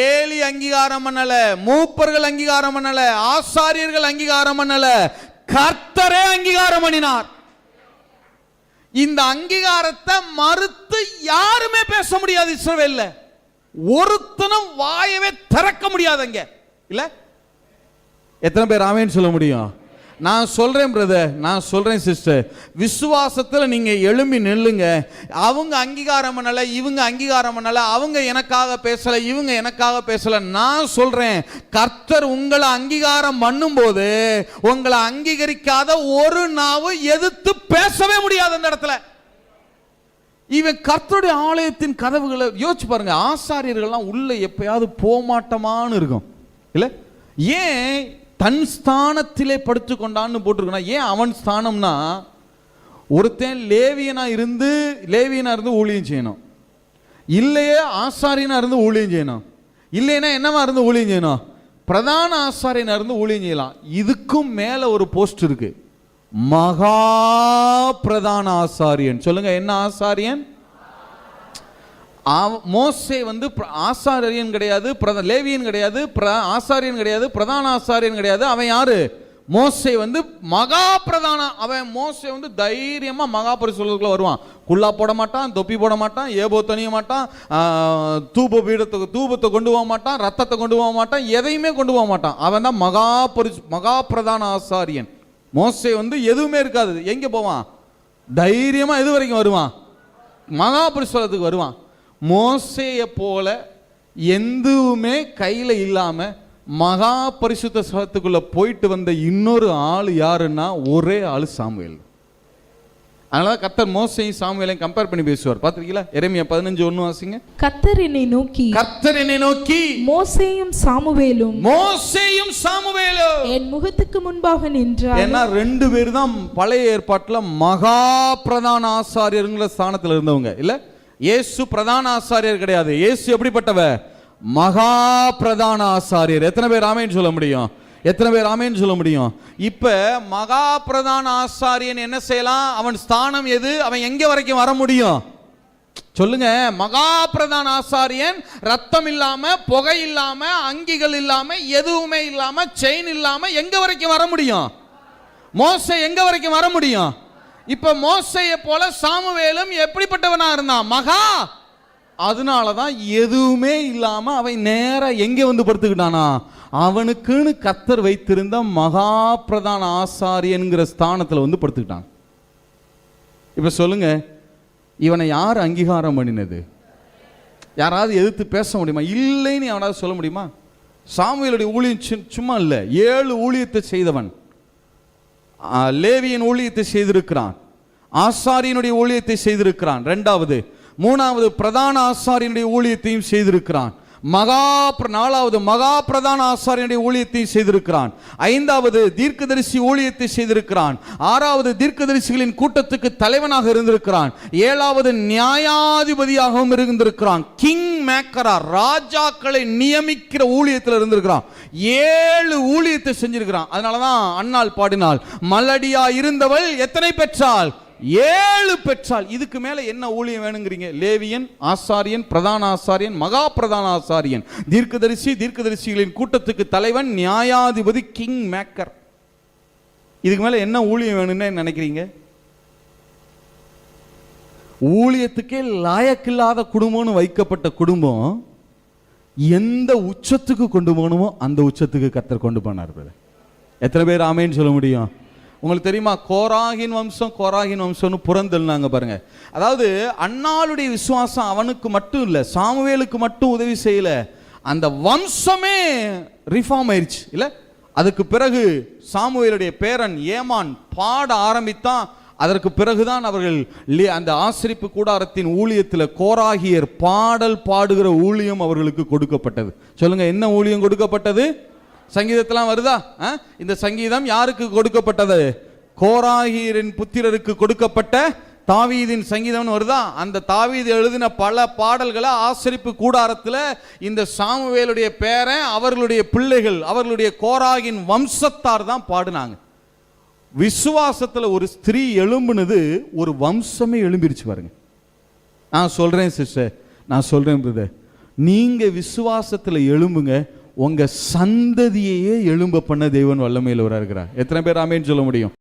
[SPEAKER 3] ஏலி அங்கீகாரம் பண்ணல, மூப்பர்கள் அங்கீகாரம் பண்ணல, ஆசாரியர்கள் அங்கீகாரம் பண்ணல, கர்த்தரே அங்கீகாரம் பண்ணினார். இந்த அங்கீகாரத்தை மறுத்து யாருமே பேச முடியாது. இஸ்ரவேல்ல ஒருத்தனும் வாயவே திறக்க முடியாதுங்க இல்ல. எத்தனை பேர் ஆமென் சொல்ல முடியும்? நான் சொல்றேன் பிரதர், நான் சொல்றேன் சிஸ்டர், விசுவாசத்தில் நீங்க எழும்பி நில்லுங்க. அவங்க அங்கீகாரம் பண்ணல, இவங்க அங்கீகாரம் பண்ணல, அவங்க எனக்காக பேசல, இவங்க எனக்காக பேசல. நான் சொல்றேன், கர்த்தர் உங்களை அங்கீகாரம் பண்ணும்போது உங்களை அங்கீகரிக்காத ஒரு நாவு எதிர்த்து பேசவே முடியாது அந்த இடத்துல. இவன் கர்த்தருடைய ஆலயத்தின் கதவுகளை யோசிச்சு பாருங்க. ஆசாரியர்கள்லாம் உள்ள எப்பயாவது போமாட்டமான்னு இருக்கும் இல்ல. ஏன் தன் ஸ்தானத்திலே படுத்து கொண்டான்னு போட்டிருக்கா? ஏன் அவன் ஸ்தானம்னா, ஒருத்தன் லேவியனா இருந்து ஊழியம் செய்யணும், இல்லையே ஆசாரியனா இருந்து ஊழியம் செய்யணும், இல்லைன்னா என்னவா இருந்து ஊழியம் செய்யணும்? பிரதான ஆசாரியனா இருந்து ஊழியம் செய்யலாம். இதுக்கும் மேல ஒரு போஸ்ட் இருக்கு, மகா பிரதான ஆசாரியன். சொல்லுங்க, என்ன ஆசாரியன்? மோசே வந்து ஆசாரியன் கிடையாது, லேவியன் கிடையாது, ஆசாரியன் கிடையாது, பிரதான ஆசாரியன் கிடையாது. அவன் யாரு? மோசே வந்து மகா பிரதான. அவன் மோசே வந்து தைரியமா மகா பரிசுத்தத்துக்குள்ள வருவான். குல்லா போட மாட்டான், தொப்பி போட மாட்டான், ஏபோ தணிய மாட்டான், தூபத்தை கொண்டு போக மாட்டான், ரத்தத்தை கொண்டு போக மாட்டான், எதையுமே கொண்டு போக மாட்டான். அவன் தான் மகா பிரதான ஆசாரியன். மோசே வந்து எதுவுமே இருக்காது, எங்க போவான்? தைரியமா எது வரைக்கும் வருவான்? மகா பரிசுத்தத்துக்கு வருவான். மோசேயை போல எதுவுமே கையில இல்லாம மகா பரிசுத்த ஸ்தலத்துக்குள்ள போயிட்டு வந்த இன்னொரு ஆள் யாருன்னா ஒரே ஆளு சாமுவேல். அதனால கர்த்தர் மோசேயும் சாமுவேலையும் கம்பேர் பண்ணி பேசுவார். பாத்திருக்கீங்களா? எரேமியா 15:1 வாசிங்க.
[SPEAKER 4] கர்த்தர் என்னை நோக்கி மோசேயும் சாமுவேலும் என் முகத்துக்கு முன்பாக நின்றார்.
[SPEAKER 3] ஏன்னா ரெண்டு பேர் தான் பழைய ஏற்பாட்டுல மகா பிரதான ஆசாரியர்கள ஸ்தானத்துல இருந்தவங்க இல்ல. இயேசு பிரதான ஆசாரியர் கிடையாது. இயேசு எப்படிப்பட்டவர்? மகா பிரதான ஆசாரியர். எத்தனை பேர் ஆமென் சொல்ல முடியும்? எத்தனை பேர் ஆமென் சொல்ல முடியும்? இப்ப மகா பிரதான ஆசாரியன் என்ன செய்யலாம்? அவன் ஸ்தானம் எது? அவன் எங்க வரைக்கும் வர முடியும்? சொல்லுங்க. மகா பிரதான ஆசாரியன் ரத்தம் இல்லாம, புகை இல்லாம, அங்கிகள் இல்லாம, எதுவுமே இல்லாம, செயின் இல்லாம எங்க வரைக்கும் வர முடியும்? மோசே எங்க வரைக்கும் வர முடியும்? இப்ப மோசேயை போல சாமுவேலும் எப்படிப்பட்டவனா இருந்தான்? மகா. அதனாலதான் எதுவுமே இல்லாம அவன் நேரா எங்க வந்து படுத்துக்கிட்டானா? அவனுக்குன்னு கர்த்தர் வைத்திருந்த மகா பிரதான ஆசாரியன்கிற ஸ்தானத்துல வந்து படுத்துக்கிட்டான். இப்ப சொல்லுங்க, இவனை யார் அங்கீகாரம் பண்ணினது? யாராவது எதிர்த்து பேச முடியுமா? இல்லைன்னு அவனாவது சொல்ல முடியுமா? சாமுவேலுடைய ஊழியம் சும்மா இல்ல, 7 ஊழியத்தை செய்தவன். லேவியின் ஊழியத்தை செய்திருக்கிறான், ஆசாரியனுடைய ஊழியத்தை செய்திருக்கிறான், 2வது 3வது பிரதான ஆசாரியனுடைய ஊழியத்தையும் செய்திருக்கிறான், 4வது மகா பிரதான ஆசாரியனுடைய ஊழியத்தையும் செய்திருக்கிறான், 5வது தீர்க்கதரிசி ஊழியத்தை செய்திருக்கிறான், 6வது தீர்க்கதரிசிகளின் கூட்டத்துக்கு தலைவனாக இருந்திருக்கிறான், 7வது நியாயாதிபதியாகவும் இருந்திருக்கிறான், கிங் மேக்கரா ராஜாக்களை நியமிக்கிற ஊழியத்தில் இருந்திருக்கிறான். 7 ஊழியத்தை செஞ்சிருக்கிறான். அதனாலதான் அன்னாள் பாடினாள், மலடியா இருந்தவள் எத்தனை பெற்றாள்?
[SPEAKER 1] 7 பெற்றால் இதுக்கு மேல என்ன ஊழியம் வேணுங்கிறீங்க? லேவியன், ஆசாரியன், பிரதான ஆசாரியன், மகா பிரதான ஆசாரியன், தீர்க்கதரிசி, தீர்க்கதரிசிகளின் கூட்டத்துக்கு தலைவன், நியாயாதிபதி, கிங் மேக்கர். இதுக்கு மேல என்ன ஊழியம் வேணும்னு நினைக்கிறீங்க? ஊழியத்துக்கே லாயக்கில்லாத குடும்பம்னு வைக்கப்பட்ட குடும்பம் எந்த உச்சத்துக்கு கொண்டு போகணுமோ அந்த உச்சத்துக்கு கர்த்தர் கொண்டு போனார். எத்தனை பேர் ஆமேன்னு சொல்ல முடியும்? உங்களுக்கு தெரியுமா, கோராகின் வம்சம்னு புறந்தள்ளினாங்க பாருங்க. அதாவது அன்னாளுடைய விசுவாசம் அவனுக்கு மட்டும் இல்லை, சாமுவேலுக்கு மட்டும் உதவி செய்யல, அந்த வம்சமே ரிஃபார்ம் ஆயிடுச்சு இல்ல. அதுக்கு பிறகு சாமுவேலுடைய பேரன் ஏமான் பாட ஆரம்பித்தான். அதற்கு பிறகுதான் அவர்கள் அந்த ஆசரிப்பு கூடாரத்தின் ஊழியத்தில் கோராகியர் பாடல் பாடுகிற ஊழியம் அவர்களுக்கு கொடுக்கப்பட்டது. சொல்லுங்க, என்ன ஊழியம் கொடுக்கப்பட்டது? சங்கீதத்தெல்லாம் வருதா? இந்த சங்கீதம் யாருக்கு கொடுக்கப்பட்டது? கோராகியரின் புத்திரருக்கு கொடுக்கப்பட்ட தாவீதின் சங்கீதம்னு வருதா? அந்த தாவீது எழுதின பல பாடல்களை ஆசரிப்பு கூடாரத்தில் இந்த சாமுவேலுடைய பேரன், அவர்களுடைய பிள்ளைகள், அவர்களுடைய கோராகின் வம்சத்தார் தான் பாடினாங்க. விசுவாசத்துல ஒரு ஸ்திரீ எழும்புனது ஒரு வம்சமே எழும்பிருச்சு பாருங்க. நான் சொல்றேன் சிஸ்டர், நான் சொல்றேன் பிரதர், நீங்க விசுவாசத்துல எழும்புங்க, உங்க சந்ததியையே எழும்ப பண்ண தேவன் வல்லமையில் இருக்கிறார். எத்தனை பேர் ஆமேன்னு சொல்ல முடியும்?